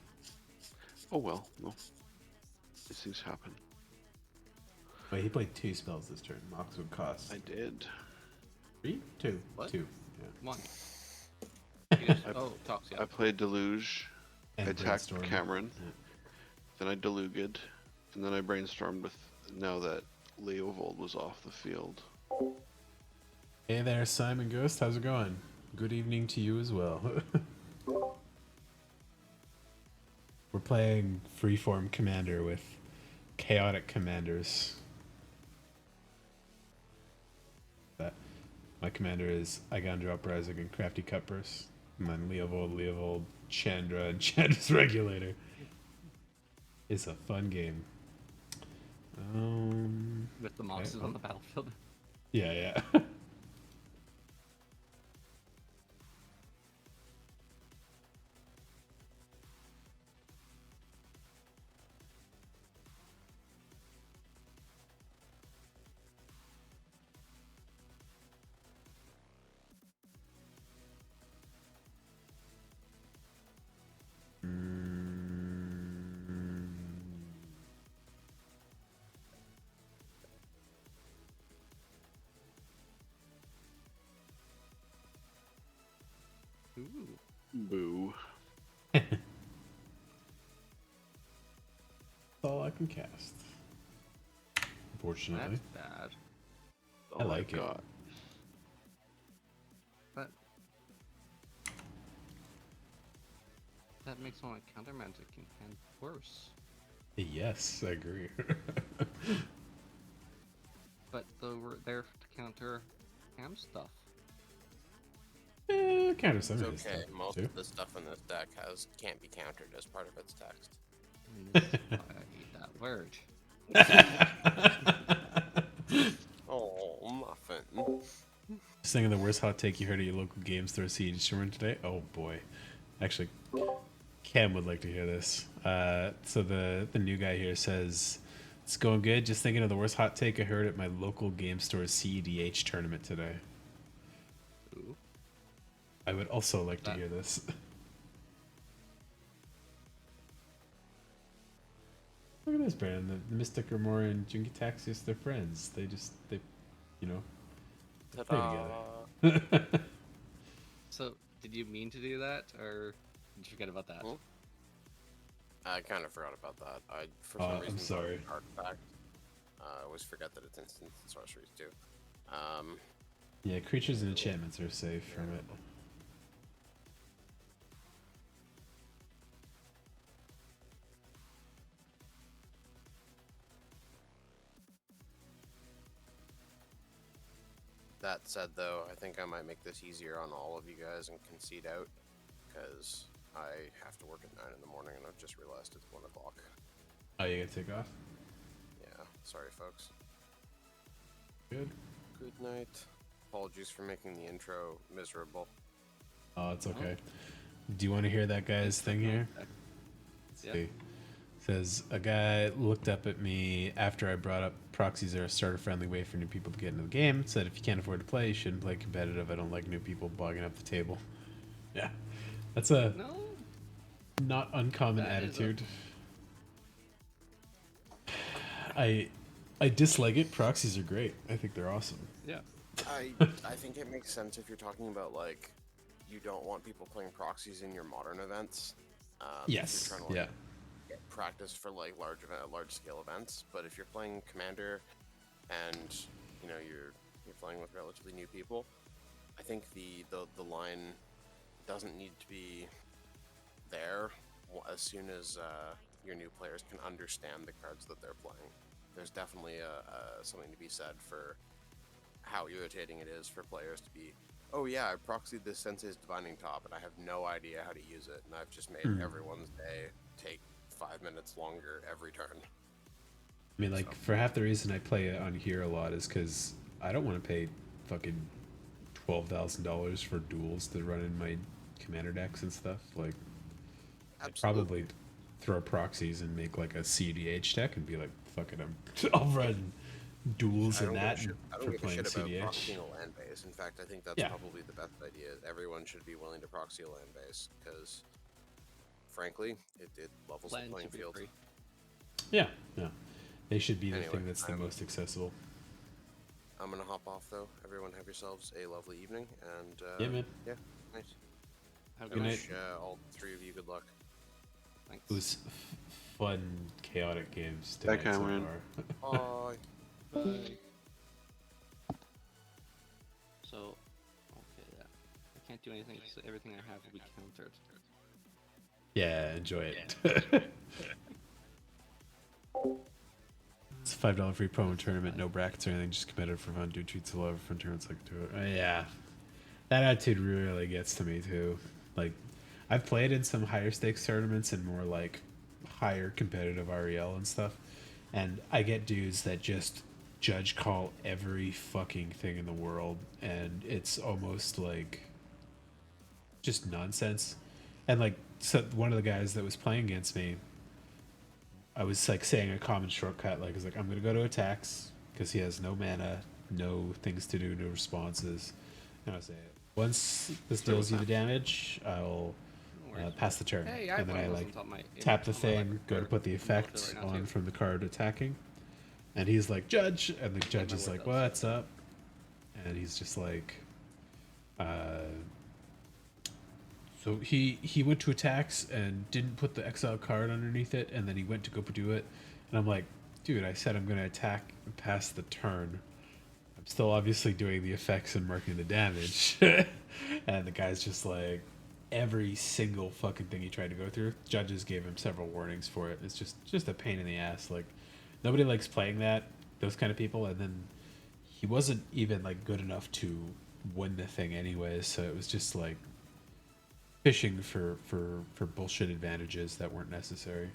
Oh well, no. These things happen. Wait, he played 2 spells this turn. Mox would cost I did. 3? 2. What? 2. Yeah. 1. You just- oh, talks, yeah. I played Deluge. And I attacked Brainstorm. Cameron. Yeah. Then I Deluged. And then I brainstormed with now that Leovold was off the field. Hey there, Simon Ghost. How's it going? Good evening to you as well. We're playing Freeform Commander with Chaotic Commanders. My commander is Igandra Uprising and Crafty Cutburst. And then Leovold, Chandra, and Chandra's Regulator. It's a fun game. With the Moxes on the battlefield. Yeah, yeah. Ooh. Boo. That's all I can cast. Unfortunately. That's bad. I like it. got. But that makes one like counter magic and worse. Yes, I agree. But we're there to counter ham stuff. Counter some It's of this okay. stuff, Most too. of the stuff in this deck can't be countered as part of its text. And this is why I hate that word. Oh, muffin. Just thinking the worst hot take you heard at your local game store CED tournament today? Oh boy. Actually, Cam would like to hear this. So the new guy here says, it's going good. Just thinking of the worst hot take I heard at my local game store CEDH tournament today. Ooh. I would also like to hear this. Look at this, Brandon. The Mystic Remora and Junkie Taxius, they're friends. They you know, play together. So, did you mean to do that, or did you forget about that? Hmm? I kind of forgot about that. For Oh, some I'm reason, sorry. Artifact. I always forget that it's instant sorceries too. Yeah, creatures and enchantments are safe from it. That said, though, I think I might make this easier on all of you guys and concede out, because I have to work at 9 in the morning, and I've just realized it's 1 o'clock. Oh, you gotta take off? Yeah, sorry, folks. Good. Good night. Apologies for making the intro miserable. Oh, it's okay. Do you want to hear that guy's thing here? Yeah. See. Says a guy looked up at me after I brought up proxies are a starter-friendly way for new people to get into the game. Said if you can't afford to play, you shouldn't play competitive. I don't like new people bogging up the table. Yeah, that's a No. not uncommon That is attitude. I dislike it. Proxies are great. I think they're awesome. Yeah. I think it makes sense if you're talking about, like, you don't want people playing proxies in your modern events. If Yes. you're trying to, Yeah. like, get practice for, like, large scale events. But if you're playing Commander and, you know, you're playing with relatively new people, I think the line doesn't need to be there as soon as your new players can understand the cards that they're playing. There's definitely something to be said for how irritating it is for players to be, oh yeah, I proxied this Sensei's Divining Top and I have no idea how to use it, and I've just made everyone's day take 5 minutes longer every turn. I mean, like, for half the reason I play it on here a lot is because I don't want to pay fucking $12,000 for duels to run in my commander decks and stuff. Like, I'd Absolutely. probably throw proxies and make like a CDH deck and be like, fuck it, I'll run duels I in don't that give a shit, I for don't give a playing shit about CDH. proxying a land base. In fact, I think that's Yeah. probably the best idea. Everyone should be willing to proxy a land base because, frankly, it levels the Land playing should be field. free. Yeah, yeah. They should be the Anyway, thing that's the most accessible. I'm gonna hop off though. Everyone have yourselves a lovely evening, and Yeah, man. yeah, nice. Have a I Good good wish night. all 3 of you good luck. Thanks. It was fun, chaotic games Bye, tonight so Cameron. far. Bye. Bye. So, okay, yeah. I can't do anything, so everything I have will be countered. Yeah, enjoy it. It's a $5 free promo tournament, no brackets or anything, just competitive for fun. Do treats a lot of fun tournaments like do it. Yeah, that attitude really gets to me too. Like, I've played in some higher stakes tournaments and more like higher competitive REL and stuff, and I get dudes that just judge call every fucking thing in the world, and it's almost like just nonsense. And like, so one of the guys that was playing against me, I was like saying a common shortcut, like, I was like, I'm gonna go to attacks because he has no mana, no things to do, no responses. And I was saying, once this deals you the damage, I'll No worries. pass the turn. Hey, I And then have I one of like those on my tap the on my thing, library go to card. put the I'm gonna look at it effect right now, on too. from the card attacking, and he's like, Judge, and the judge my is word like, does. what's up? And he's just like, so he went to attacks and didn't put the exile card underneath it, and then he went to go do it, and I'm like, dude, I said I'm gonna attack and pass the turn. I'm still obviously doing the effects and marking the damage, and the guy's just like, every single fucking thing he tried to go through, judges gave him several warnings for it. It's just a pain in the ass. Like, nobody likes playing those kind of people, and then he wasn't even like good enough to win the thing anyways, so it was just like fishing for bullshit advantages that weren't necessary.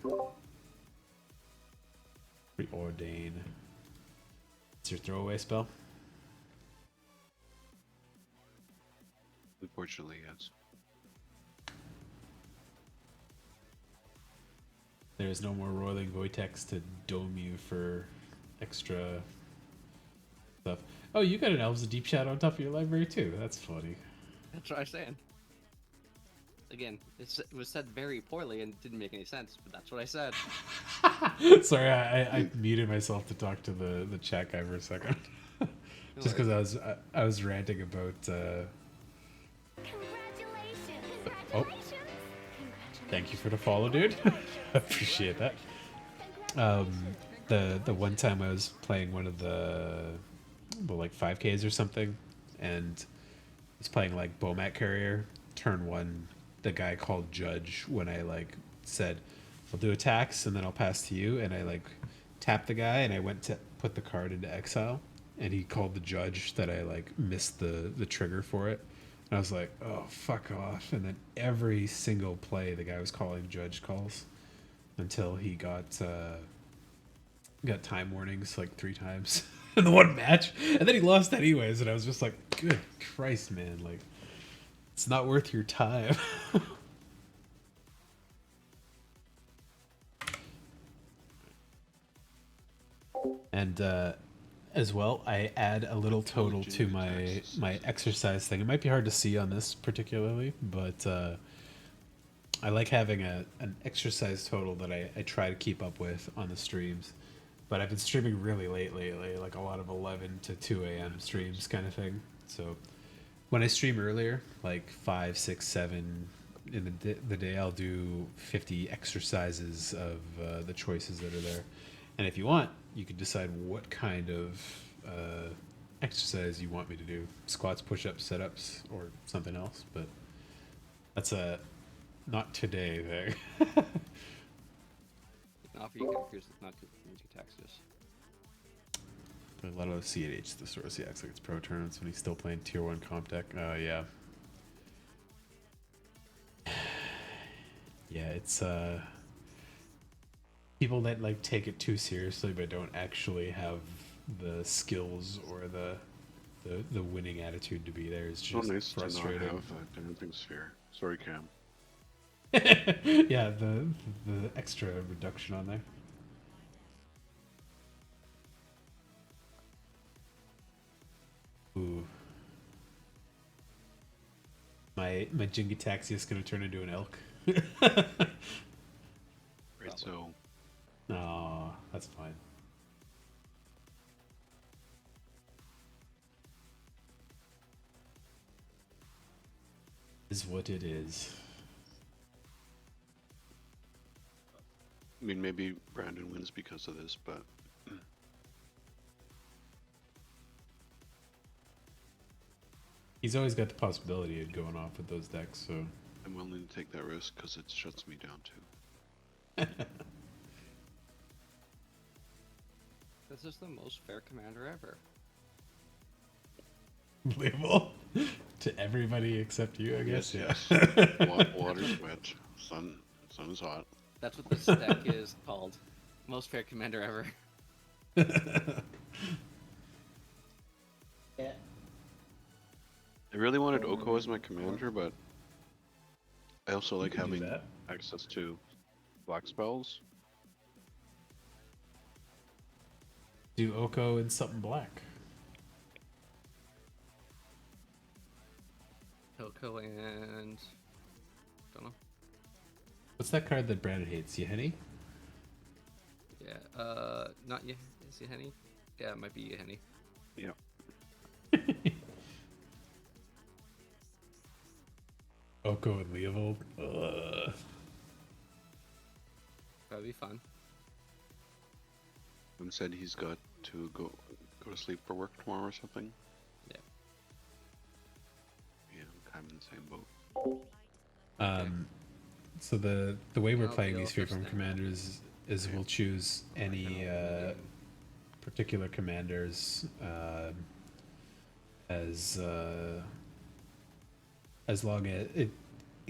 Preordain. It's your throwaway spell. Unfortunately, yes. There's no more roiling vortex to dome you for extra stuff. Oh, you got an Elves of Deep Shadow on top of your library too. That's funny. That's what I'm saying. Again, it was said very poorly and didn't make any sense, but that's what I said. Sorry, I muted myself to talk to the chat guy for a second. Just because I was ranting about. Oh, thank you for the follow, dude. Appreciate that. The one time I was playing one of the like 5Ks or something, and was playing like Bomat Carrier. Turn one, the guy called Judge when I like said, "I'll do attacks and then I'll pass to you," and I like tapped the guy and I went to put the card into exile, and he called the Judge that I like missed the trigger for it. And I was like, "Oh, fuck off!" And then every single play, the guy was calling Judge calls until he got time warnings like 3 times in the one match, and then he lost anyways. And I was just like, "Good Christ, man! Like, it's not worth your time." And as well, I add a little total to my exercise thing. It might be hard to see on this particularly, but I like having an exercise total that I try to keep up with on the streams. But I've been streaming really late lately, like a lot of 11 to 2 a.m. streams kind of thing. So when I stream earlier, like 5, 6, 7 in the day, I'll do 50 exercises of the choices that are there. And if you want, you can decide what kind of exercise you want me to do. Squats, push-ups, sit-ups, or something else. But that's a not today thing. Not for you characters, not to Texas. A lot of CH the source, yeah, it's like it's pro tournaments when he's still playing tier 1 comp deck. Yeah. Yeah, it's people that like take it too seriously but don't actually have the skills or the winning attitude to be there is So just nice frustrating. to not have a damping sphere. Sorry, Cam. Yeah, the extra reduction on there. Ooh. My Jingataxi is gonna turn into an elk. Right, so Aw, that's fine. Is what it is. I mean, maybe Brandon wins because of this, but He's always got the possibility of going off with those decks, so I'm willing to take that risk because it shuts me down too. This is the most fair commander ever. label to everybody except you, I guess. Yes. Water's wet. Sun is hot. That's what this deck is called. Most fair commander ever. Yeah. I really wanted Oko as my commander, but I also like can do having that. access to black spells. Do Oko in something black. Coco and don't know. What's that card that Brandon hates? Yeheni? Yeah, not Yeh. Is Yeheni? Yeah, it might be Yeheni. Yeah. Oko and Leovold? Ugh. That'd be fun. Wim said he's got to go to sleep for work tomorrow or something. Yeah. Yeah, I'm kind of in the same boat. So the way we're I'll playing be these all freeform first commanders is we'll choose any particular commanders as long as it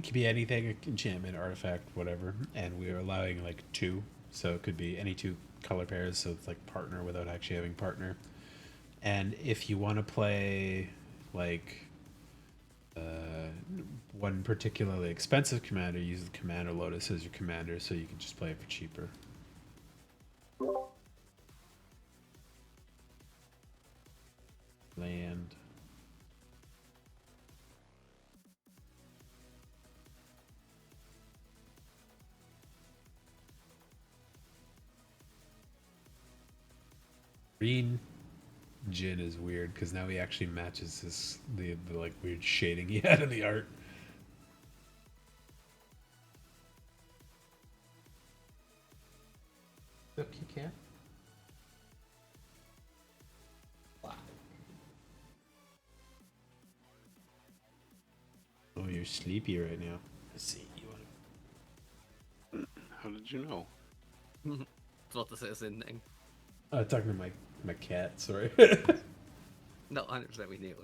can be anything, enchantment, artifact, whatever, and we are allowing like 2, so it could be any 2 color pairs, so it's like partner without actually having partner. And if you want to play like one particularly expensive commander uses the Commander Lotus as your commander, so you can just play it for cheaper. Land. Green Jin is weird because now he actually matches the like weird shading he had in the art. Look, you can. Wow. Oh, you're sleepy right now. Let's see. You want How did you know? It's not the say the same thing. talking to my cat. Sorry. No, 100% we knew it.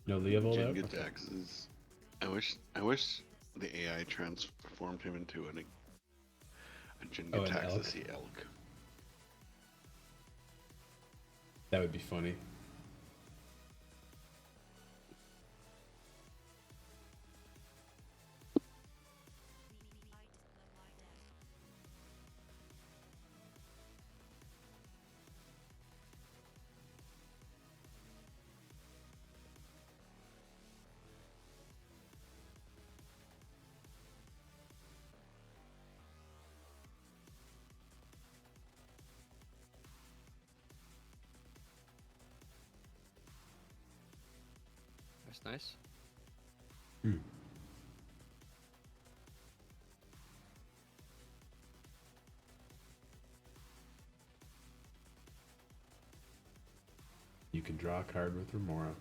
No Leo all out. Jingatax is. I wish the AI transformed him into a Jingataxis elk. That would be funny. That's nice. Hmm. You can draw a card with Remora.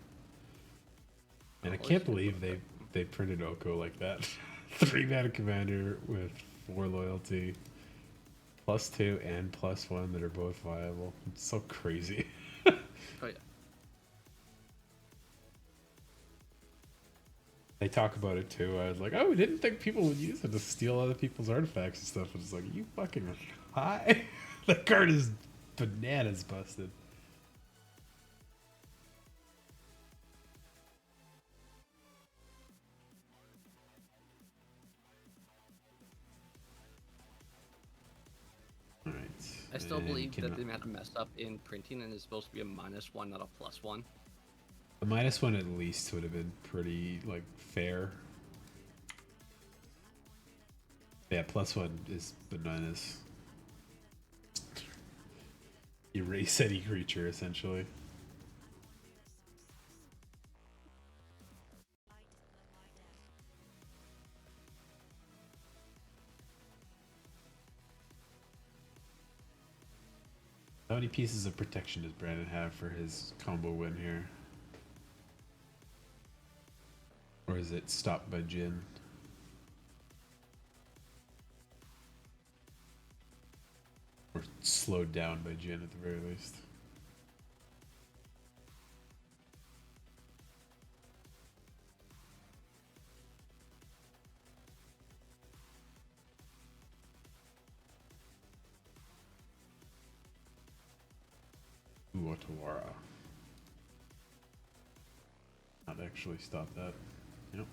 And I Oh, can't shit. believe they printed Oko like that. 3-mana commander with 4 loyalty, +2 and +1 that are both viable. It's so crazy. Oh yeah. They talk about it too. I was like, oh, we didn't think people would use it to steal other people's artifacts and stuff. It's like, you fucking high. That card is bananas busted. Alright. I still and believe that cannot- they might have messed up in printing and it's supposed to be a -1, not a +1. The -1 at least would have been pretty, like, fair. Yeah, +1 is bananas. Erase any creature, essentially. How many pieces of protection does Brandon have for his combo win here? Or is it stopped by Jin? Or slowed down by Jin at the very least. Ooh, Otawara. Not actually stop that. Yep.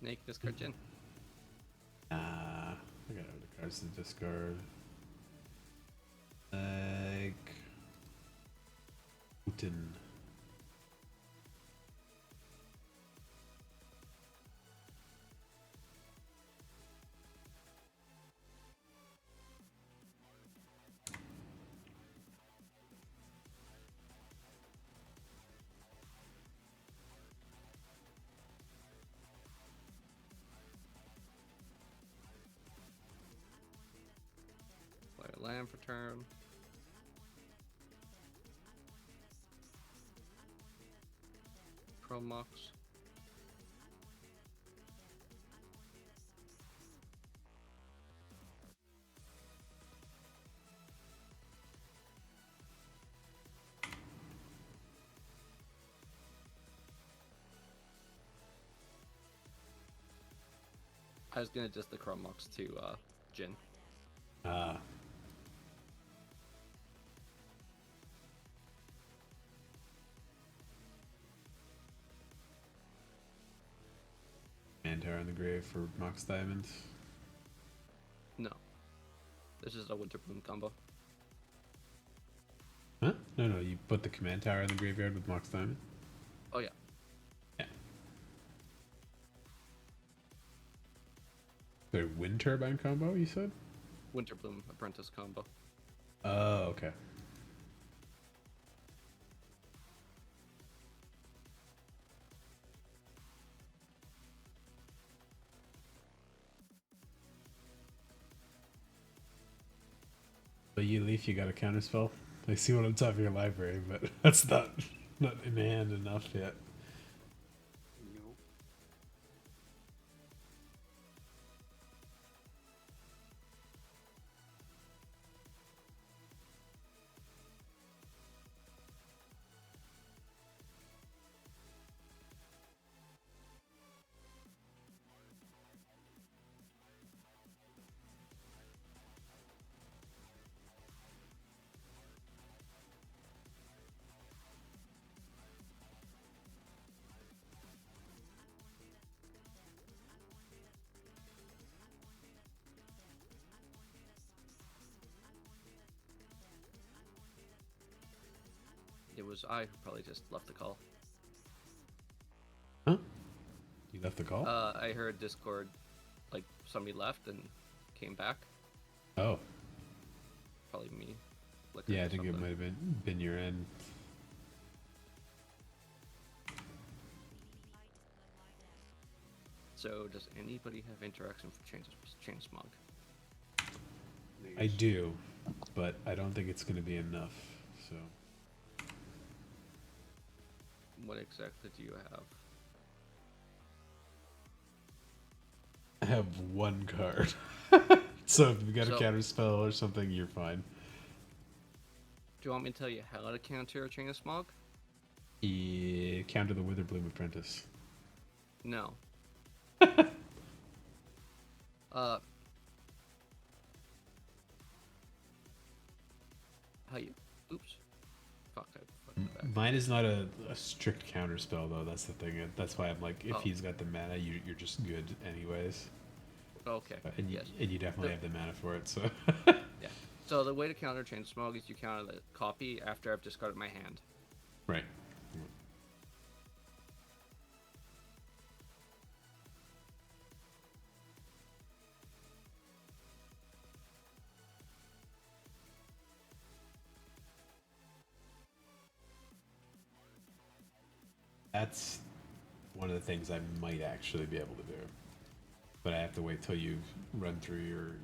Snake, discard Jin. I got other cards to discard. Like Putin. Play a land for turn. Chrome Mox. I was gonna just the Chrome Mox to Jin. Ah. Mantar in the grave for Mox Diamond. No. This is a Winter Bloom combo. Huh? No, no, you put the command tower in the graveyard with Mox Diamond? Oh yeah. Yeah. The wind turbine combo, you said? Winter Bloom Apprentice combo. Oh, okay. But you Leaf, you got a counterspell. I see one on top of your library, but that's not in hand enough yet. Nope. It was I who probably just left the call. Huh? You left the call? I heard Discord, like somebody left and came back. Oh. Probably me. flickering Yeah, I or think it something. might have been your end. So does anybody have interaction for Chain Smog? I do, but I don't think it's going to be enough. So What exactly do you have? I have one card. So if you got a So- counter spell or something, you're fine. Do you want me to tell you how to counter a Chain of Smog? Counter the Witherbloom Apprentice. No. How you? Oops. Fuck. I fucked it back. Mine is not a strict counter spell though. That's the thing. That's why I'm like, if Oh. he's got the mana, you're just good anyways. Okay. And you, Yes. and you definitely The- have the mana for it. So Yeah. So the way to counter Chain of Smog is you counter the copy after I've discarded my hand. right. That's one of the things I might actually be able to do. But I have to wait till you run through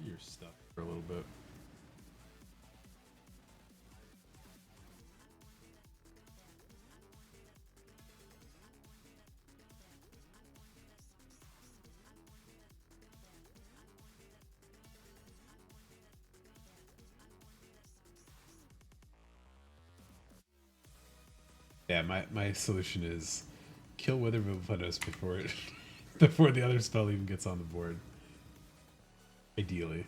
your stuff for a little bit. Yeah, my solution is kill Witherville Apprentice before it before the other spell even gets on the board. Ideally.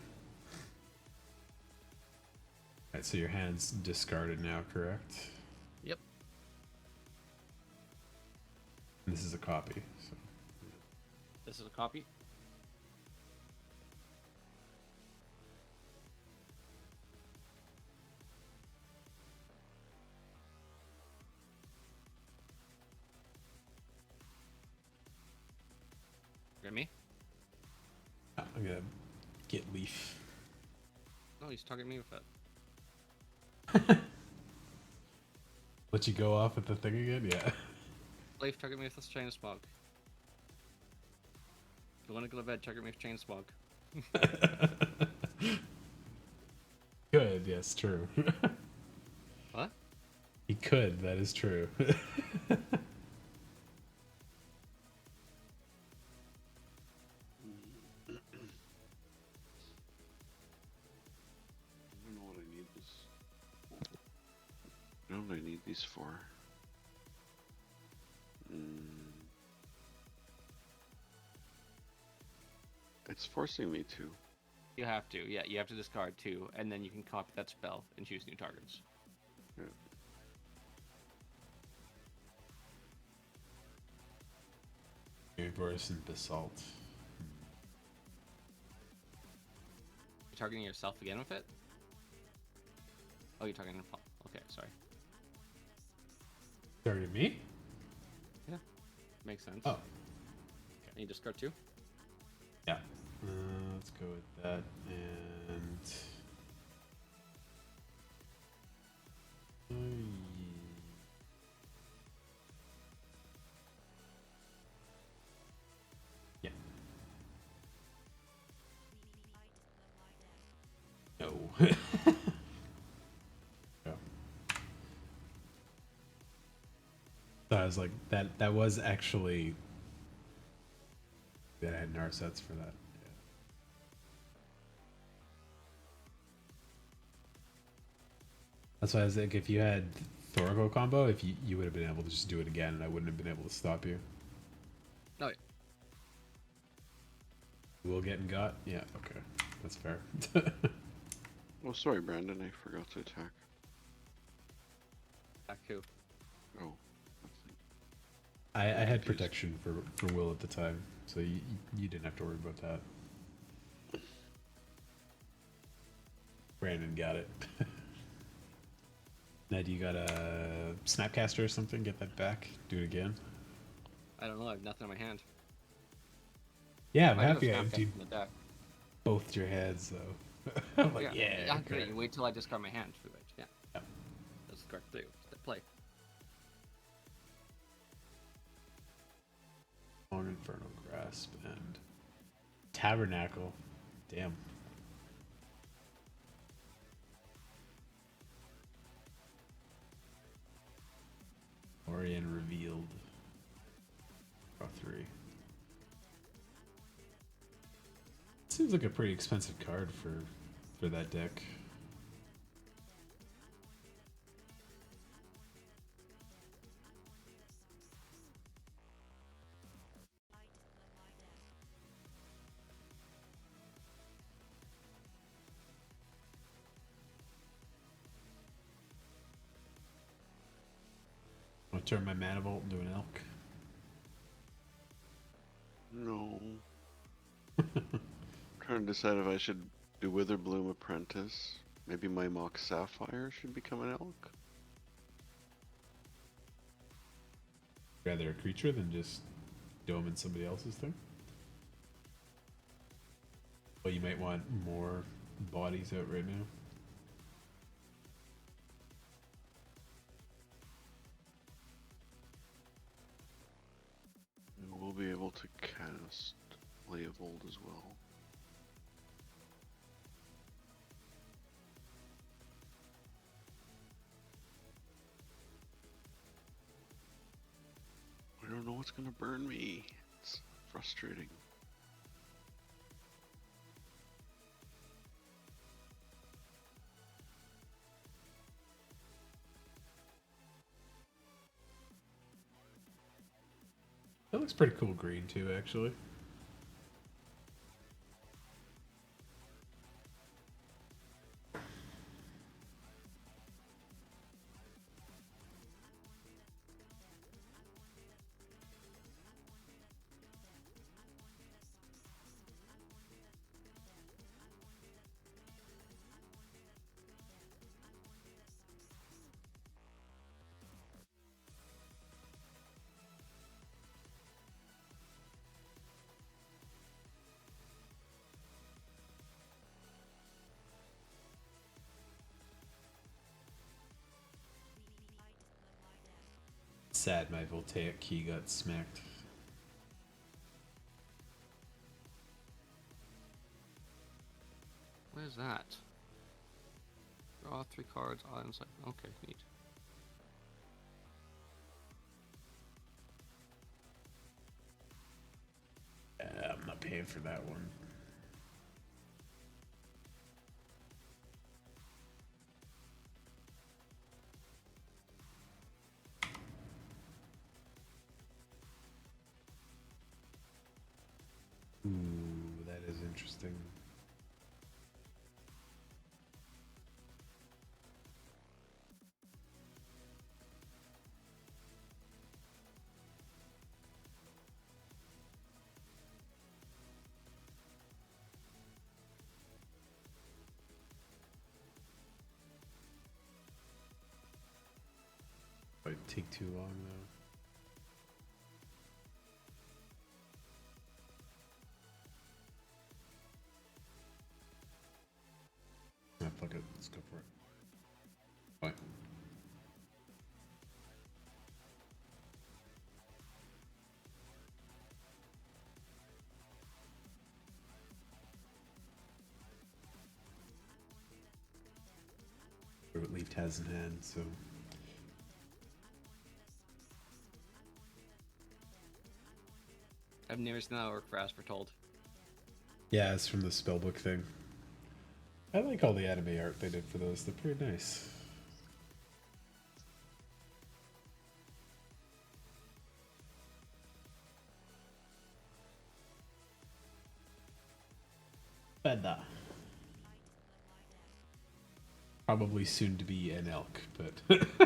Alright, so your hand's discarded now, correct? Yep. And this is a copy. So. This is a copy. Hear me? I'm gonna get Leaf. No, he's targeting me with that. Let you go off with the thing again? Yeah. Leaf, target me with this Chain of Smog. If you want to go to bed, target me with Chain of Smog. Good, yes, true. What? He could, that is true. I don't know what I need this. I don't know what I need these for. I It's forcing me to. You have to. Yeah, you have to discard 2, and then you can copy that spell and choose new targets. Yeah. Universe and Basalt. You're targeting yourself again with it? Oh, you're targeting... Okay, sorry. Started me? Makes sense. Oh, And you discard 2? yeah. Let's go with that. And yeah. No. Yeah. So I was like, that was actually that I had Narsets for that. Yeah. That's why I was like, if you had Thoracle combo, if you would have been able to just do it again, and I wouldn't have been able to stop you. Oh, yeah. Will getting got? Yeah, okay. That's fair. Oh, sorry, Brandon. I forgot to attack. Back 2. Oh. I had Confused. protection for Will at the time, so you didn't have to worry about that. Brandon got it. Now, do you got a Snapcaster or something? Get that back. Do it again. I don't know, I have nothing in my hand. Yeah, I'm I do have happy I Snapcast emptied in the deck. both your heads, though. I'm like, yeah, great. okay. You wait till I discard my hand for it. Yeah. Yeah. Discard 2. Play. Long Infernal Grasp and Tabernacle. Damn. Orion Revealed. Draw 3. Seems like a pretty expensive card for that deck. I'm gonna turn my Mana Vault into an elk. No. Trying to decide if I should do Witherbloom Apprentice. Maybe my Mock Sapphire should become an elk. Rather a creature than just dome in somebody else's thing. Well, you might want more bodies out right now. And we'll be able to cast Lay of Old as well. I don't know what's gonna burn me. It's frustrating. That looks pretty cool green too, actually. Sad my Voltaic key got smacked. What is that? Draw 3 cards on inside. Okay, neat. I'm not paying for that one. Ooh, that is hunting. Might take too long though. Yeah, fuck it. Let's go for it. Fine. What Leaf has in hand, so I've never seen that work for As Foretold. yeah, it's from the spellbook thing. I like all the anime art they did for those. They're pretty nice. Feather. Probably soon to be an elk, but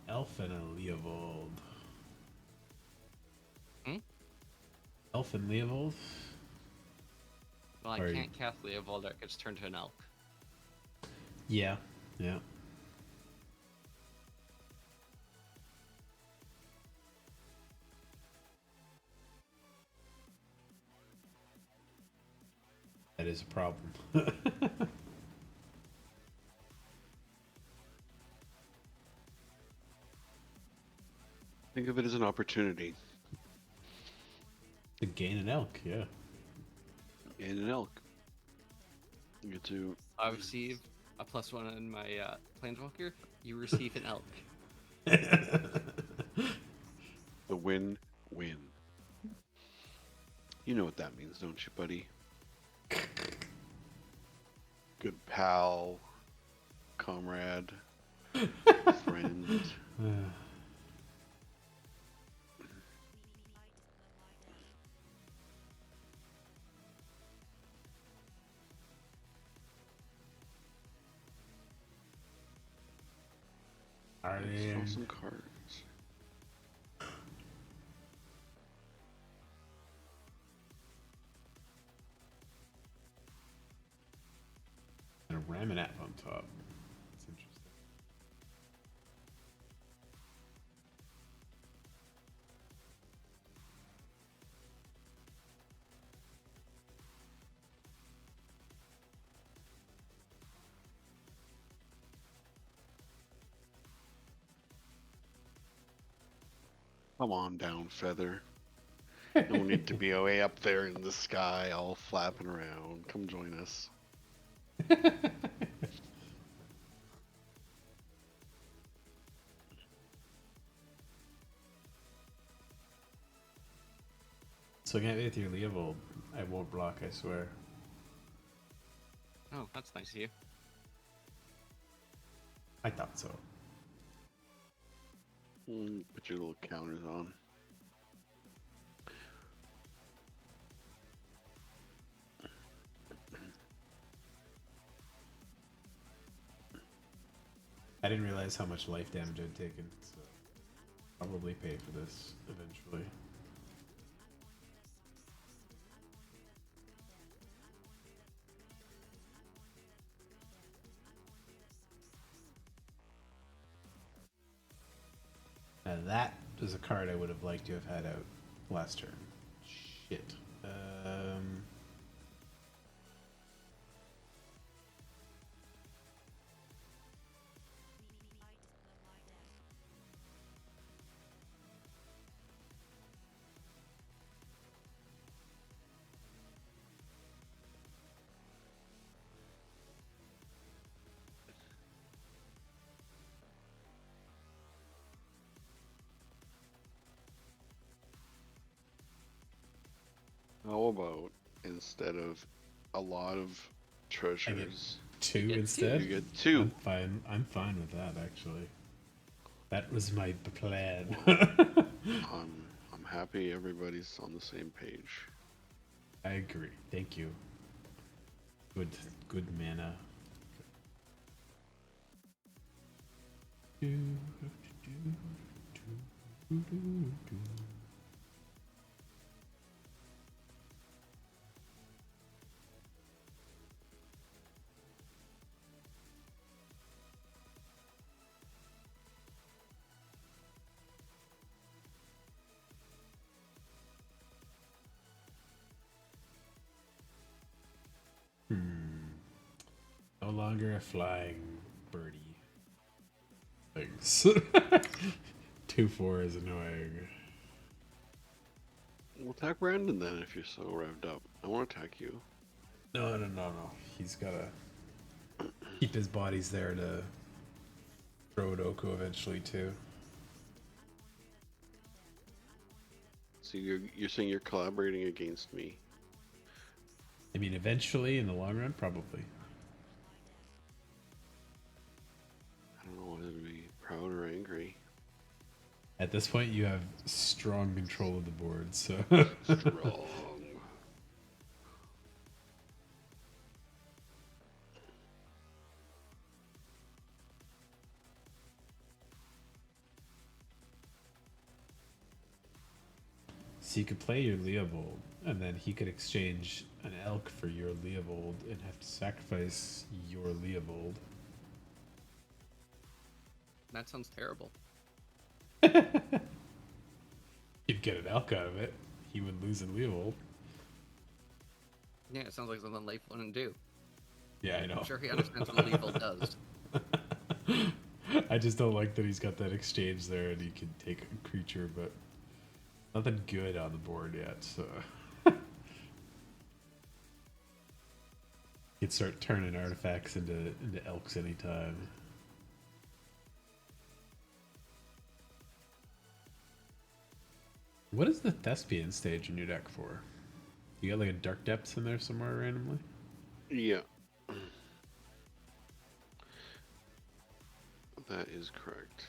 elf and a Leovold. Hmm? Elf and Leovold? Well, I Are you- can't cast Leovold, it gets turned to an elk. Yeah, yeah. That is a problem. Think of it as an opportunity. To gain an elk, yeah. And an elk. You get to I receive a +1 in my Planeswalker. You receive an elk. the win-win. You know what that means, don't you, buddy? Good pal, comrade, friend. Saw some cards. And a Ramonap on top. That's interesting. Come on down, Feather. No need to be way up there in the sky, all flapping around. Come join us. So get with your Leovold. I won't block, I swear. Oh, that's nice of you. I thought so. Put your little counters on. I didn't realize how much life damage I'd taken, so probably pay for this eventually. Now that is a card I would have liked to have had out last turn. Shit. about instead of a lot of treasures? 2 You get instead. You get 2. I'm fine. I'm fine with that actually. That was my plan. I'm happy everybody's on the same page. I agree. Thank you. Good mana. No longer a flying birdie. Things. 2-4 is annoying. We'll attack Brandon then if you're so revved up. I want to attack you. No. He's gotta keep his bodies there to throw at Oko eventually too. So you're saying you're collaborating against me? I mean, eventually, in the long run, probably. I don't know whether to be proud or angry. At this point, you have strong control of the board, so. Strong. So you could play your Leovold, and then he could exchange an elk for your Leovold and have to sacrifice your Leovold. That sounds terrible. You'd get an elk out of it. He would lose in Leovold. Yeah, it sounds like something Leif wouldn't do. Yeah, I know. I'm sure he understands what Lethal does. I just don't like that he's got that exchange there and he can take a creature, but nothing good on the board yet, so. He'd start turning artifacts into elks anytime. What is the Thespian stage in your deck for? You got like a Dark Depths in there somewhere randomly? Yeah. That is correct.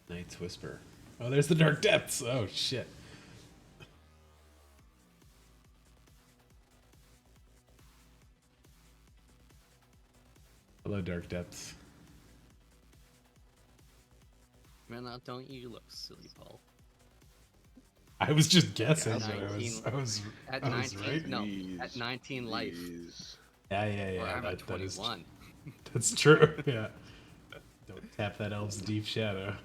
Night's Whisper. Oh, there's the Dark Depths! Oh, shit. Hello, Dark Depths. Man, now don't you look silly, Paul. I was just guessing. At But I 19 was At I was 19, right. no, Jeez, at 19 life. Jeez. Yeah, Or I'm at that is 21. that's true. Yeah. Don't tap that elf's deep shadow.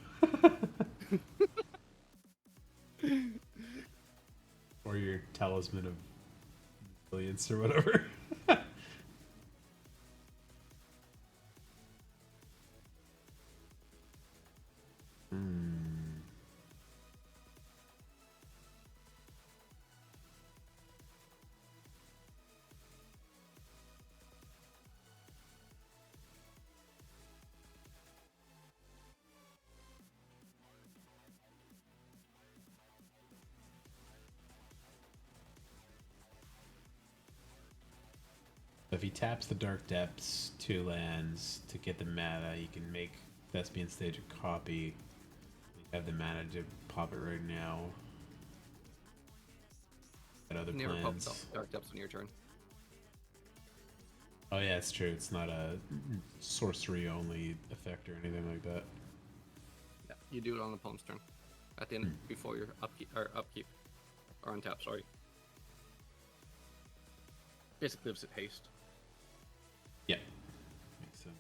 Or your talisman of brilliance or whatever. If he taps the Dark Depths 2 lands to get the mana, he can make Thespian Stage a copy. We have the mana to pop it right now. Got other Never pop plans. Dark Depths on your turn. Oh yeah, it's true. It's not a sorcery only effect or anything like that. Yeah, you do it on the opponent's turn. At the end, before your upkeep, or untap, sorry. Basically lives at haste. Yeah, makes sense.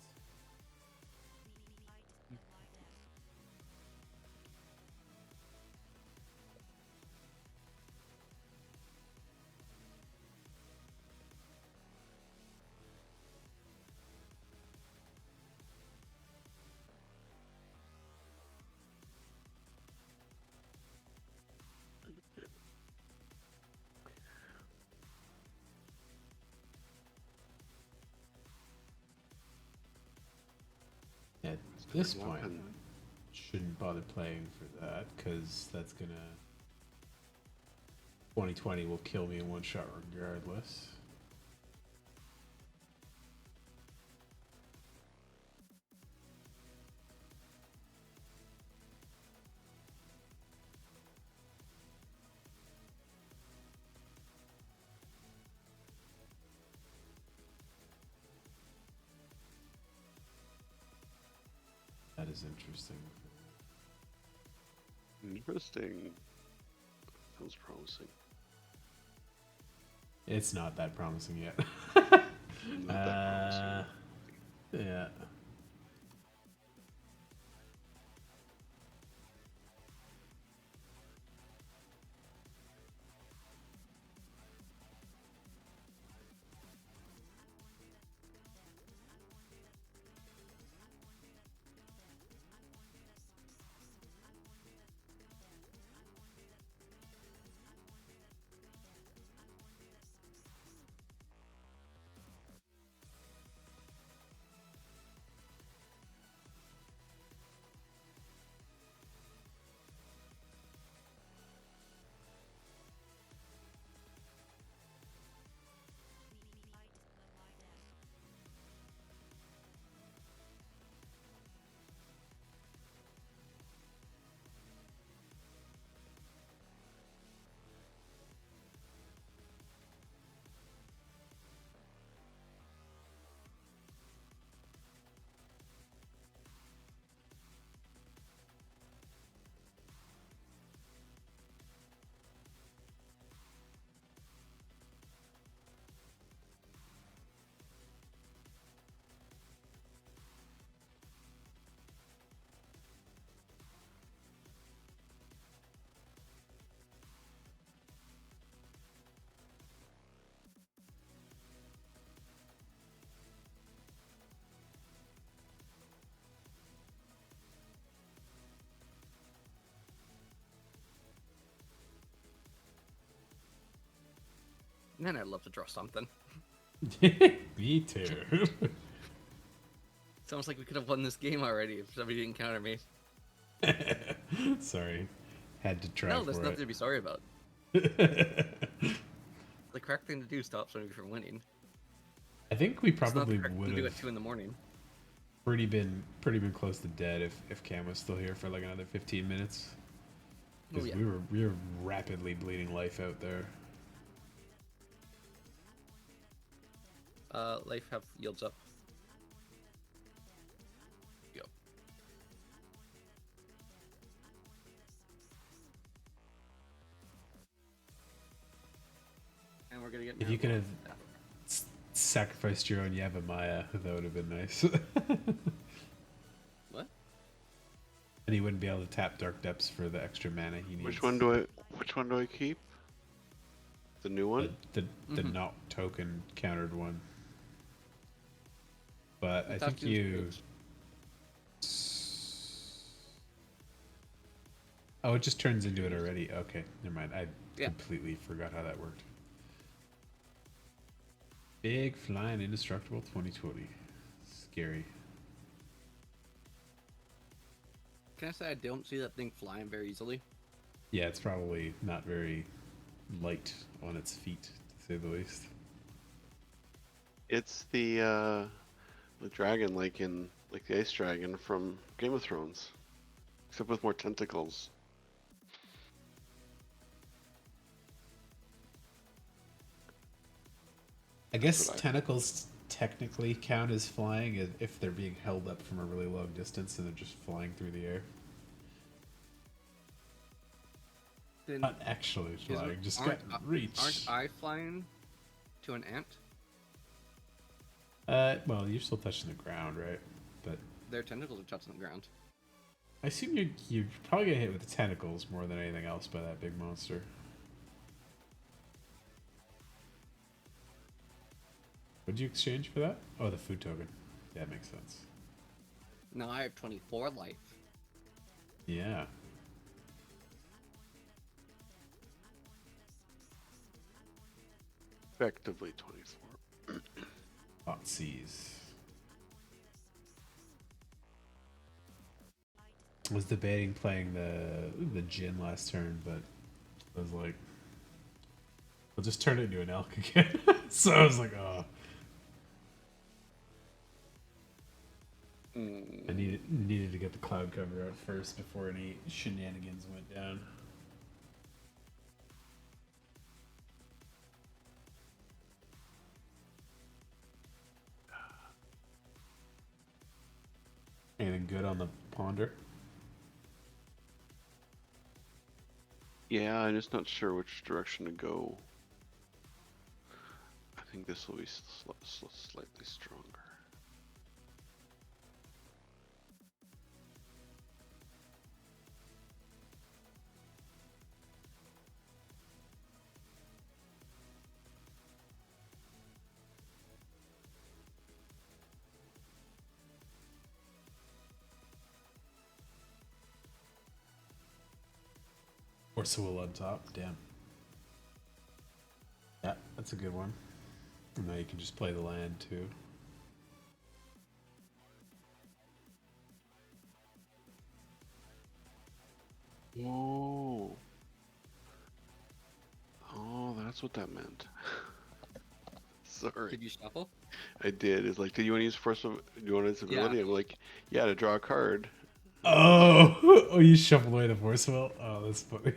At this Good point, weapon. shouldn't bother playing for that because that's gonna 2020 will kill me in one shot regardless. That is interesting. Interesting. Sounds promising. It's not that promising yet. Not that promising. Yeah. Man, I'd love to draw something. Me too. It's almost like we could have won this game already if somebody didn't counter me. Sorry. Had to try No, there's for nothing to it. be sorry about. The correct thing to do stops somebody from winning. I think we It's not the probably correct thing would to do have at 2 in the morning. pretty been close to dead if Cam was still here for like another 15 minutes. Oh, Because yeah. we were rapidly bleeding life out there. Life have yields up. Yep. And we're gonna get. If you could have Narwhal. sacrificed your own Yavimaya, that would have been nice. What? And he wouldn't be able to tap Dark Depths for the extra mana he needs. Which one do I keep? The new one? The not token countered one. But I That think feels you. good. Oh, it just turns into it already. Okay, never mind. I Yeah. completely forgot how that worked. Big flying indestructible 2020. Scary. Can I say I don't see that thing flying very easily? Yeah, it's probably not very light on its feet, to say the least. It's the dragon like the ice dragon from Game of Thrones. Except with more tentacles. I guess what I- tentacles technically count as flying if they're being held up from a really long distance and they're just flying through the air. Then Not actually isn't- flying, just aren't, got reach. aren't I flying to an ant? Well, you're still touching the ground, right? But Their tentacles are touching the ground. I assume you're probably gonna hit with the tentacles more than anything else by that big monster. What'd you exchange for that? Oh, the food token. Yeah, that makes sense. Now I have 24 life. Yeah. Effectively 24. Hot seas. I was debating playing the Jin last turn, but I was like, I'll just turn it into an elk again. So I was like, oh, I needed to get the cloud cover out first before any shenanigans went down. Anything good on the ponder? Yeah, I'm just not sure which direction to go. I think this will be slightly stronger. Or Sewell on top, damn. Yeah, that's a good one. And now you can just play the land too. Whoa. Oh, that's what that meant. Sorry. Did you shuffle? I did. It's like, do you want to use do you want its Yeah. ability? I'm like, yeah, to draw a card. Oh, oh, you shuffled away the force well. Oh, that's funny.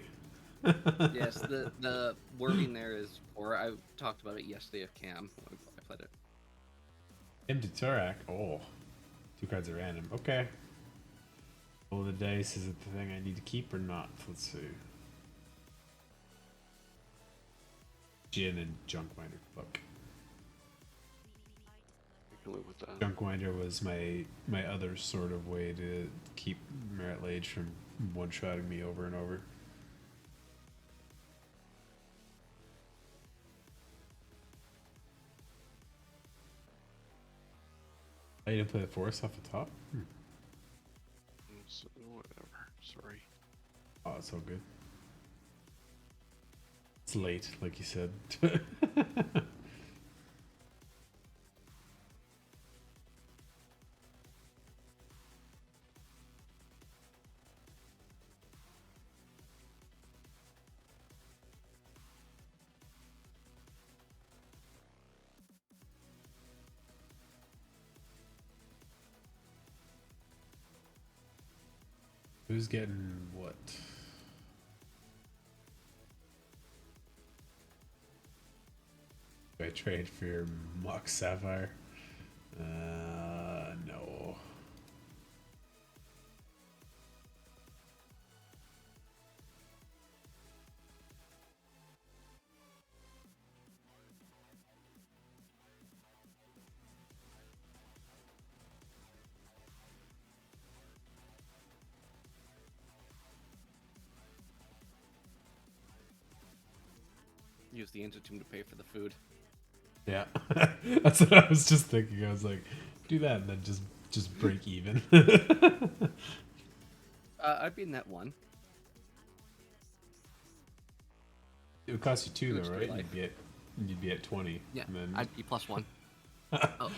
Yes, the wording there is, or I talked about it yesterday of Cam when I played it. Into Turak. Oh, 2 cards are random. Okay. Roll the dice. Is it the thing I need to keep or not? Let's see. Jin and Junkwinder. Fuck. I can live with that. Junkwinder was my other sort of way to keep Merit Lage from one-shotting me over and over. Oh, you didn't play the forest off the top? So, whatever. Sorry. Oh, it's all good. It's late, like you said. Who's getting what? Do I trade for your Mock Sapphire? No. Use the Intertomb to pay for the food. Yeah, that's what I was just thinking. I was like, do that and then just break even. I'd be in that one. It would cost you 2 though, Extra right? life. You'd be at 20. Yeah, And then, I'd be +1. Oh,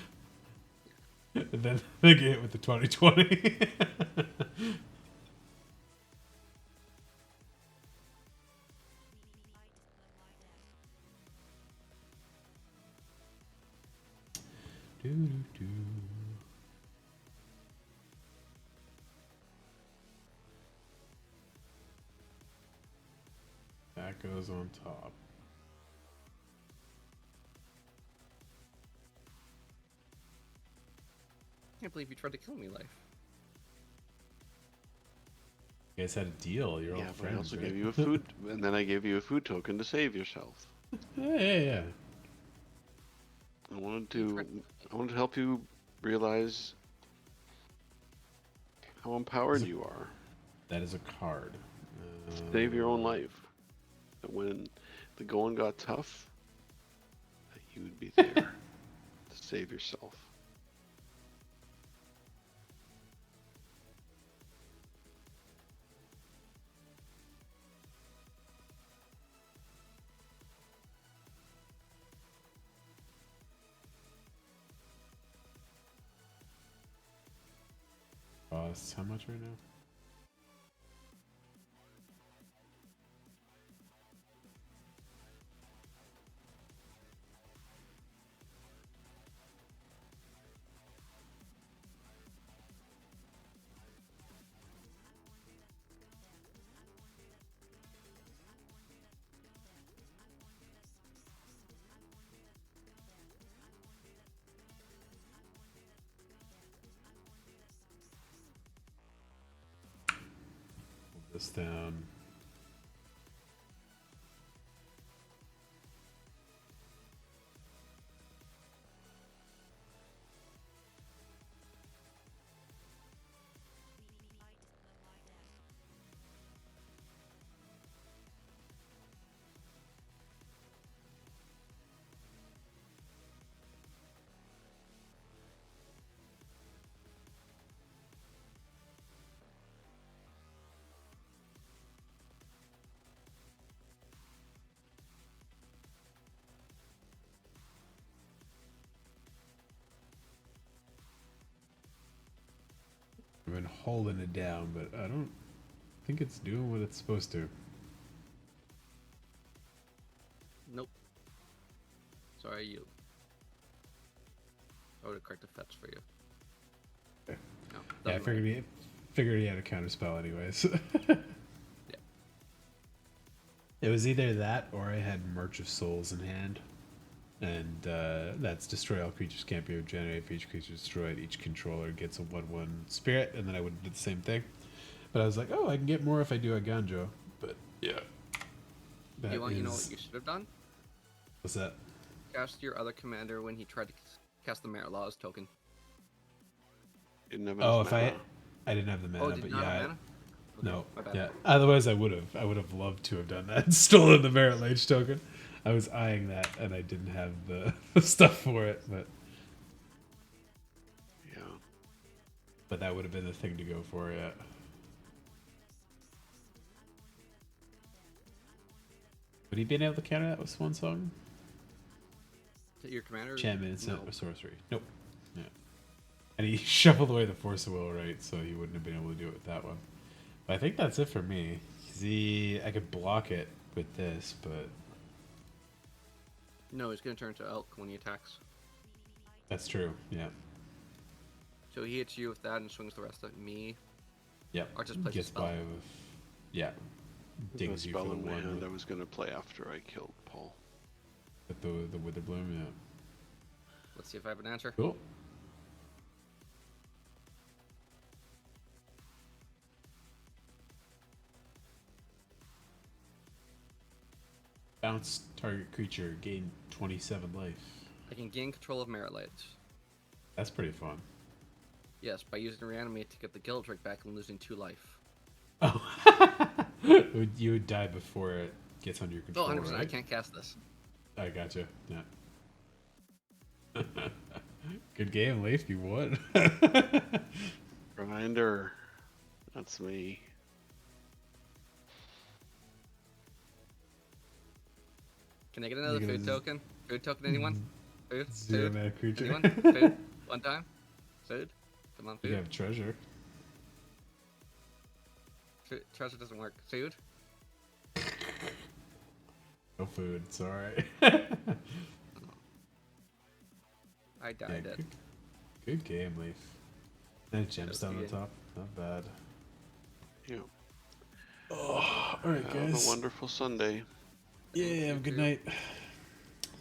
and then they get hit with the 2020. Do. That goes on top. can't believe you tried to kill me, life. You guys had a deal. You're Yeah, all but I friends, also right? gave you a food, and then I gave you a food token to save yourself. Yeah. I wanted You to, tried- I wanted to help you realize how empowered Is it- you are. That is a card. Save your own life. That when the going got tough, that you would be there to save yourself. Costs how much right now? Hold this down. I've been holding it down, but I don't think it's doing what it's supposed to. Nope. Sorry, you. I would have corrected fetch for you. Okay. No, Yeah, I doesn't matter. figured he had a counterspell anyways. Yeah. It was either that or I had March of Souls in hand. And that's destroy all creatures can't be regenerated. For each creature destroyed, each controller gets a 1/1 spirit, and then I would have did the same thing. But I was like, oh, I can get more if I do a Ganjo. But yeah. That You know what is- you should have done? What's that? Cast your other commander when he tried to cast the Merit Laws token. Didn't have Oh, enough if mana. I didn't have the mana, Oh, did but you not yeah. have mana? Okay, No, my bad. yeah. Otherwise, I would have. I would have loved to have done that. Stolen the Merit Lage token. I was eyeing that, and I didn't have the, the stuff for it. Yeah. But that would have been the thing to go for. Yeah. Would he been able to counter that with Swan Song? Is it your commander? Enchantment, instant, No. or sorcery? Nope. Yeah. And he shuffled away the Force of Will, right? So he wouldn't have been able to do it with that one. But I think that's it for me. I could block it with this, but No, he's gonna turn to Elk when he attacks. that's true. Yeah. So he hits you with that and swings the rest at me. Yep. Or just plays a Gets spell. by with. Yeah. That Dings you for spell the in my one hand I with, was going to play after I killed Paul. with the Witherbloom. Yeah. Let's see if I have an answer. Cool. Bounce target creature, gain 27 life. I can gain control of Merit Lights. That's pretty fun. Yes, by using Reanimate to get the Gildrick back and losing 2 life. Oh, you would die before it gets under your Oh, control, 100%. I right? can't cast this. I gotcha. Yeah. Good game, Leif. You won. Grinder. That's me. Can I get another Look at food this. token? Food token, anyone? Food? Zero Food? mana creature. Anyone? Food? One time? Food? Come on, You food. have treasure. Treasure doesn't work. Food? No food. Sorry. I died it. Good game, Leaf. And a gemstone on good. top. Not bad. Yeah. Oh, all right, Have guys. a wonderful Sunday. Yeah, have a good night.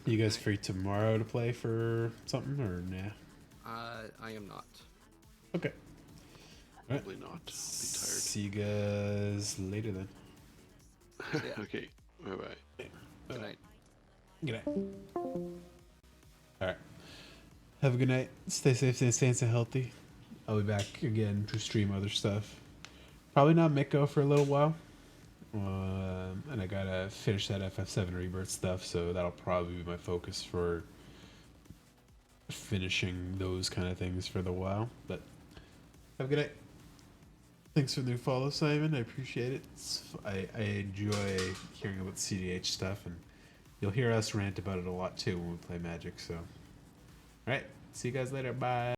You guys free tomorrow to play for something or nah? I am not. Okay. Probably not. I'll be tired. See you guys later then. Yeah. Okay. Bye bye. Good night. Good night. All right. Have a good night. Stay safe, stay healthy. I'll be back again to stream other stuff. Probably not Miko for a little while. And I gotta finish that FF7 Rebirth stuff, so that'll probably be my focus for finishing those kind of things for the while. But have a good night. Thanks for the new follow, Simon. I appreciate it. I enjoy hearing about CDH stuff, and you'll hear us rant about it a lot too when we play Magic. So, all right, see you guys later. Bye.